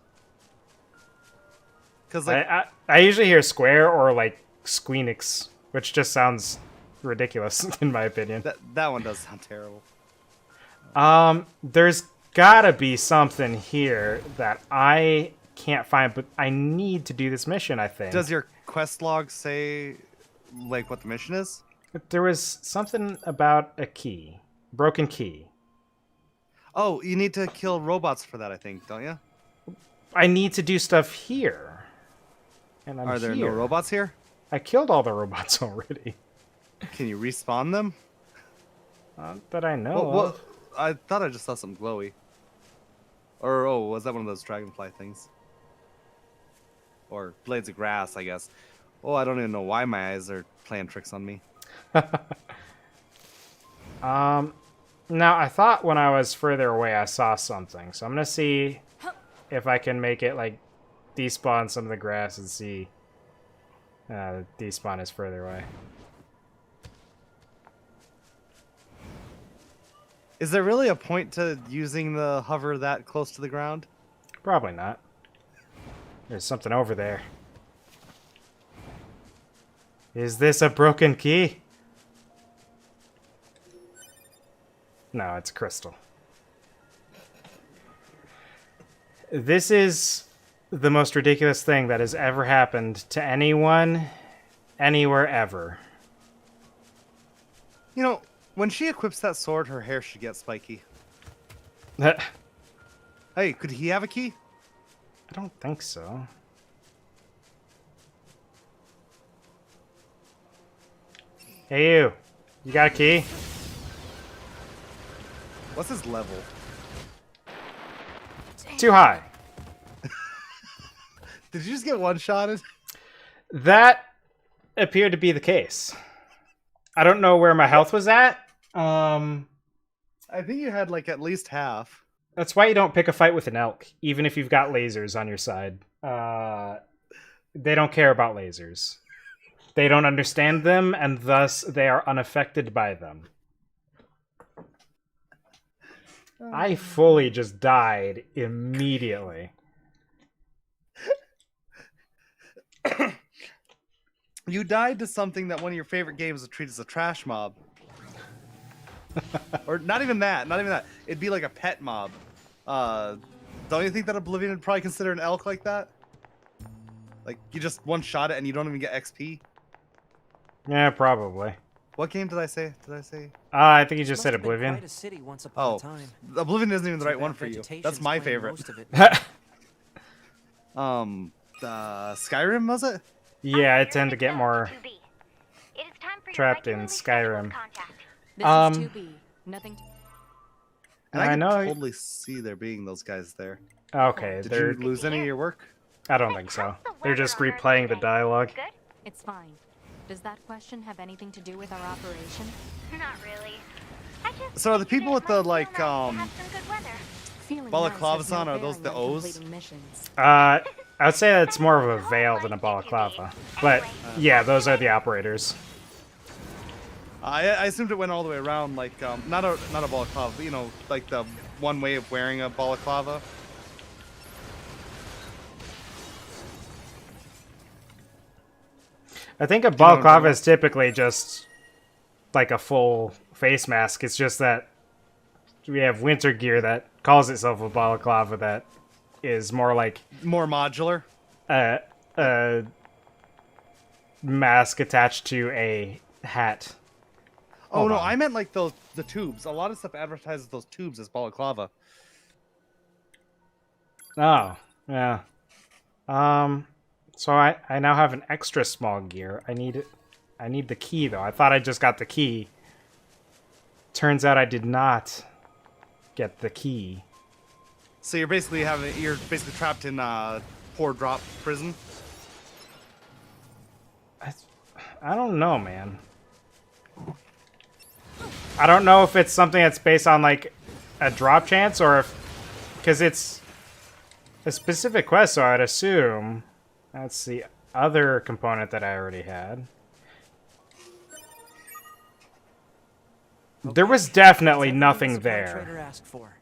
S2: Because like
S1: I usually hear Square or like Squeenix, which just sounds ridiculous in my opinion.
S2: That one does sound terrible.
S1: There's gotta be something here that I can't find, but I need to do this mission, I think.
S2: Does your quest log say like what the mission is?
S1: There was something about a key. Broken key.
S2: Oh, you need to kill robots for that, I think, don't you?
S1: I need to do stuff here. And
S2: Are there no robots here?
S1: I killed all the robots already.
S2: Can you respawn them?
S1: Not that I know of.
S2: I thought I just saw some glowy. Or, oh, was that one of those dragonfly things? Or blades of grass, I guess. Oh, I don't even know why my eyes are playing tricks on me.
S1: Now, I thought when I was further away I saw something. So I'm going to see if I can make it, like, despawn some of the grass and see despawn is further away.
S2: Is there really a point to using the hover that close to the ground?
S1: Probably not. There's something over there. Is this a broken key? No, it's crystal. This is the most ridiculous thing that has ever happened to anyone, anywhere, ever.
S2: You know, when she equips that sword, her hair should get spiky. Hey, could he have a key?
S1: I don't think so. Hey, you. You got a key?
S2: What's his level?
S1: Too high.
S2: Did you just get one-shotted?
S1: That appeared to be the case. I don't know where my health was at.
S2: I think you had like at least half.
S1: That's why you don't pick a fight with an elk, even if you've got lasers on your side. They don't care about lasers. They don't understand them, and thus they are unaffected by them. I fully just died immediately.
S2: You died to something that one of your favorite games would treat as a trash mob. Or not even that. Not even that. It'd be like a pet mob. Don't you think that Oblivion would probably consider an elk like that? Like, you just one-shot it and you don't even get XP?
S1: Yeah, probably.
S2: What game did I say?
S1: I think you just
S7: Must
S1: said
S7: have been
S1: Oblivion.
S7: quite a city once upon a
S2: Oh,
S7: time.
S2: Oblivion isn't even the
S7: Too
S2: right
S7: bad
S2: one for you.
S7: vegetation's
S2: That's my
S7: claimed
S2: favorite.
S7: most of it.
S2: Skyrim, was it?
S1: Yeah, I tend to get more
S4: It is time for your
S1: trapped in
S4: regularly scheduled
S1: Skyrim.
S4: contact.
S11: This is 2B. Nothing.
S2: And
S1: I
S2: I can
S1: know-
S2: totally see there being those guys there.
S1: Okay,
S2: Did
S1: they're...
S2: you lose any of your work?
S1: I don't think so. They're just replaying the dialogue.
S4: Good?
S3: It's fine. Does that question have anything to do with our operation?
S4: Not really. I just
S2: So are the
S4: figured
S2: people
S4: it
S2: with the,
S4: might feel
S2: like,
S4: nice to have some good weather.
S3: Feeling
S2: Balaclavas
S3: nice has no
S2: on, are those
S3: bearing
S2: the
S3: on
S2: O's?
S3: completing missions.
S1: I would say that's more of a veil than a balaclava. But, yeah, those are the operators.
S2: I assumed it went all the way around, like, not a balaclava, but, you know, like the one way of wearing a balaclava.
S1: I think a
S2: know what I'm talking
S1: balaclava
S2: about?
S1: is typically just like a full face mask. It's just that we have winter gear that calls itself a balaclava that is more like
S2: More modular.
S1: a mask attached to a hat.
S2: Oh,
S1: Hold
S2: no,
S1: on.
S2: I meant like the tubes. A lot of stuff advertises those tubes as balaclava.
S1: Oh, yeah. So I now have an extra small gear. I need the key though. I thought I just got the key. Turns out I did not get the key.
S2: So you're basically trapped in poor drop prison.
S1: I don't know, man. I don't know if it's something that's based on like a drop chance or if because it's a specific quest, so I'd assume that's the other component that I already had. There was definitely nothing there.
S7: Trader asked for.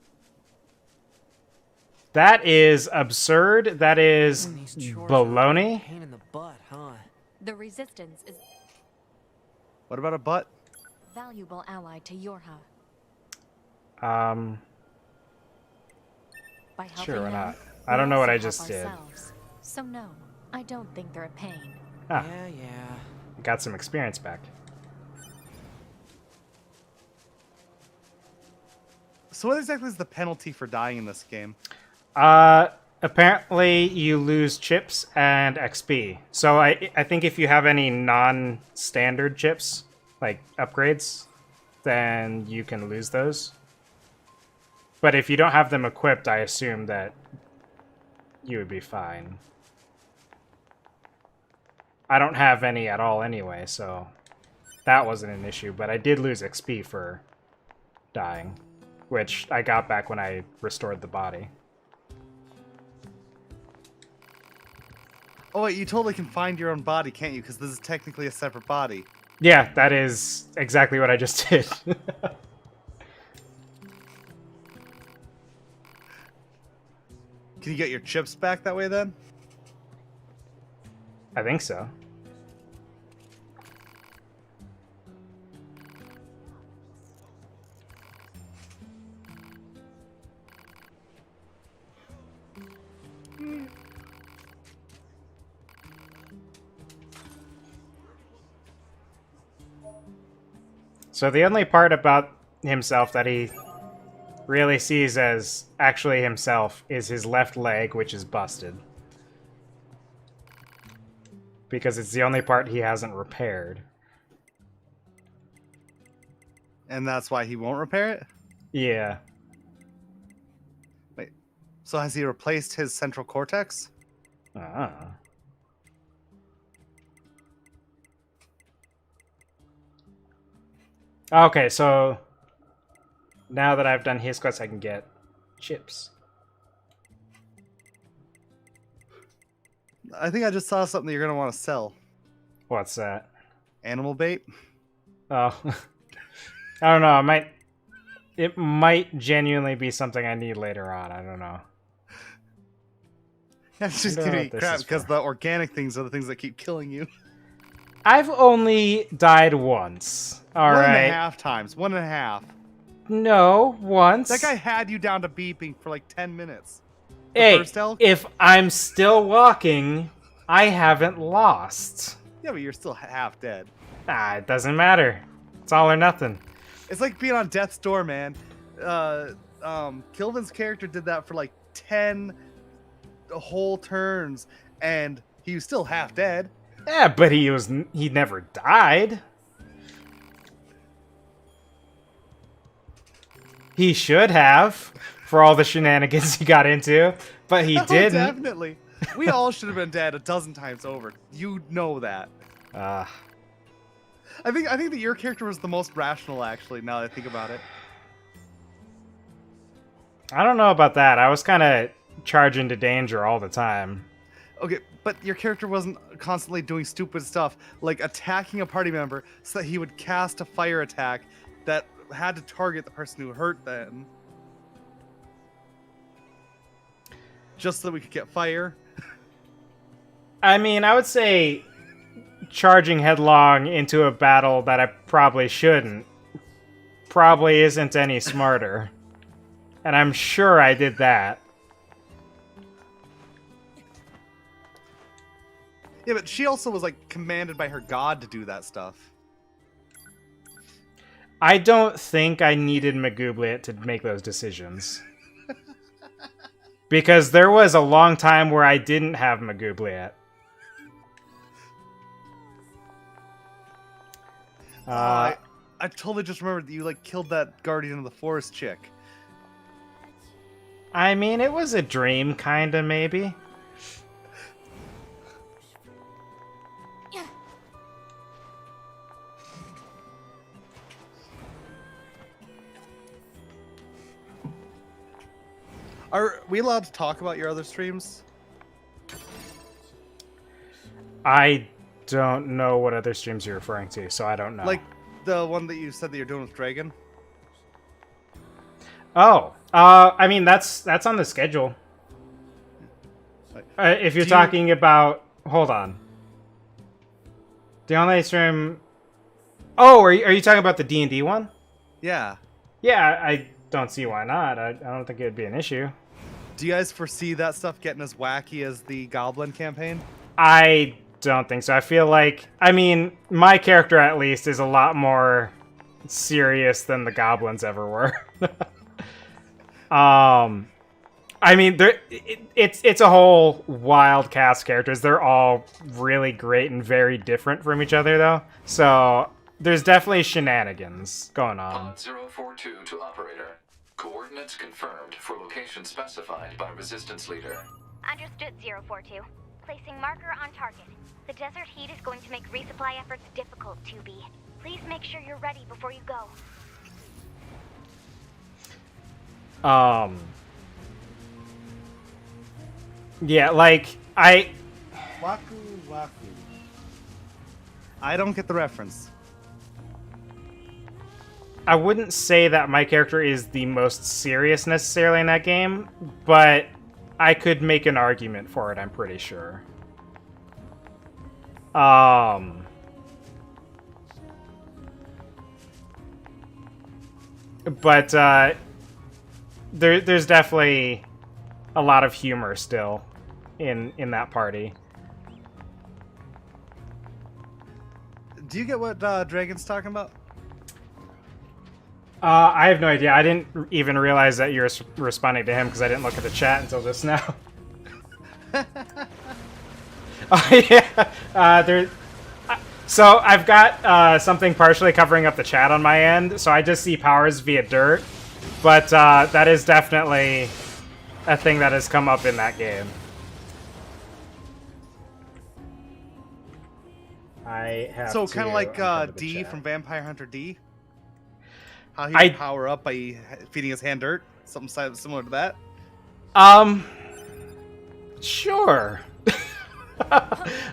S1: That is absurd. That is
S7: These chores are
S1: baloney.
S7: a pain in the butt, huh?
S3: The Resistance is
S2: What about a butt?
S3: valuable ally to Yorha. By helping
S1: Sure, why
S3: them,
S1: not?
S3: we
S1: I don't know what
S3: also
S1: I
S3: help
S1: just did.
S3: ourselves. So no, I don't think they're a pain.
S1: Ah,
S7: Yeah.
S1: got some experience back.
S2: So what exactly is the penalty for dying in this game?
S1: Apparently you lose chips and XP. So I think if you have any non-standard chips, like upgrades, then you can lose those. But if you don't have them equipped, I assume that you would be fine. I don't have any at all anyway, so that wasn't an issue. But I did lose XP for dying, which I got back when I restored the body.
S2: Oh wait, you totally can find your own body, can't you? Because this is technically a separate body.
S1: Yeah, that is exactly what I just did.
S2: Can you get your chips back that way then?
S1: I think so. So the only part about himself that he really sees as actually himself is his left leg, which is busted. Because it's the only part he hasn't repaired.
S2: And that's why he won't repair it?
S1: Yeah.
S2: Wait, so has he replaced his central cortex?
S1: Ah. Okay, so now that I've done his quest, I can get chips.
S2: I think I just saw something that you're going to want to sell.
S1: What's that?
S2: Animal bait.
S1: Oh, I don't know. It might genuinely be something I need later on. I don't know.
S2: That's just
S1: Wonder
S2: gonna
S1: what
S2: be
S1: this
S2: crap
S1: is
S2: because
S1: for.
S2: the organic things are the things that keep killing you.
S1: I've only died once. All
S2: One and a
S1: right.
S2: half times. 1.5.
S1: No, once.
S2: That guy had you down to beeping for like 10 minutes. The
S1: Hey,
S2: first elk?
S1: if I'm still walking, I haven't lost.
S2: Yeah, but you're still half dead.
S1: Ah, it doesn't matter. It's all or nothing.
S2: It's like being on death's door, man. Kilvin's character did that for like 10 whole turns, and he was still half dead.
S1: Yeah, but he never died. He should have, for all the shenanigans he got into, but he didn't.
S2: Definitely. We all should have been dead a dozen times over. You know that. I think that your character was the most rational, actually, now that I think about it.
S1: I don't know about that. I was kind of charging to danger all the time.
S2: Okay, but your character wasn't constantly doing stupid stuff, like attacking a party member so that he would cast a fire attack that had to target the person who hurt them. Just so that we could get fire.
S1: I mean, I would say charging headlong into a battle that I probably shouldn't probably isn't any smarter. And I'm sure I did that.
S2: Yeah, but she also was like commanded by her god to do that stuff.
S1: I don't think I needed Magoobliet to make those decisions. Because there was a long time where I didn't have Magoobliet.
S2: I totally just remembered that you like killed that Guardian of the Forest chick.
S1: I mean, it was a dream, kinda, maybe.
S2: Are we allowed to talk about your other streams?
S1: I don't know what other streams you're referring to, so I don't know.
S2: Like the one that you said that you're doing with Dragon?
S1: Oh, I mean, that's on the schedule. If you're talking about... Hold on. The online stream... Oh, are you talking about the D&D one?
S2: Yeah.
S1: Yeah, I don't see why not. I don't think it would be an issue.
S2: Do you guys foresee that stuff getting as wacky as the Goblin campaign?
S1: I don't think so. I feel like... I mean, my character, at least, is a lot more serious than the goblins ever were. I mean, it's a whole wild cast of characters. They're all really great and very different from each other, though. So there's definitely shenanigans going on.
S6: Pod 042 to operator. Coordinates confirmed for location specified by Resistance Leader.
S4: Understood, 042. Placing marker on target. The desert heat is going to make resupply efforts difficult, 2B. Please make sure you're ready before you go.
S1: Yeah, like,
S2: Waku Waku. I don't get the reference.
S1: I wouldn't say that my character is the most serious necessarily in that game, but I could make an argument for it, I'm pretty sure. But there's definitely a lot of humor still in that party.
S2: Do you get what Dragon's talking about?
S1: I have no idea. I didn't even realize that you were responding to him because I didn't look at the chat until just now. Oh yeah, so I've got something partially covering up the chat on my end, so I just see powers via dirt, but that is definitely a thing that has come up in that game. I have
S2: so kind of like D
S1: chat.
S2: from Vampire Hunter D. How he would power up by feeding his hand dirt, something similar to that.
S1: Sure.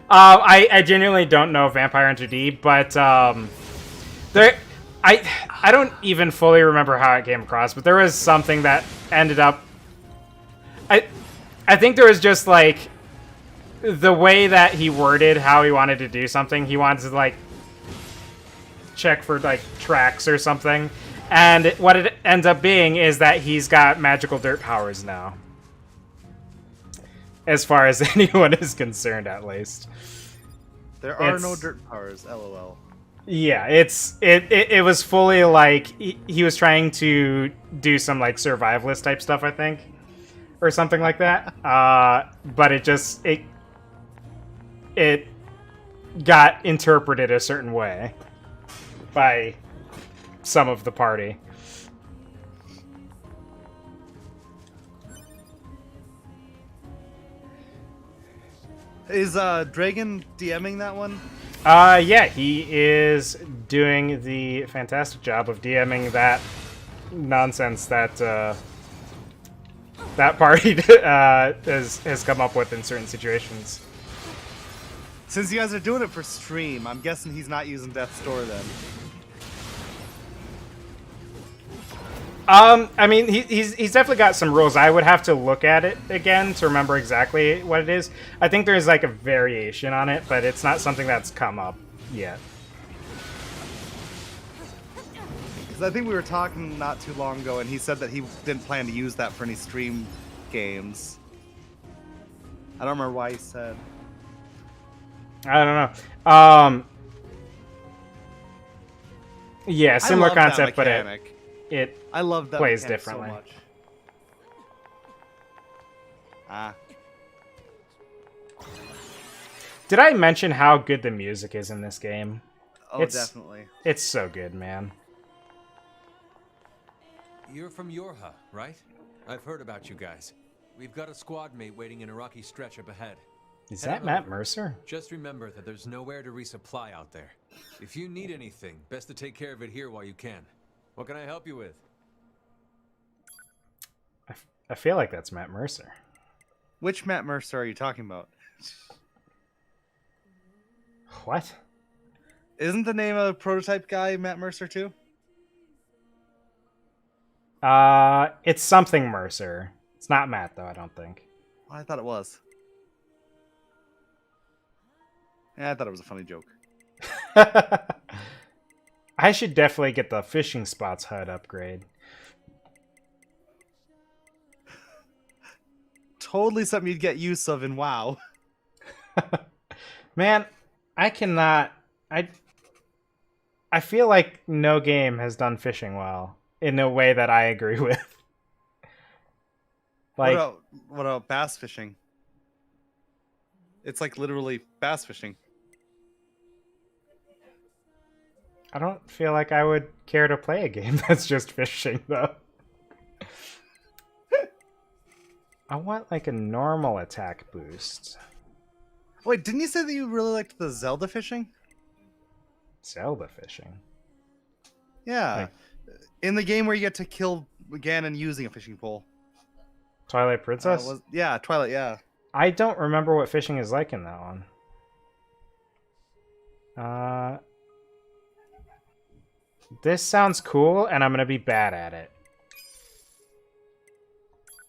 S1: I genuinely don't know Vampire Hunter D, but there, I don't even fully remember how it came across, but there was something that ended up. I think there was just like the way that he worded how he wanted to do something. He wanted to like check for like tracks or something, and what it ends up being is that he's got magical dirt powers now. As far as anyone is concerned, at least.
S2: There are no dirt powers, lol.
S1: Yeah, it was fully like he was trying to do some like survivalist type stuff, I think, or something like that. But it got interpreted a certain way by some of the party.
S2: Is Dragon DMing that one?
S1: Yeah, he is doing the fantastic job of DMing that nonsense that that party has come up with in certain situations.
S2: Since you guys are doing it for stream, I'm guessing he's not using Death's Door then.
S1: I mean, he's definitely got some rules. I would have to look at it again to remember exactly what it is. I think there's like a variation on it, but it's not something that's come up yet.
S2: Because I think we were talking not too long ago, and he said that he didn't plan to use that for any stream games. I don't remember why he said.
S1: I don't know. Yeah, similar concept, but it
S2: I love that
S1: plays differently.
S2: So much. Ah.
S1: Did I mention how good the music is in this game?
S2: Oh, definitely.
S1: It's so good, man.
S12: You're from Yorha, right? I've heard about you guys. We've got a squad mate waiting in a rocky stretch up ahead.
S1: Is that Matt Mercer?
S12: Just remember that there's nowhere to resupply out there. If you need anything, best to take care of it here while you can. What can I help you with?
S1: I feel like that's Matt Mercer.
S2: Which Matt Mercer are you talking about?
S1: What?
S2: Isn't the name of prototype guy Matt Mercer too?
S1: It's something Mercer. It's not Matt though, I don't think.
S2: Oh, I thought it was. Yeah, I thought it was a funny joke.
S1: I should definitely get the fishing spots HUD upgrade.
S2: Totally something you'd get use of in WoW.
S1: Man, I cannot... I feel like no game has done fishing well in a way that I agree with. Like,
S2: what about bass fishing? It's like literally bass fishing.
S1: I don't feel like I would care to play a game that's just fishing, though. I want, like, a normal attack boost.
S2: Wait, didn't you say that you really liked the Zelda fishing?
S1: Zelda fishing?
S2: Yeah.
S1: Like,
S2: in the game where you get to kill Ganon using a fishing pole.
S1: Twilight Princess?
S2: Yeah, Twilight, yeah.
S1: I don't remember what fishing is like in that one. This sounds cool, and I'm going to be bad at it.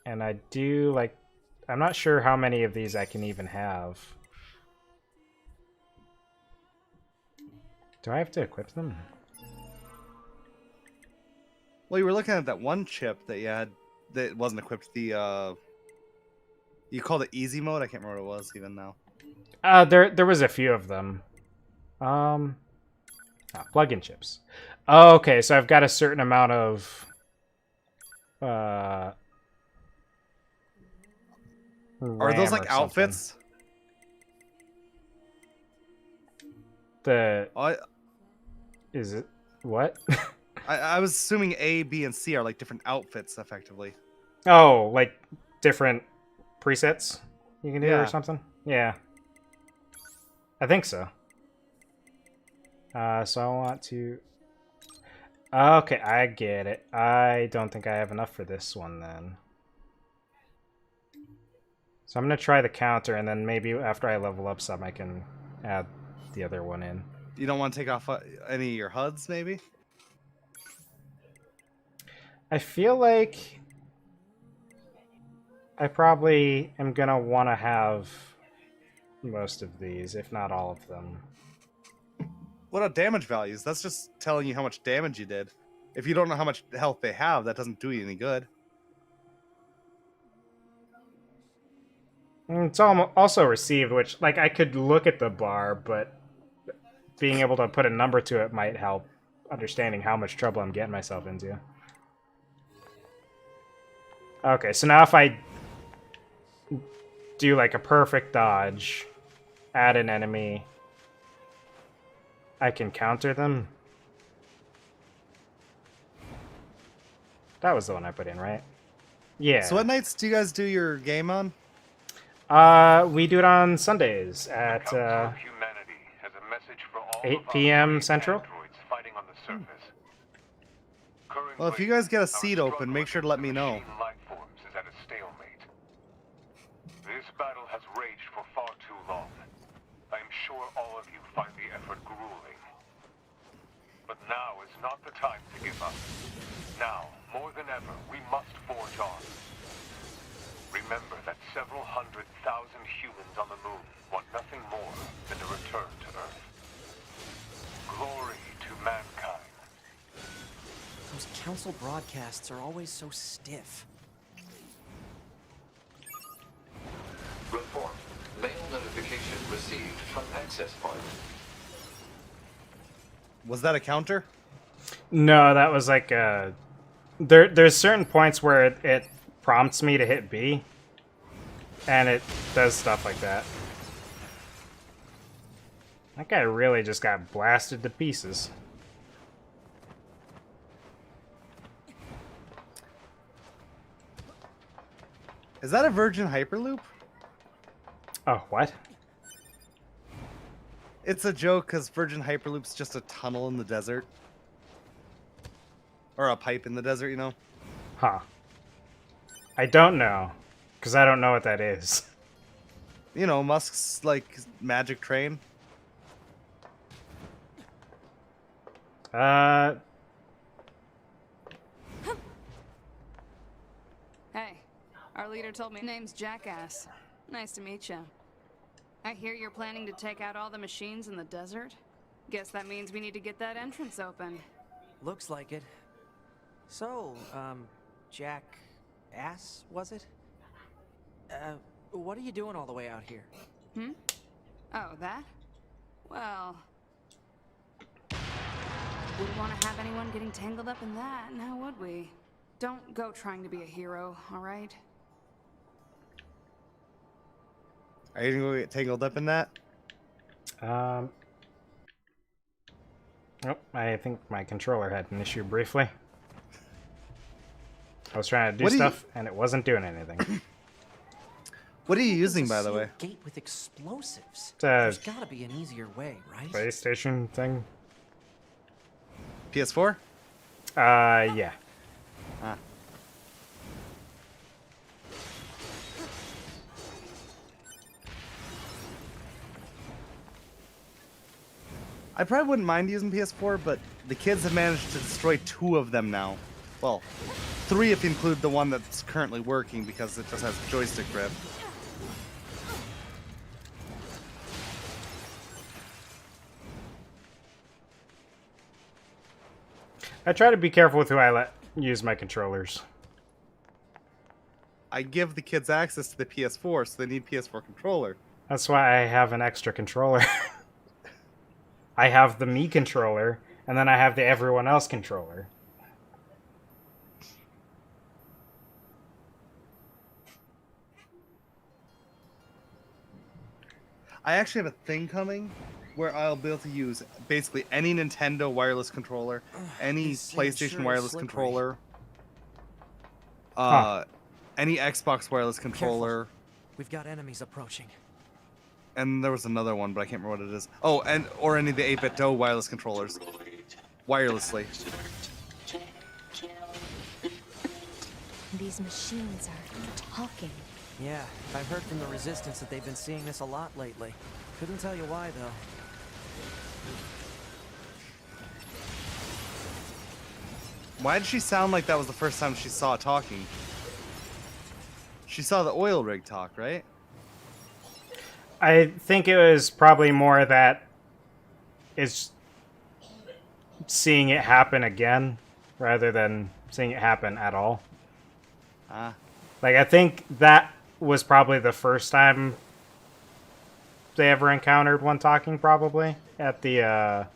S1: And I do, like... I'm not sure how many of these I can even have. Do I have to equip them?
S2: Well, you were looking at that one chip that you had that wasn't equipped. The, you called it easy mode? I can't remember what it was even now.
S1: There was a few of them. Plug-in chips. Oh, okay, so I've got a certain amount of...
S2: Are those like outfits?
S1: Is it... What?
S2: I was assuming A, B, and C are like different outfits, effectively.
S1: Oh, like different presets you can do or something? Yeah. I think so. So I want to... Okay, I get it. I don't think I have enough for this one then. So I'm gonna try the counter, and then maybe after I level up some, I can add the other one in.
S2: You don't want to take off any of your HUDs, maybe?
S1: I feel like I probably am gonna want to have most of these, if not all of them.
S2: What about damage values? That's just telling you how much damage you did. If you don't know how much health they have, that doesn't do you any good.
S1: It's also received, which, like, I could look at the bar, but being able to put a number to it might help understanding how much trouble I'm getting myself into. Okay, so now if I do, like, a perfect dodge, add an enemy, I can counter them. That was the one I put in, right? Yeah.
S2: So what nights do you guys do your game on?
S1: We do it on Sundays at 8 p.m. Central.
S2: Well, if you guys get a seat open, make sure to let me know.
S10: This battle has raged for far too long. I am sure all of you find the effort grueling. But now is not the time to give up. Now, more than ever, we must forge on. Remember that several 100,000 humans on the moon want nothing more than a return to Earth. Glory to mankind.
S7: Those council broadcasts are always so stiff.
S6: Report. Mail notification received from access point.
S2: Was that a counter?
S1: No, that was like a... There's certain points where it prompts me to hit B, and it does stuff like that. That guy really just got blasted to pieces.
S2: Is that a Virgin Hyperloop?
S1: Oh, what?
S2: It's a joke because Virgin Hyperloop's just a tunnel in the desert. Or a pipe in the desert, you know?
S1: Huh. I don't know, because I don't know what that is.
S2: You know, Musk's, like, magic train.
S1: Uh...
S13: Hey, our leader told me name's Jackass. Nice to meet you. I hear you're planning to take out all the machines in the desert? Guess that means we need to get that entrance open.
S7: Looks like it. So, Jackass, was it? What are you doing all the way out here?
S13: Hmm? Oh, that? Well... wouldn't want to have anyone getting tangled up in that, now would we? Don't go trying to be a hero, alright?
S2: Are you gonna get tangled up in that?
S1: Oh, I think my controller had an issue briefly. I was trying to do stuff, and it wasn't doing anything.
S2: What are you using, by the way?
S7: Gate with explosives.
S1: It's a
S7: There's gotta be an easier way, right?
S1: PlayStation thing.
S2: PS4?
S1: Yeah.
S2: Ah. I probably wouldn't mind using PS4, but the kids have managed to destroy 2 of them now. Well, 3 if you include the one that's currently working because it just has joystick grip.
S1: I try to be careful with who I let use my controllers.
S2: I give the kids access to the PS4, so they need PS4 controller.
S1: That's why I have an extra controller. I have the me controller, and then I have the everyone else controller.
S2: I actually have a thing coming where I'll be able to use basically any Nintendo wireless controller, any PlayStation wireless controller, any Xbox wireless controller.
S7: Careful. We've got enemies approaching.
S2: And there was another one, but I can't remember what it is. Oh, or any of the 8-bit DOE wireless controllers. Wirelessly.
S3: These machines are talking.
S7: Yeah, I've heard from the Resistance that they've been seeing this a lot lately. Couldn't tell you why, though.
S2: Why did she sound like that was the first time she saw it talking? She saw the oil rig talk, right?
S1: I think it was probably more that it's seeing it happen again rather than seeing it happen at all.
S2: Ah.
S1: Like, I think that was probably the first time they ever encountered one talking, probably, at the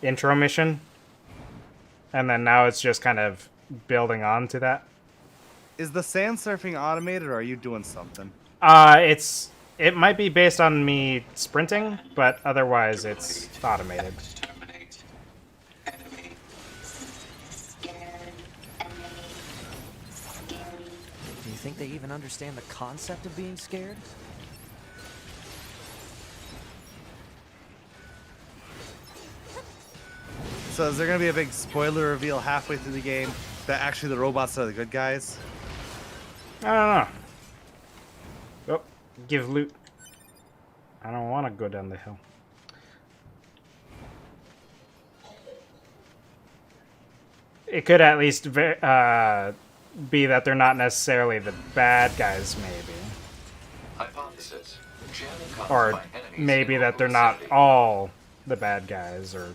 S1: intro mission. And then now it's just kind of building on to that.
S2: Is the sand surfing automated, or are you doing something?
S1: It might be based on me sprinting, but otherwise it's automated.
S7: Do you think they even understand the concept of being scared?
S2: So is there going to be a big spoiler reveal halfway through the game that actually the robots are the good guys?
S1: I don't know. Oh, give loot. I don't want to go down the hill. It could at least be that they're not necessarily the bad guys, maybe.
S6: Hypothesis.
S1: Or maybe that they're not all the bad guys or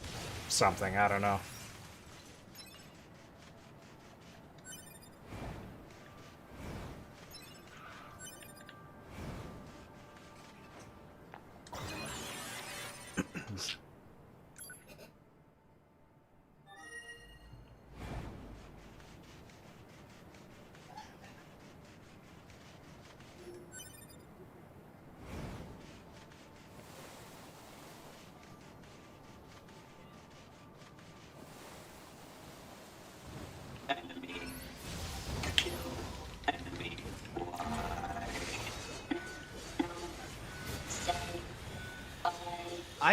S1: something. I don't know.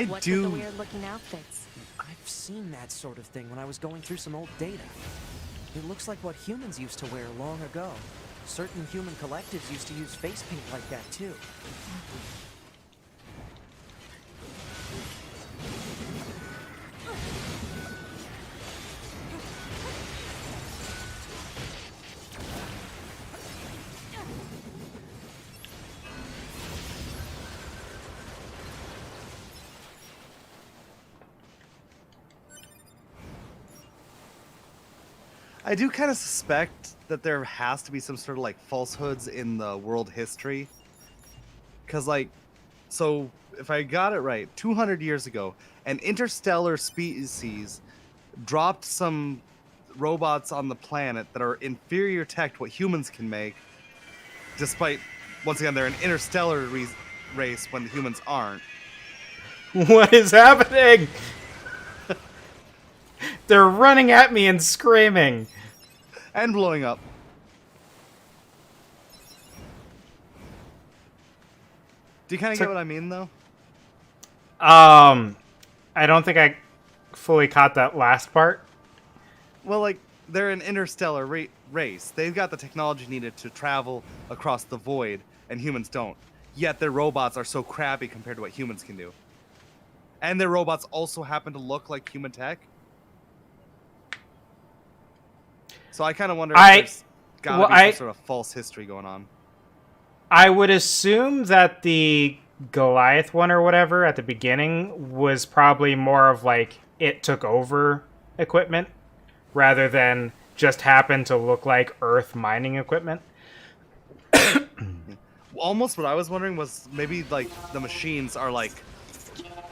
S3: What's with the weird-looking outfits?
S7: I've seen that sort of thing when I was going through some old data. It looks like what humans used to wear long ago. Certain human collectives used to use face paint like that, too.
S2: I do kind of suspect that there has to be some sort of like falsehoods in the world history. Because like, so if I got it right, 200 years ago, an interstellar species dropped some robots on the planet that are inferior tech to what humans can make, despite, once again, they're an interstellar race when the humans aren't.
S1: What is happening? They're running at me and screaming.
S2: And blowing up. Do you kind of get what I mean, though?
S1: I don't think I fully caught that last part.
S2: Well, like, they're an interstellar race. They've got the technology needed to travel across the void, and humans don't. Yet their robots are so crappy compared to what humans can do. And their robots also happen to look like human tech. So I kind of wonder if there's got to be some sort of false history going on.
S1: I would assume that the Goliath one or whatever at the beginning was probably more of like it took over equipment rather than just happened to look like Earth mining equipment.
S2: Almost what I was wondering was maybe like the machines are like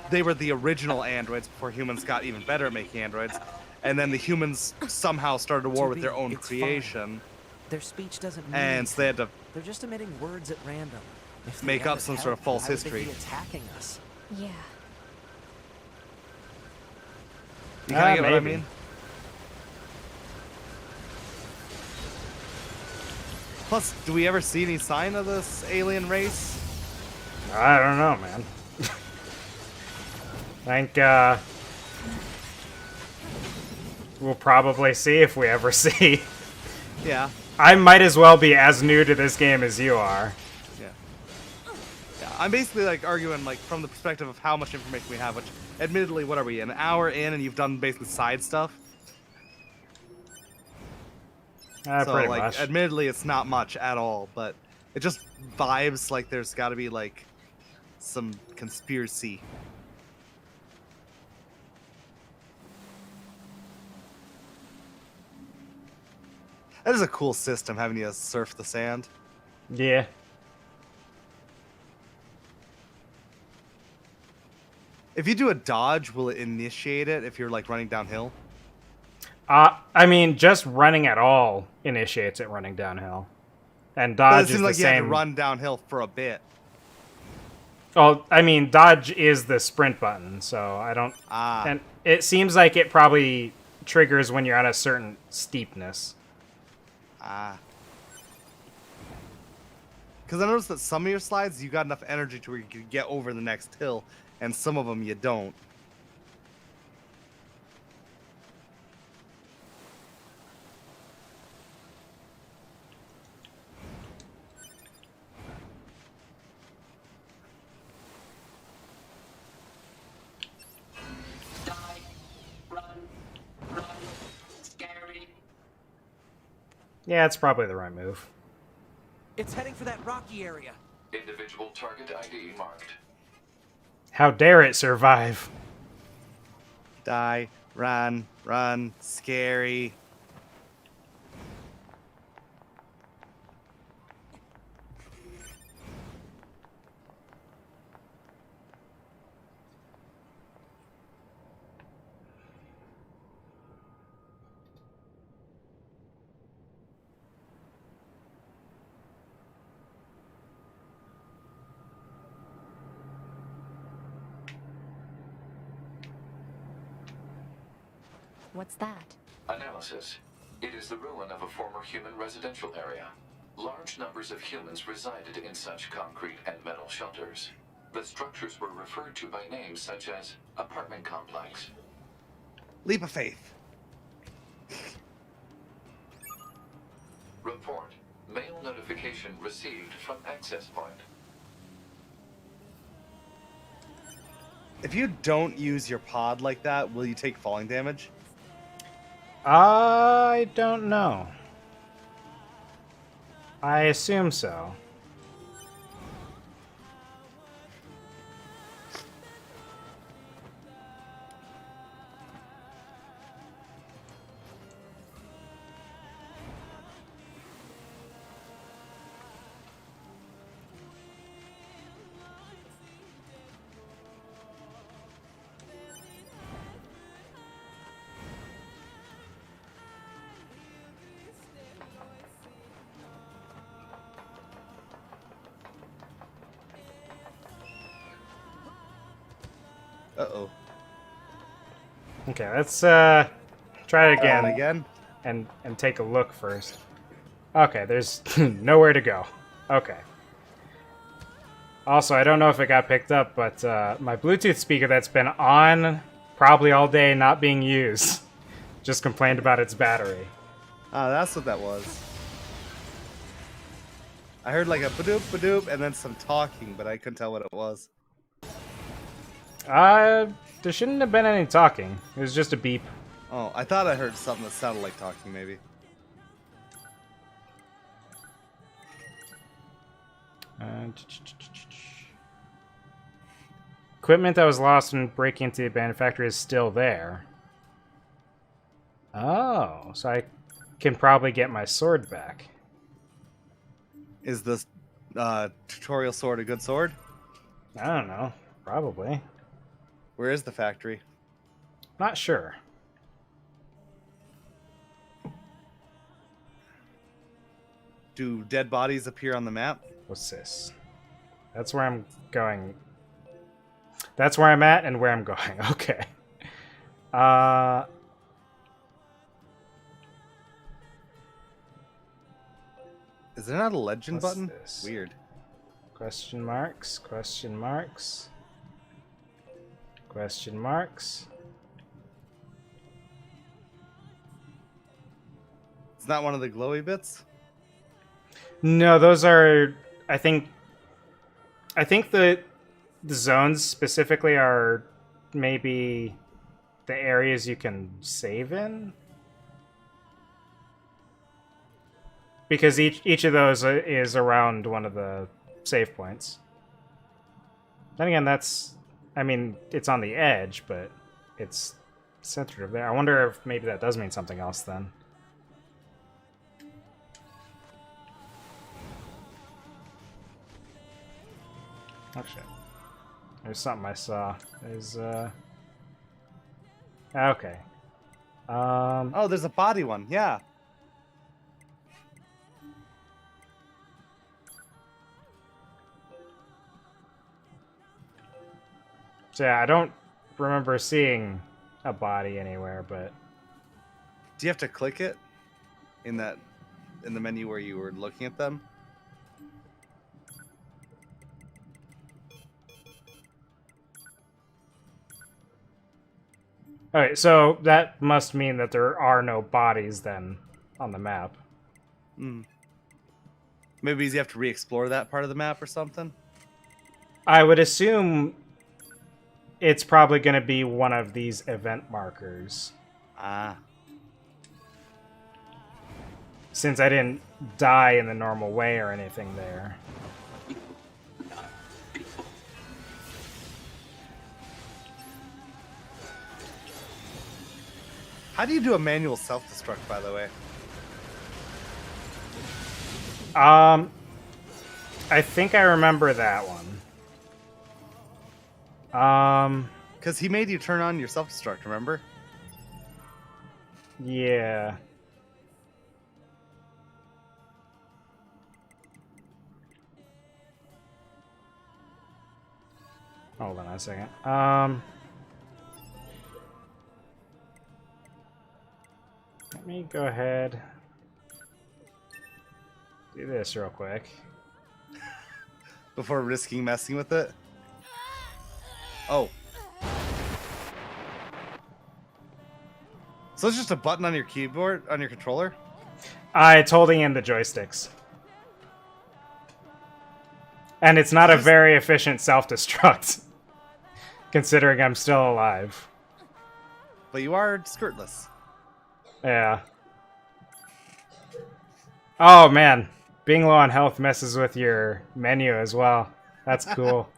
S2: they were the original androids before humans got even better at making androids. And then the humans somehow started a war with their own creation.
S7: Fine. Their speech doesn't mean
S2: and so they had to
S7: they're just emitting words at random. If
S2: make up some sort of false history.
S7: Why would they be attacking us?
S3: Yeah.
S2: You kind of get what I mean? Plus, do we ever see any sign of this alien race?
S1: I don't know, man. I think, we'll probably see if we ever see.
S2: Yeah.
S1: I might as well be as new to this game as you are.
S2: Yeah. Yeah, I'm basically like arguing like from the perspective of how much information we have, which admittedly, what are we, an hour in and you've done basically side stuff? So
S1: Pretty
S2: like
S1: much.
S2: admittedly it's not much at all, but it just vibes like there's gotta be like some conspiracy. That is a cool system, having you surf the sand.
S1: Yeah.
S2: If you do a dodge, will it initiate it if you're like running downhill?
S1: I mean, just running at all initiates it running downhill. And
S2: But it
S1: dodge is
S2: seems
S1: the
S2: like you had to
S1: same.
S2: run downhill for a bit.
S1: Well, I mean, dodge is the sprint button, so I don't... And it seems like it probably triggers when you're at a certain steepness.
S2: Because I noticed that some of your slides, you got enough energy to where you can get over the next hill, and some of them you don't.
S1: Yeah, it's probably the right move.
S7: It's heading for that rocky area.
S6: Individual target ID marked.
S1: How dare it survive?
S2: Die, run, scary.
S3: What's that?
S6: Analysis. It is the ruin of a former human residential area. Large numbers of humans resided in such concrete and metal shelters. The structures were referred to by names such as apartment complex.
S2: Leap of faith.
S6: Report. Mail notification received from access point.
S2: If you don't use your pod like that, will you take falling damage?
S1: I don't know. I assume so.
S2: Uh-oh.
S1: Okay, let's try it again.
S2: Again?
S1: And take a look first. Okay, there's nowhere to go. Okay. Also, I don't know if it got picked up, but my Bluetooth speaker that's been on probably all day not being used just complained about its battery.
S2: Ah, that's what that was. I heard like a badoop badoop and then some talking, but I couldn't tell what it was.
S1: There shouldn't have been any talking. It was just a beep.
S2: Oh, I thought I heard something that sounded like talking, maybe.
S1: Equipment that was lost when breaking into the abandoned factory is still there. Oh, so I can probably get my sword back.
S2: Is this tutorial sword a good sword?
S1: I don't know. Probably.
S2: Where is the factory?
S1: Not sure.
S2: Do dead bodies appear on the map?
S1: What's this? That's where I'm going. That's where I'm at and where I'm going. Okay.
S2: Is there not a legend
S1: What's
S2: button?
S1: this?
S2: Weird.
S1: Question marks, question marks. Question marks.
S2: It's not one of the glowy bits?
S1: No, those are. I think. I think the zones specifically are maybe the areas you can save in, because each of those is around one of the save points. Then again, that's. I mean, it's on the edge, but it's centered over there. I wonder if maybe that does mean something else then. Oh shit. There's something I saw. There's okay.
S2: Oh, there's a body one, yeah.
S1: So yeah, I don't remember seeing a body anywhere, but
S2: Do you have to click it in the menu where you were looking at them?
S1: alright, so that must mean that there are no bodies then on the map.
S2: Maybe you have to re-explore that part of the map or something?
S1: I would assume it's probably going to be one of these event markers.
S2: Ah.
S1: Since I didn't die in the normal way or anything there.
S2: How do you do a manual self-destruct, by the way?
S1: I think I remember that one.
S2: Because he made you turn on your self-destruct, remember?
S1: Yeah. Hold on a second. Let me go ahead. Do this real quick.
S2: Before risking messing with it? Oh. So it's just a button on your keyboard, on your controller?
S1: It's holding in the joysticks. And it's not a very efficient self-destruct. Considering I'm still alive.
S2: But you are skirtless.
S1: Yeah. Oh, man. Being low on health messes with your menu as well. That's cool.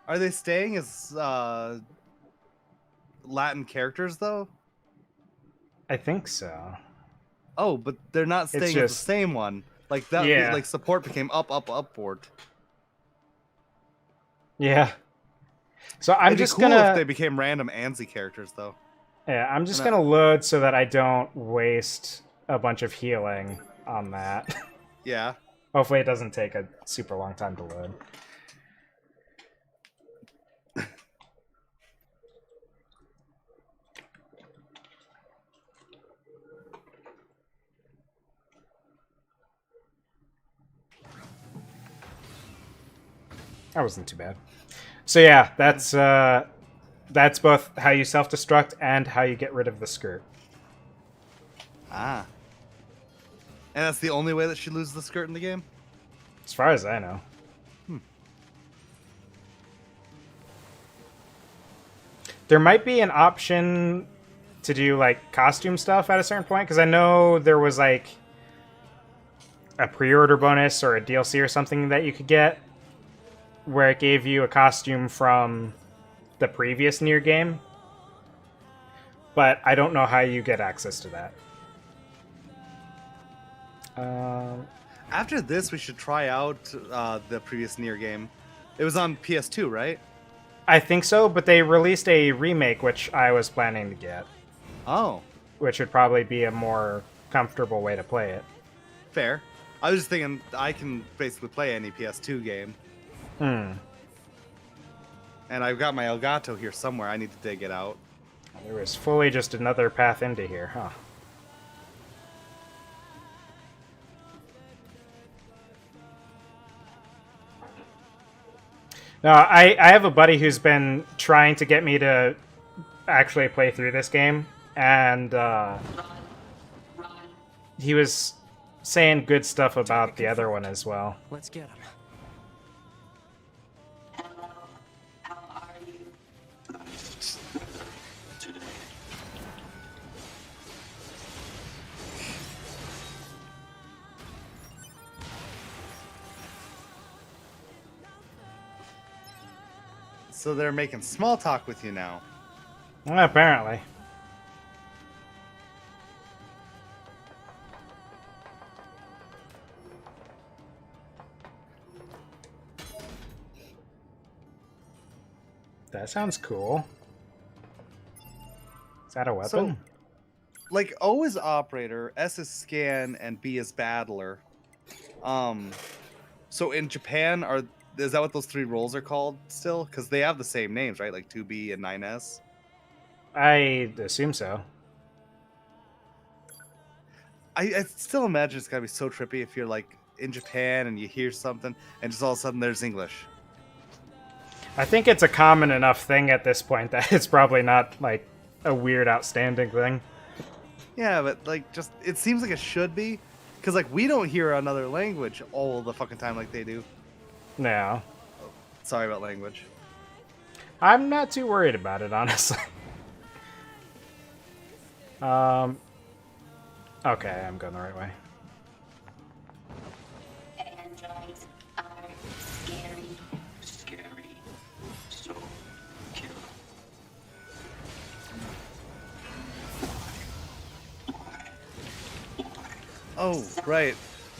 S2: Are they staying as Latin characters, though?
S1: I think so.
S2: Oh, but they're not staying as the same one. Like that,
S1: Yeah.
S2: like support became upward.
S1: Yeah. So I'm
S2: It'd be
S1: just
S2: cool
S1: gonna.
S2: if they became random ANSI characters, though.
S1: Yeah, I'm just gonna load so that I don't waste a bunch of healing on that.
S2: Yeah.
S1: Hopefully it doesn't take a super long time to load. That wasn't too bad. So yeah, that's both how you self-destruct and how you get rid of the skirt.
S2: Ah. And that's the only way that she loses the skirt in the game?
S1: As far as I know. There might be an option to do like costume stuff at a certain point, because I know there was like a pre-order bonus or a DLC or something that you could get where it gave you a costume from the previous Nier game. But I don't know how you get access to that.
S2: After this, we should try out the previous Nier game. It was on PS2, right?
S1: I think so, but they released a remake, which I was planning to get.
S2: Oh.
S1: Which would probably be a more comfortable way to play it.
S2: Fair. I was just thinking I can basically play any PS2 game.
S1: Hmm.
S2: And I've got my Elgato here somewhere. I need to dig it out.
S1: There was fully just another path into here, huh? No, I have a buddy who's been trying to get me to actually play through this game, and he was saying good stuff about the other one as well.
S7: Let's get him.
S2: So they're making small talk with you now.
S1: Well, apparently. That sounds cool. Is that a weapon?
S2: So, like, O is operator, S is scan, and B is battler. So in Japan, is that what those three roles are called still? Because they have the same names, right? Like 2B and 9S.
S1: I assume so.
S2: I still imagine it's gotta be so trippy if you're like in Japan and you hear something and just all of a sudden there's English.
S1: I think it's a common enough thing at this point that it's probably not like a weird, outstanding thing.
S2: Yeah, but like, just it seems like it should be, because like we don't hear another language all the fucking time like they do.
S1: No.
S2: Sorry about language.
S1: I'm not too worried about it, honestly. Okay, I'm going the right way.
S14: Androids are scary. Scary. So kill.
S2: Oh, right.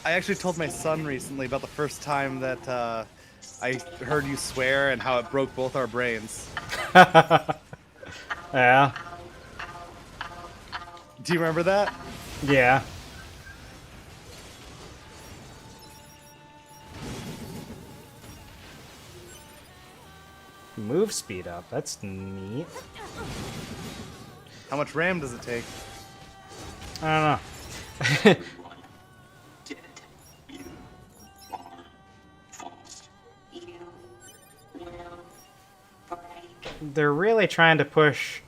S2: I actually told my son recently about the first time that I heard you swear and how it broke both our brains.
S1: Yeah.
S2: Do you remember that?
S1: Yeah. Move speed up. That's neat.
S2: How much RAM does it take?
S1: I don't know. They're really trying to push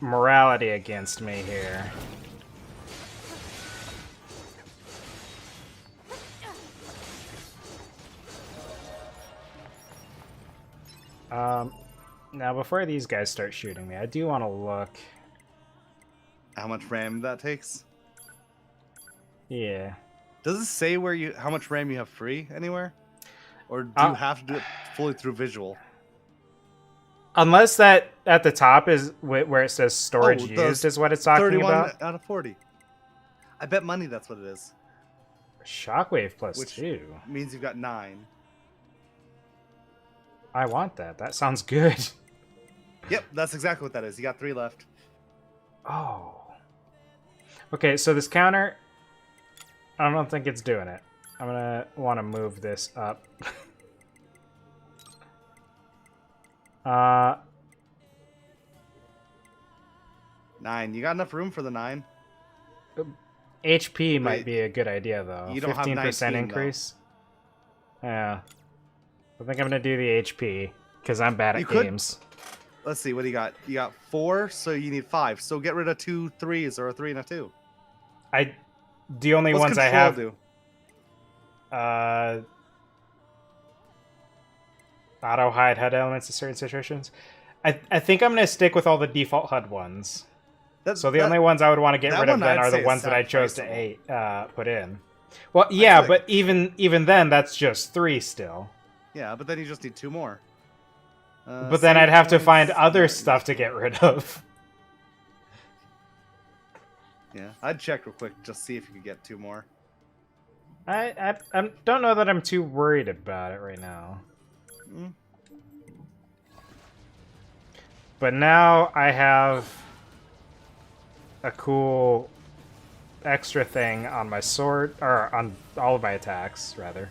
S1: morality against me here. Now before these guys start shooting me, I do want to look.
S2: How much RAM that takes?
S1: Yeah.
S2: Does it say how much RAM you have free anywhere? Or do you have to do it fully through visual?
S1: Unless that at the top is where it says storage used is what it's talking
S2: 31
S1: about.
S2: out of 40. I bet money that's what it is.
S1: Shockwave plus
S2: Which
S1: 2.
S2: Means you've got 9.
S1: I want that. That sounds good.
S2: Yep, that's exactly what that is. You got 3 left.
S1: Oh. Okay, so this counter, I don't think it's doing it. I'm gonna want to move this up.
S2: 9. You got enough room for the 9?
S1: HP might be a good idea though.
S2: You don't have
S1: 15%
S2: 19,
S1: increase. Though. Yeah. I think I'm gonna do the HP because I'm bad at games.
S2: Let's see, what do you got? You got 4, so you need 5. So get rid of 2 3s or a 3 and a 2.
S1: The only
S2: What's
S1: ones I have.
S2: do?
S1: Auto hide HUD elements in certain situations. I think I'm gonna stick with all the default HUD ones. So the only ones I would want to get rid of then are the ones that I chose to put in. Well, yeah, but even then, that's just 3 still.
S2: Yeah, but then you just need 2 more.
S1: But then I'd have to find other stuff to get rid of.
S2: Yeah, I'd check real quick, just see if you could get 2 more.
S1: I don't know that I'm too worried about it right now.
S2: Mm.
S1: But now I have a cool extra thing on my sword, or on all of my attacks, rather.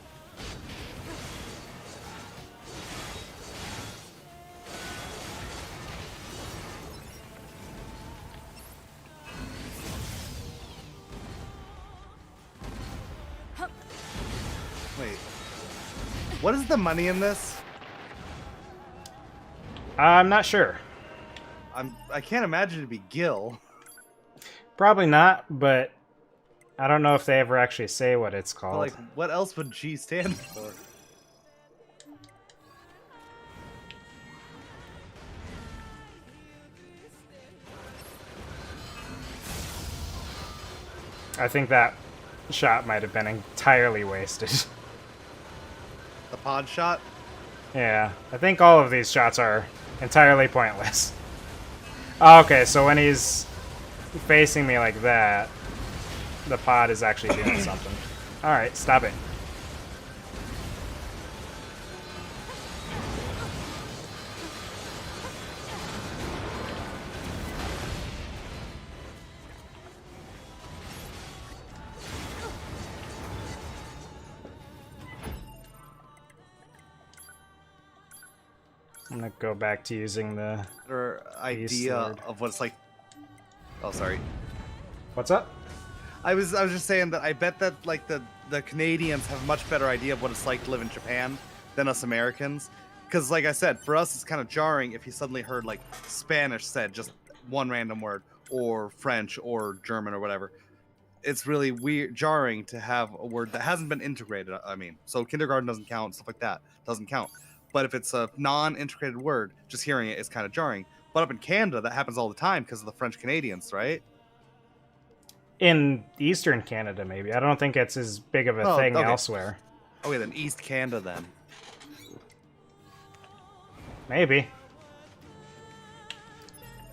S2: Wait. What is the money in this?
S1: I'm not sure.
S2: I can't imagine it'd be Gil.
S1: Probably not, but I don't know if they ever actually say what it's
S2: But,
S1: called.
S2: like, what else would G stand for?
S1: I think that shot might have been entirely wasted.
S2: The pod shot?
S1: Yeah, I think all of these shots are entirely pointless. Oh, okay, so when he's facing me like that, the pod is actually doing something. Alright, stop it. I'm gonna go back to using the
S2: Or
S1: beast
S2: idea
S1: sword.
S2: of what it's like. Oh, sorry.
S1: What's up?
S2: I was just saying that I bet that like the Canadians have a much better idea of what it's like to live in Japan than us Americans. Because like I said, for us it's kind of jarring if you suddenly heard like Spanish said just one random word, or French or German or whatever. It's really weird, jarring to have a word that hasn't been integrated. I mean, so kindergarten doesn't count, stuff like that doesn't count. But if it's a non-integrated word, just hearing it is kind of jarring. But up in Canada, that happens all the time because of the French Canadians, right?
S1: In Eastern Canada, maybe. I don't think it's as big of a
S2: Oh,
S1: thing
S2: okay.
S1: elsewhere.
S2: Okay, then East Canada then.
S1: Maybe.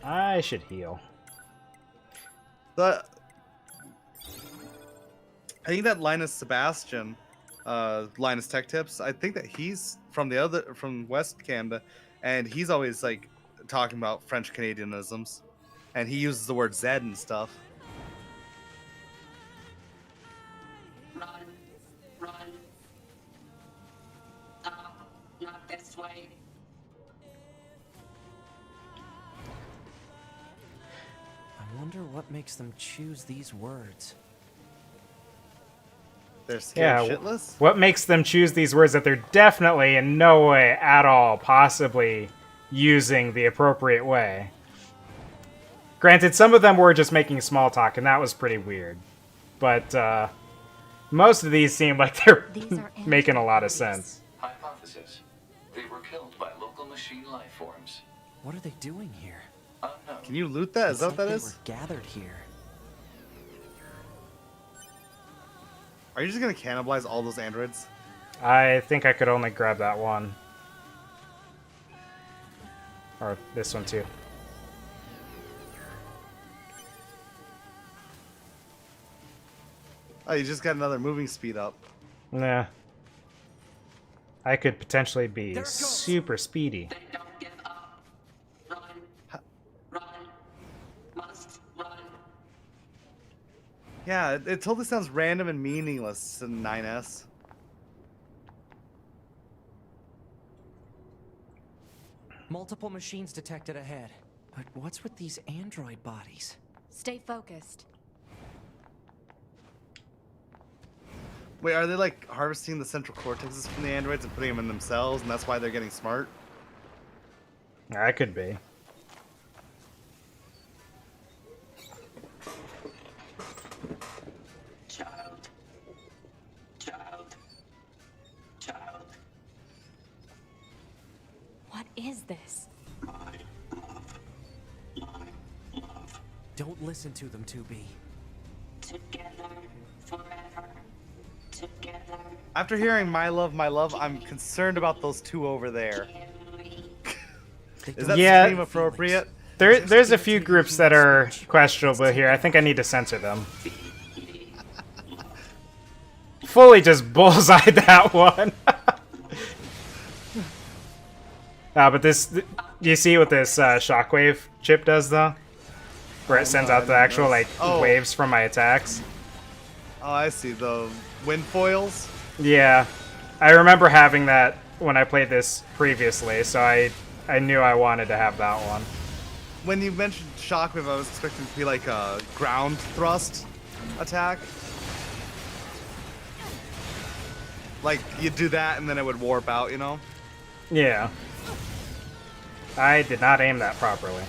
S1: I should heal.
S2: I think that Linus Sebastian, Linus Tech Tips, I think that he's from West Canada, and he's always like talking about French Canadianisms, and he uses the word Zed and stuff.
S14: Run. Run. No, not this way.
S7: I wonder what makes them choose these words.
S2: They're scared
S1: Yeah,
S2: shitless?
S1: what makes them choose these words that they're definitely in no way at all possibly using the appropriate way? Granted, some of them were just making small talk, and that was pretty weird. But most of these seem like they're making a lot of sense.
S6: Hypothesis. They were killed by local machine life forms.
S7: What are they doing here?
S6: Unknown.
S2: Can you loot that? Is that what that
S7: They
S2: is?
S7: were gathered here.
S2: Are you just gonna cannibalize all those androids?
S1: I think I could only grab that one. Or this one too.
S2: Oh, you just got another moving speed up.
S1: Nah. I could potentially be super speedy.
S14: They don't give up. Run. Run. Must run.
S2: Yeah, it totally sounds random and meaningless in 9S.
S7: Multiple machines detected ahead. But what's with these android bodies?
S11: Stay focused.
S2: Wait, are they like harvesting the central cortexes from the androids and putting them in themselves, and that's why they're getting smart?
S1: I could be.
S14: Child. Child. Child.
S3: What is this?
S14: My love. My love.
S7: Don't listen to them, 2B.
S14: Together. Forever. Together.
S2: After hearing my love, I'm concerned about those two over there. Is that
S1: Yeah.
S2: stream appropriate?
S1: There's a few groups that are questionable here. I think I need to censor them. Fully just bullseyed that one. But this, do you see what this shockwave chip does though? Where it sends out the actual like waves from my attacks.
S2: Oh, I see. The wind foils?
S1: Yeah, I remember having that when I played this previously, so I knew I wanted to have that one.
S2: When you mentioned shockwave, I was expecting it to be like a ground thrust attack. Like, you'd do that and then it would warp out, you know?
S1: Yeah. I did not aim that properly.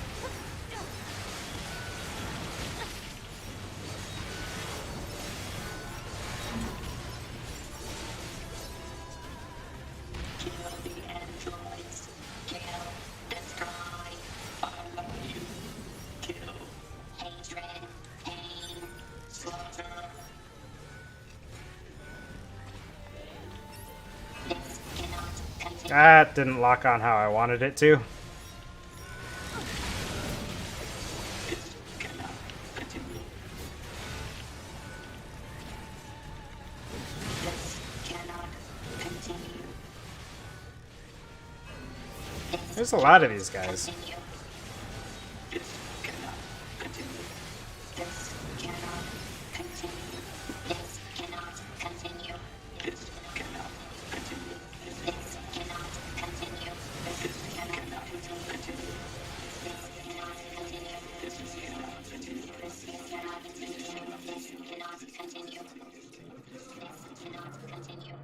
S1: That didn't lock on how I wanted it to.
S14: This cannot continue. This cannot continue.
S1: There's a lot of these guys.
S14: Continue. This cannot continue. This cannot continue. This cannot continue. This cannot continue. This cannot continue. This cannot continue. This cannot continue. This cannot continue. This cannot continue. This cannot continue. This cannot continue.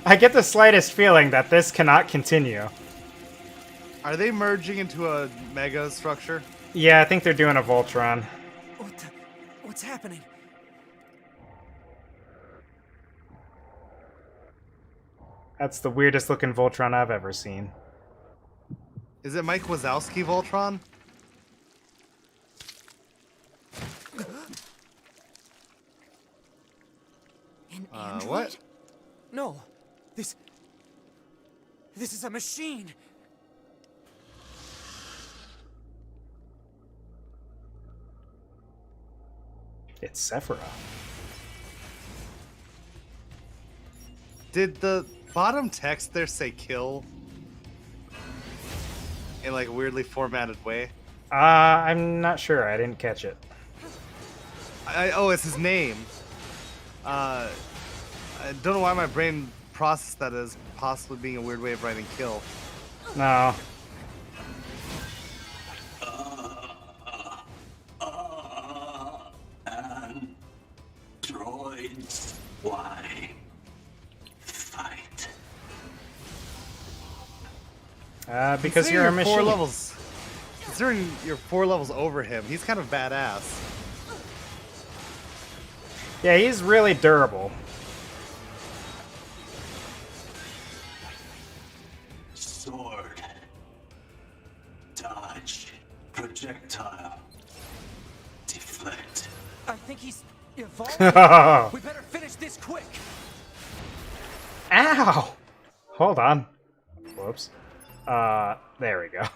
S1: I get the slightest feeling that this cannot continue.
S2: Are they merging into a mega structure?
S1: Yeah, I think they're doing a Voltron.
S7: What's happening?
S1: That's the weirdest looking Voltron I've ever seen.
S2: Is it Mike Wazowski Voltron?
S7: An
S2: android? What?
S7: No. This is a machine.
S1: It's Sephiroth.
S2: Did the bottom text there say kill? In like a weirdly formatted way?
S1: I'm not sure. I didn't catch it.
S2: Oh, it's his name. I don't know why my brain processed that as possibly being a weird way of writing kill.
S1: No.
S14: Androids, why fight?
S1: Because you're a machine.
S2: 4 levels. Considering you're 4 levels over him, he's kind of badass.
S1: Yeah, he's really durable.
S14: Sword. Dodge. Projectile. Deflect.
S7: I think he's evolving. We better finish this quick.
S1: Ow! Hold on. Whoops. There we go.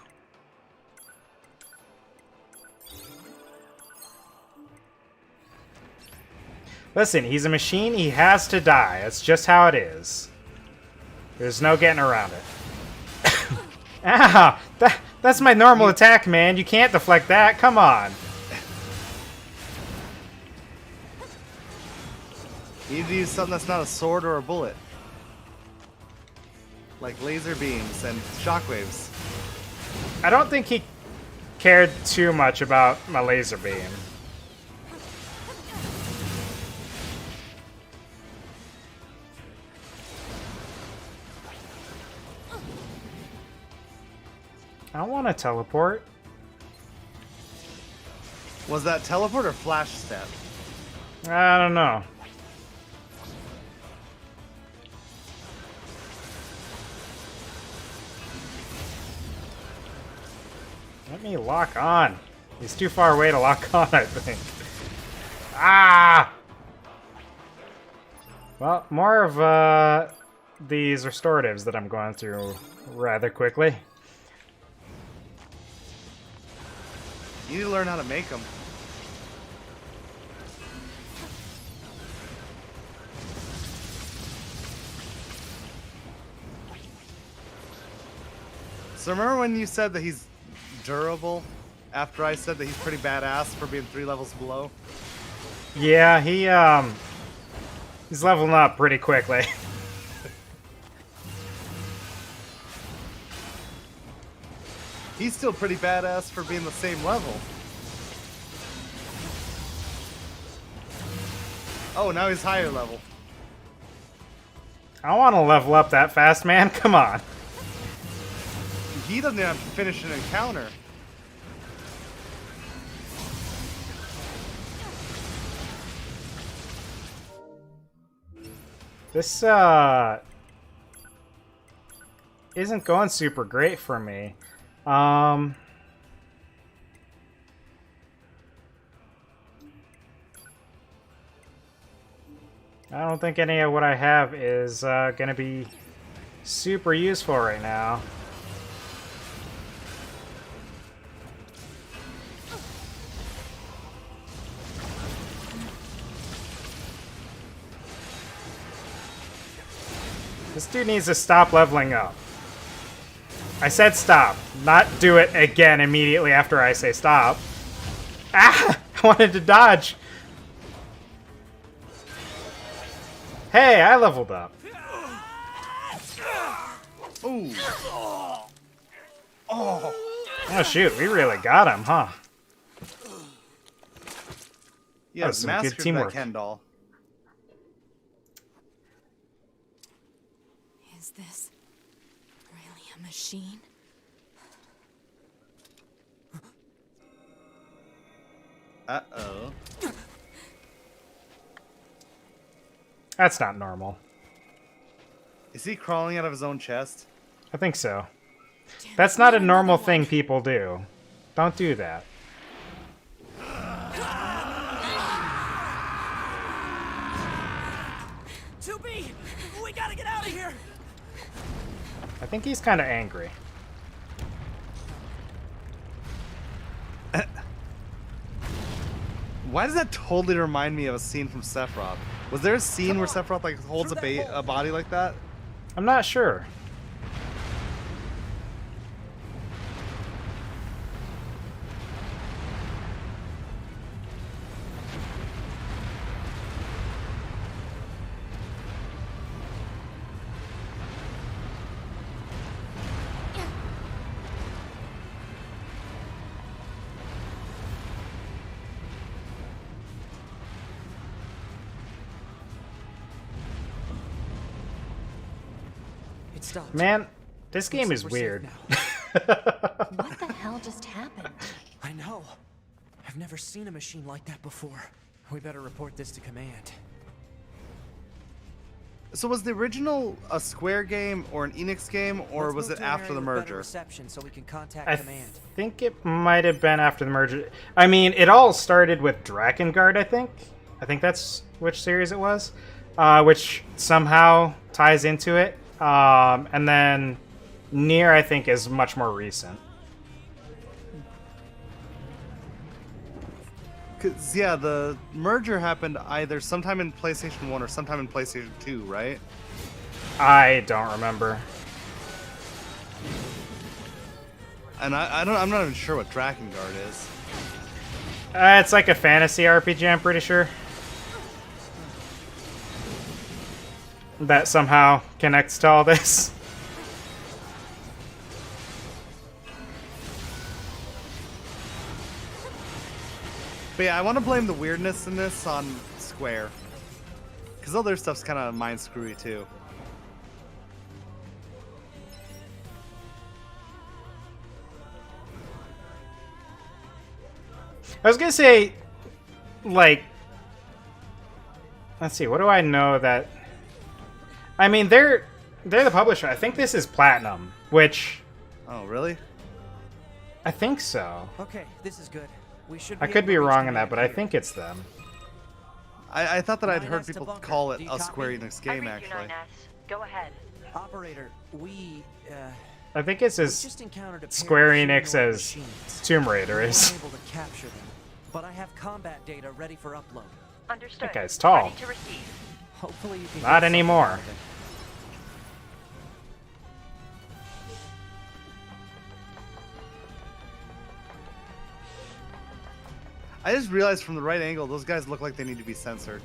S1: Listen, he's a machine. He has to die. That's just how it is. There's no getting around it. Ow! That's my normal attack, man. You can't deflect that. Come on.
S2: You need to use something that's not a sword or a bullet. Like laser beams and shockwaves.
S1: I don't think he cared too much about my laser beam. I don't want to teleport.
S2: Was that teleport or flash step?
S1: I don't know. Let me lock on. He's too far away to lock on, I think. Ah! Well, more of these restoratives that I'm going through rather quickly.
S2: You need to learn how to make them. So remember when you said that he's durable after I said that he's pretty badass for being 3 levels below?
S1: Yeah, he's leveling up pretty quickly.
S2: He's still pretty badass for being the same level. Oh, now he's higher level.
S1: I don't want to level up that fast, man. Come on.
S2: He doesn't have to finish an encounter.
S1: This, isn't going super great for me. I don't think any of what I have is gonna be super useful right now. This dude needs to stop leveling up. I said stop, not do it again immediately after I say stop. Ah! I wanted to dodge. Hey, I leveled up.
S2: Ooh.
S1: Oh shoot, we really got him, huh?
S2: Yeah,
S1: was some good
S2: mastered that
S1: teamwork.
S2: Ken doll.
S3: Is this really a machine?
S2: Uh-oh.
S1: That's not normal.
S2: Is he crawling out of his own chest?
S1: I think so. That's not a normal thing people do. Don't do that.
S7: 2B! We gotta get out of here!
S1: I think he's kind of angry.
S2: Why does that totally remind me of a scene from Sephiroth? Was there a scene where Sephiroth like holds a body like that?
S1: I'm not sure.
S7: It stopped.
S1: Man, this game
S7: Looks
S1: is
S7: like we're safe
S1: weird.
S7: now.
S3: What the hell just happened?
S7: I know. I've never seen a machine like that before. We better report this to command.
S2: So was the original a Square game or an Enix game, or
S7: Let's
S2: was
S7: move
S2: it
S7: to an
S2: after
S7: area
S2: the
S7: with better
S2: merger?
S7: reception so we can contact
S1: I
S7: command.
S1: think it might have been after the merger. I mean, it all started with Drakengard, I think. I think that's which series it was, which somehow ties into it. And then Nier, I think, is much more recent.
S2: Cause yeah, the merger happened either sometime in PlayStation 1 or sometime in PlayStation 2, right?
S1: I don't remember.
S2: And I'm not even sure what Drakengard is.
S1: It's like a fantasy RPG, I'm pretty sure. That somehow connects to all this.
S2: But yeah, I want to blame the weirdness in this on Square. Because all their stuff's kind of mind screwy too.
S1: I was gonna say, like, let's see, what do I know that? I mean, they're the publisher. I think this is Platinum, which
S2: Oh, really?
S1: I think so.
S7: Okay, this is good. We should.
S1: I could be wrong on that, but I think it's them.
S2: I thought that I'd
S7: 9S
S2: heard
S7: to
S2: people
S7: bunker.
S2: call it
S7: Do you
S2: a
S7: copy?
S2: Square Enix game, actually.
S14: Go ahead.
S7: Operator, we
S1: I think it's as
S7: just encountered a pair
S1: Square
S7: of
S1: Enix
S7: humanoid
S1: as
S7: machines.
S1: Tomb Raider
S7: We
S1: is.
S7: weren't able to capture them, but I have combat data ready for upload.
S14: Understood.
S1: That guy's tall.
S14: Ready to receive.
S7: Hopefully you can.
S1: Not
S7: get something
S1: anymore.
S7: out of it.
S2: I just realized from the right angle, those guys look like they need to be censored.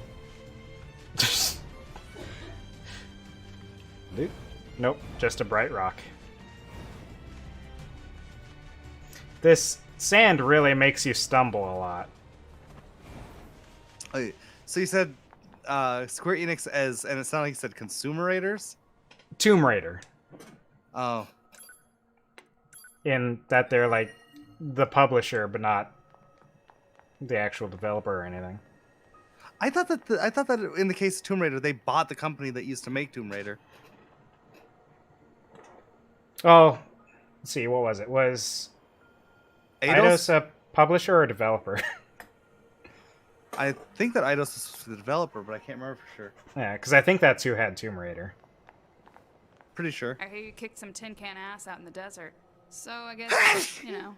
S1: Nope, just a bright rock. This sand really makes you stumble a lot.
S2: Oh, so you said Square Enix as, and it sounded like you said Consumerators?
S1: Tomb Raider,
S2: Oh.
S1: in that they're like the publisher, but not the actual developer or anything.
S2: I thought that in the case of Tomb Raider, they bought the company that used to make Tomb Raider.
S1: Oh, let's see, what was it? Was
S2: Eidos?
S1: Eidos a publisher or a developer?
S2: I think that Eidos is the developer, but I can't remember for sure.
S1: Yeah, because I think that's who had Tomb Raider.
S2: Pretty sure.
S13: I hear you kicked some tin can ass out in the desert. So I guess, you know.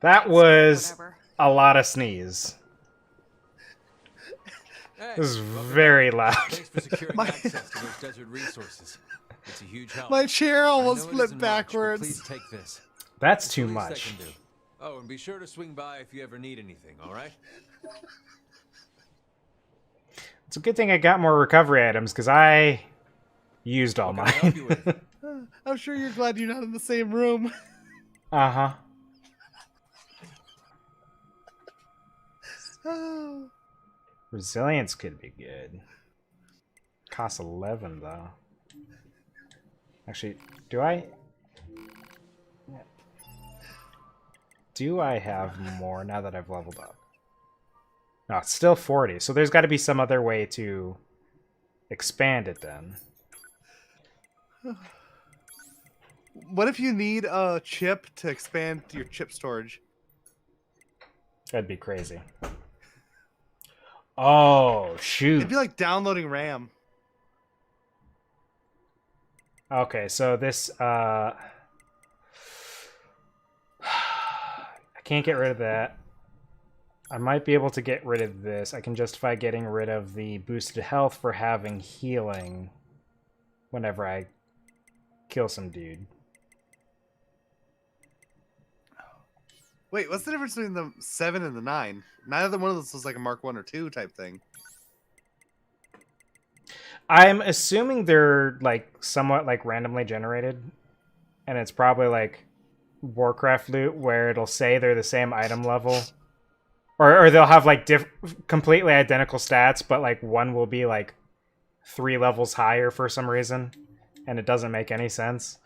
S1: That was
S13: whatever.
S1: a lot of sneeze.
S12: Hey,
S1: This is
S12: welcome
S1: very
S12: back.
S1: loud.
S12: Thanks for securing access to those desert resources. It's a huge help.
S2: My chair
S12: I
S2: almost
S12: know it
S2: flipped
S12: isn't much, but
S2: backwards.
S12: please take this.
S1: That's
S12: It's
S1: too
S12: the least I
S1: much.
S12: can do. Oh, and be sure to swing by if you ever need anything, all right?
S1: It's a good thing I got more recovery items, because I used all
S12: What can I help you
S1: mine.
S12: with?
S2: I'm sure you're glad you're not in the same room.
S1: Uh-huh.
S2: Oh.
S1: Resilience could be good. Costs 11, though. Actually, do I... Do I have more now that I've leveled up? No, it's still 40, so there's got to be some other way to expand it then.
S2: What if you need a chip to expand your chip storage?
S1: That'd be crazy. Oh, shoot.
S2: It'd be like downloading RAM.
S1: Okay, so this, I can't get rid of that. I might be able to get rid of this. I can justify getting rid of the boosted health for having healing whenever I kill some dude.
S2: Wait, what's the difference between the 7 and the 9? Neither one of those was like a Mark 1 or 2 type thing.
S1: I'm assuming they're like somewhat like randomly generated, and it's probably like Warcraft loot where it'll say they're the same item level, or they'll have like completely identical stats, but like one will be like 3 levels higher for some reason, and it doesn't make any sense.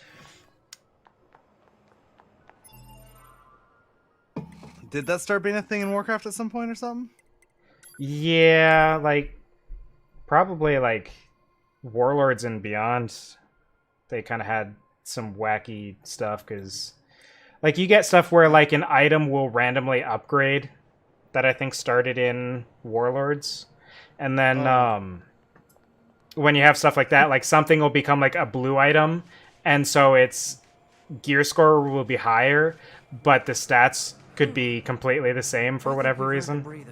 S2: Did that start being a thing in Warcraft at some point or something?
S1: Yeah, like probably like Warlords and Beyond, they kind of had some wacky stuff, because like you get stuff where like an item will randomly upgrade that I think started in Warlords, and then when you have stuff like that, like something will become like a blue item, and so its gear score will be higher, but the stats could be completely the same for whatever reason.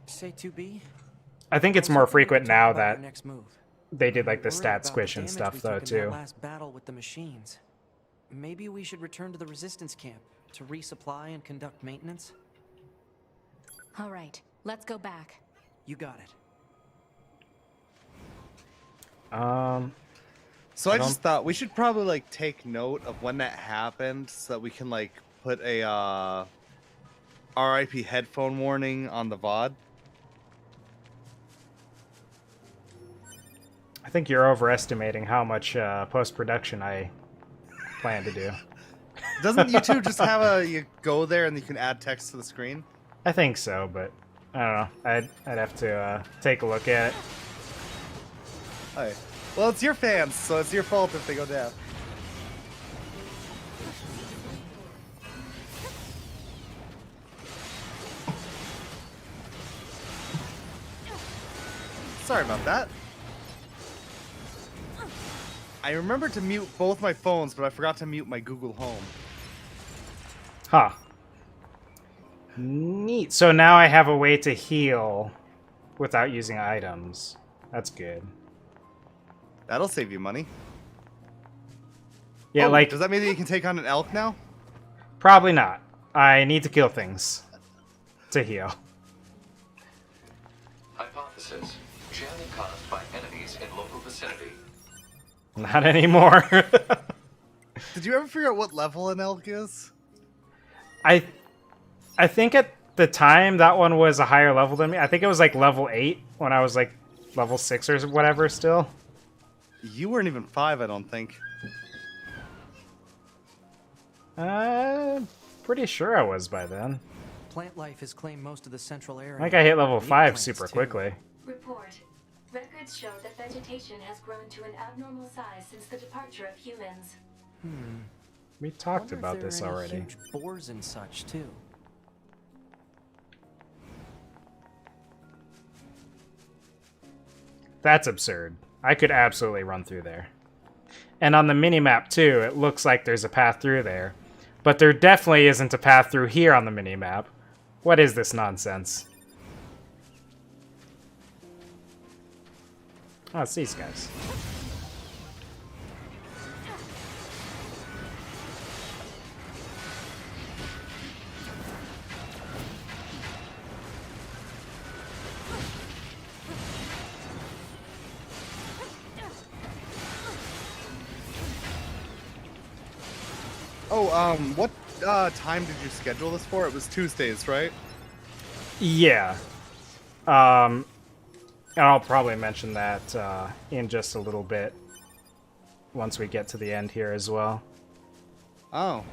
S7: Say 2B?
S1: I think it's more frequent now that
S7: Next move.
S1: they did like the
S7: Worried
S1: stat
S7: about
S1: squish
S7: the
S1: and
S7: damage
S1: stuff
S7: we
S1: though
S7: took in that
S1: too.
S7: last battle with the machines. Maybe we should return to the resistance camp to resupply and conduct maintenance.
S3: All right, let's go back.
S7: You got it.
S2: So I just thought we should probably like take note of when that happened so that we can like put a RIP headphone warning on the VOD.
S1: I think you're overestimating how much post-production I plan to do.
S2: Doesn't YouTube just have you go there and you can add text to the screen?
S1: I think so, but I don't know. I'd have to take a look at it.
S2: Alright. Well, it's your fans, so it's your fault if they go down. Sorry about that. I remembered to mute both my phones, but I forgot to mute my Google Home.
S1: Huh. Neat. So now I have a way to heal without using items. That's good.
S2: That'll save you money.
S1: Yeah,
S2: Oh,
S1: like...
S2: does that mean that you can take on an elk now?
S1: Probably not. I need to kill things to heal.
S6: Hypothesis. Jamming caused by enemies in local vicinity.
S1: Not anymore.
S2: Did you ever figure out what level an elk is?
S1: I think at the time that one was a higher level than me. I think it was like level 8 when I was like level 6 or whatever still.
S2: You weren't even 5, I don't think.
S1: Pretty sure I was by then.
S7: Plant life has claimed most of the central area.
S1: I think I hit level
S7: Meat
S1: 5
S7: plants,
S1: super
S7: too.
S1: quickly.
S15: Report. Records show that vegetation has grown to an abnormal size since the departure of humans.
S1: We talked
S7: Wonder if
S1: about
S7: there
S1: this
S7: are any
S1: already.
S7: Huge boars and such too.
S1: That's absurd. I could absolutely run through there. And on the minimap, too, it looks like there's a path through there. But there definitely isn't a path through here on the minimap. What is this nonsense? Oh, it's these guys.
S2: Oh, what time did you schedule this for? It was Tuesdays, right?
S1: Yeah. And I'll probably mention that in just a little bit once we get to the end here as well.
S2: Oh,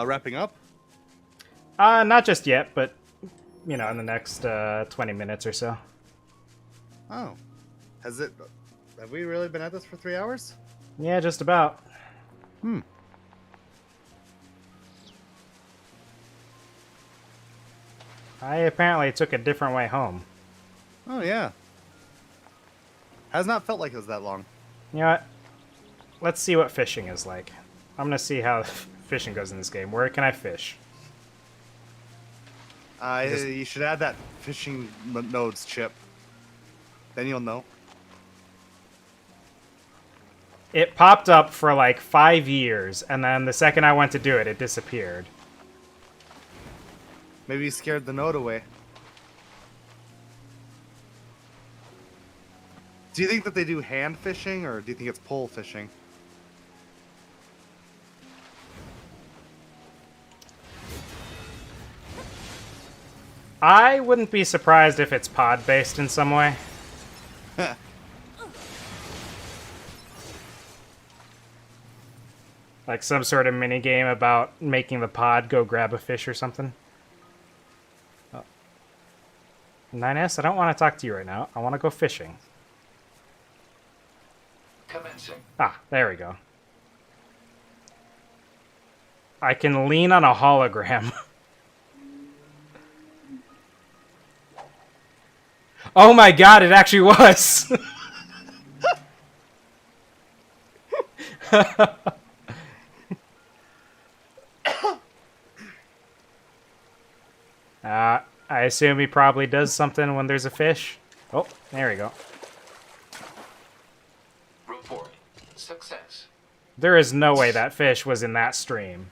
S2: wrapping up?
S1: Not just yet, but, you know, in the next 20 minutes or so.
S2: Oh. Have we really been at this for 3 hours?
S1: Yeah, just about.
S2: Hmm.
S1: I apparently took a different way home.
S2: Oh, yeah. Has not felt like it was that long.
S1: You know what? Let's see what fishing is like. I'm gonna see how fishing goes in this game. Where can I fish?
S2: You should add that fishing nodes chip. Then you'll know.
S1: It popped up for like 5 years, and then the second I went to do it, it disappeared.
S2: Maybe you scared the node away. Do you think that they do hand fishing, or do you think it's pole fishing?
S1: I wouldn't be surprised if it's pod-based in some way. Like some sort of minigame about making the pod go grab a fish or something. 9S, I don't want to talk to you right now. I want to go fishing.
S6: Commencing.
S1: Ah, there we go. I can lean on a hologram. Oh my god, it actually was! I assume he probably does something when there's a fish. Oh, there we go.
S6: Report. Success.
S1: There is no way that fish was in that stream.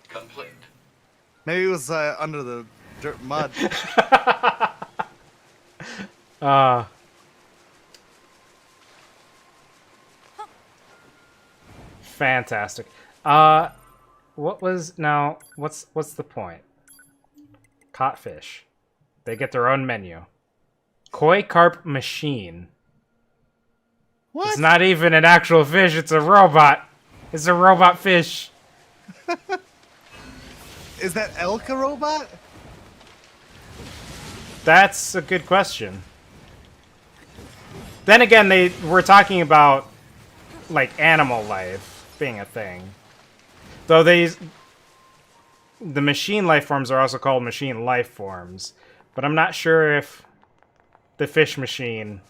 S6: Complete.
S2: Maybe it was under the dirt mud.
S1: Fantastic. What was now? What's the point? Caught fish. They get their own menu. Koi carp machine.
S2: What?
S1: It's not even an actual fish. It's a robot. It's a robot fish.
S2: Is that elk a robot?
S1: That's a good question. Then again, they were talking about like animal life being a thing. Though the machine life forms are also called machine life forms, but I'm not sure if the fish machine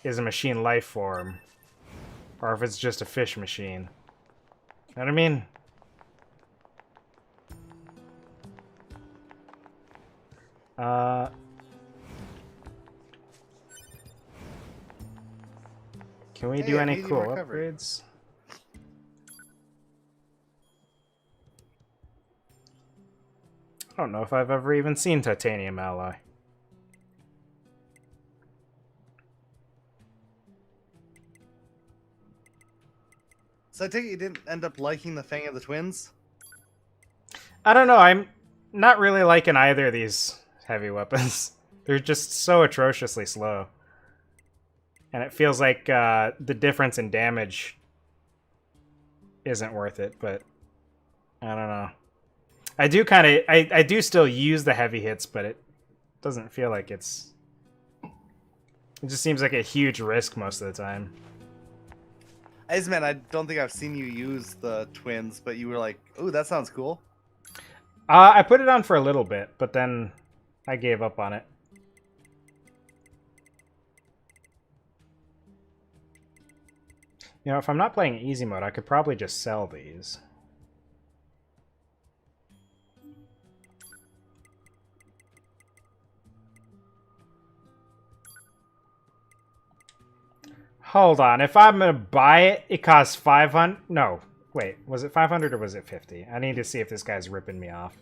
S1: is a machine life form or if it's just a fish machine. You know what I mean? Can we do any cool upgrades? I don't know if I've ever even seen titanium alloy.
S2: So I take it you didn't end up liking the Fang of the Twins?
S1: I don't know. I'm not really liking either of these heavy weapons. They're just so atrociously slow. And it feels like the difference in damage isn't worth it, but I don't know. I do kind of... I do still use the heavy hits, but it doesn't feel like it's... It just seems like a huge risk most of the time.
S2: Man, I don't think I've seen you use the twins, but you were like, ooh, that sounds cool.
S1: I put it on for a little bit, but then I gave up on it. You know, if I'm not playing easy mode, I could probably just sell these. Hold on. If I'm going to buy it, it costs 500. No. Wait. Was it 500 or was it 50? I need to see if this guy's ripping me off.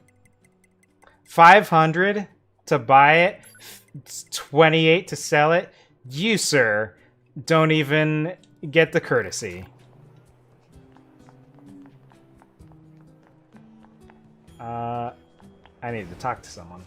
S1: 500 to buy it, 28 to sell it. You, sir, don't even get the courtesy. I need to talk to someone.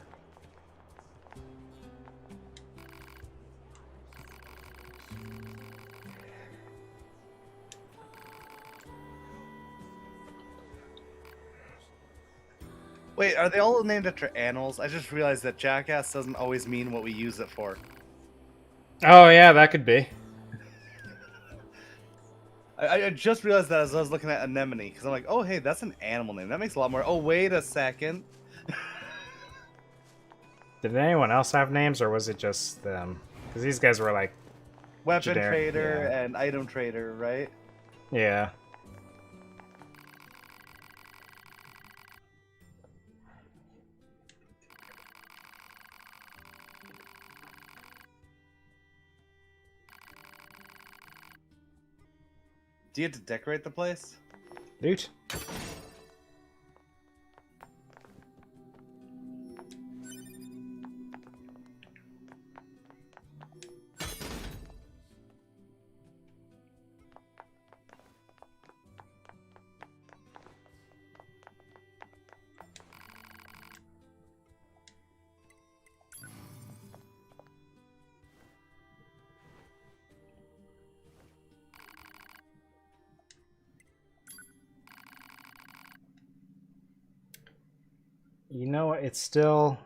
S2: Wait, are they all named after animals? I just realized that jackass doesn't always mean what we use it for.
S1: Oh, yeah, that could be.
S2: I just realized that as I was looking at anemone, because I'm like, oh, hey, that's an animal name. That makes a lot more... Oh, wait a second.
S1: Did anyone else have names, or was it just them? Because these guys were like...
S2: Weapon
S1: generic,
S2: trader
S1: yeah.
S2: and item trader, right?
S1: Yeah.
S2: Do you have to decorate the place?
S1: Loot. You know what? It's still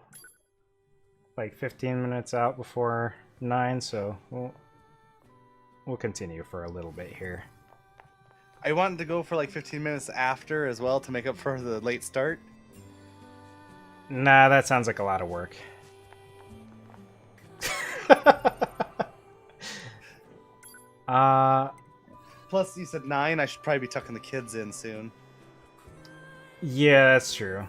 S1: like 15 minutes out before 9, so we'll continue for a little bit here.
S2: I wanted to go for like 15 minutes after as well to make up for the late start.
S1: Nah, that sounds like a lot of work.
S2: Plus, you said 9. I should probably be tucking the kids in soon.
S1: Yeah, that's true.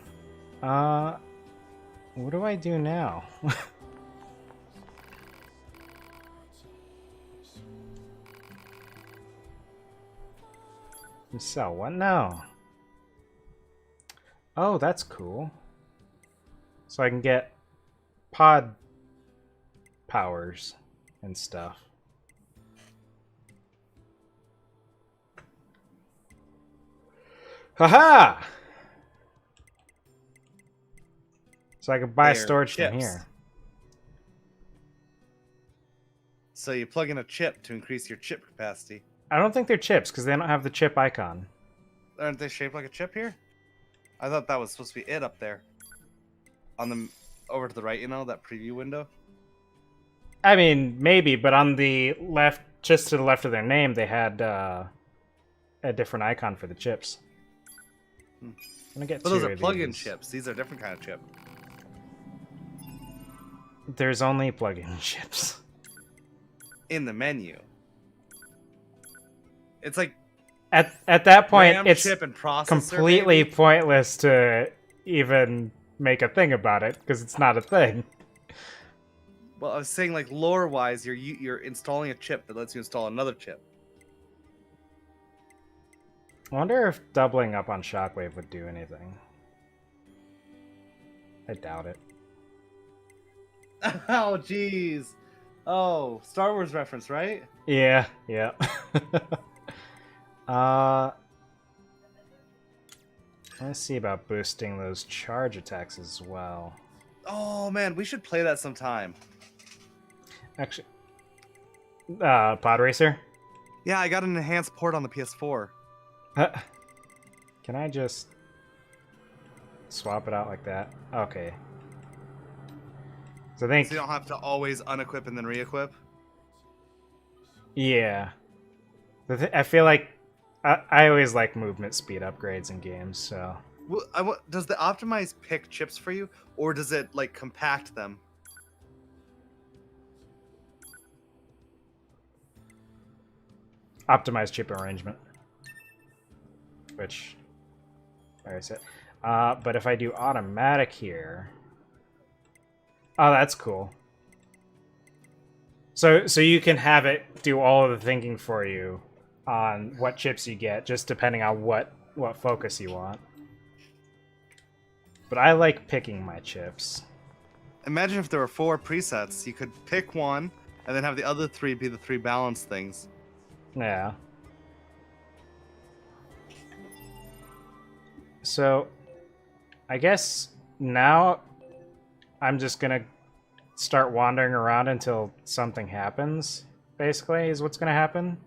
S1: What do I do now? Sell what now? Oh, that's cool. So I can get pod powers and stuff. Haha! So I can buy storage from here.
S2: So you plug in a chip to increase your chip capacity.
S1: I don't think they're chips because they don't have the chip icon.
S2: Aren't they shaped like a chip here? I thought that was supposed to be it up there. On the over to the right, you know, that preview window.
S1: I mean, maybe, but on the left, just to the left of their name, they had a different icon for the chips. I'm gonna get
S2: But
S1: two
S2: those are
S1: of
S2: plug-in
S1: these.
S2: chips. These are a different kind of chip.
S1: There's only plug-in chips.
S2: In the menu. It's like
S1: At that point,
S2: RAM,
S1: it's
S2: chip, and processor,
S1: completely
S2: maybe?
S1: pointless to even make a thing about it because it's not a thing.
S2: Well, I was saying, like, lore-wise, you're installing a chip that lets you install another chip.
S1: I wonder if doubling up on Shockwave would do anything. I doubt it.
S2: Oh, jeez. Oh, Star Wars reference, right?
S1: Yeah, yeah. Let's see about boosting those charge attacks as well.
S2: Oh, man, we should play that sometime.
S1: Actually, Pod Racer?
S2: Yeah, I got an enhanced port on the PS4.
S1: Can I just swap it out like that? Okay. So I think...
S2: So you don't have to always unequip and then re-equip?
S1: Yeah. I feel like I always like movement speed upgrades in games, so...
S2: Well, does the optimize pick chips for you, or does it, like, compact them?
S1: optimized chip arrangement. Which, where is it? But if I do automatic here, oh, that's cool. So you can have it do all of the thinking for you on what chips you get, just depending on what focus you want. But I like picking my chips.
S2: Imagine if there were 4 presets. You could pick one, and then have the other 3 be the 3 balanced things.
S1: Yeah. So, I guess now I'm just gonna start wandering around until something happens, basically, is what's gonna happen.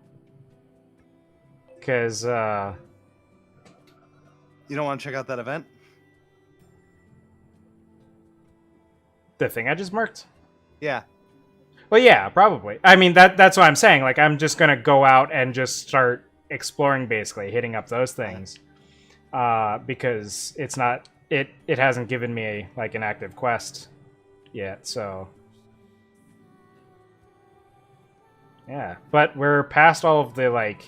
S1: Because,
S2: You don't want to check out that event?
S1: the thing I just marked?
S2: Yeah.
S1: Well, yeah, probably. I mean, that's what I'm saying. Like, I'm just gonna go out and just start exploring, basically, hitting up those things. Because it's not... It hasn't given me, like, an active quest yet, so... Yeah, but we're past all of the, like,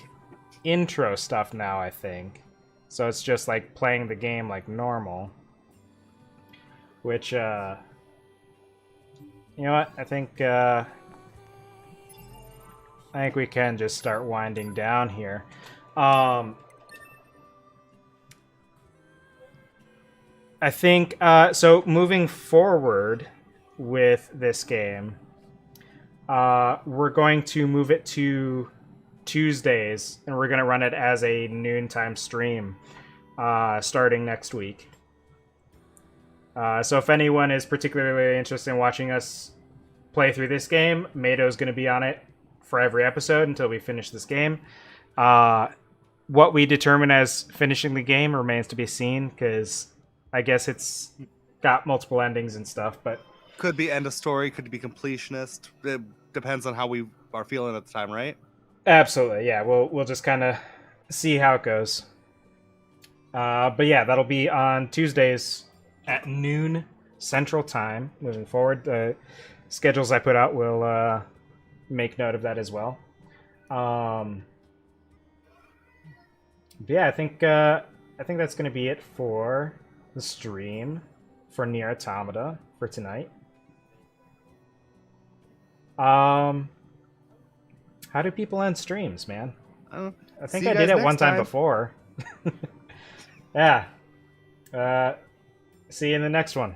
S1: intro stuff now, I think. So it's just, like, playing the game like normal. Which, you know what? I think we can just start winding down here. I think, so moving forward with this game, we're going to move it to Tuesdays, and we're going to run it as a noontime stream starting next week. So if anyone is particularly interested in watching us play through this game, Meido is going to be on it for every episode until we finish this game. What we determine as finishing the game remains to be seen, because I guess it's got multiple endings and stuff, but...
S2: Could be end of story, could be completionist. It depends on how we are feeling at the time, right?
S1: Absolutely, yeah. We'll just kind of see how it goes. But yeah, that'll be on Tuesdays at noon Central Time. Moving forward, the schedules I put out will make note of that as well. But yeah, I think that's going to be it for the stream for Nier Automata for tonight. How do people end streams, man? I think I did it one time before. Yeah. See you in the next one.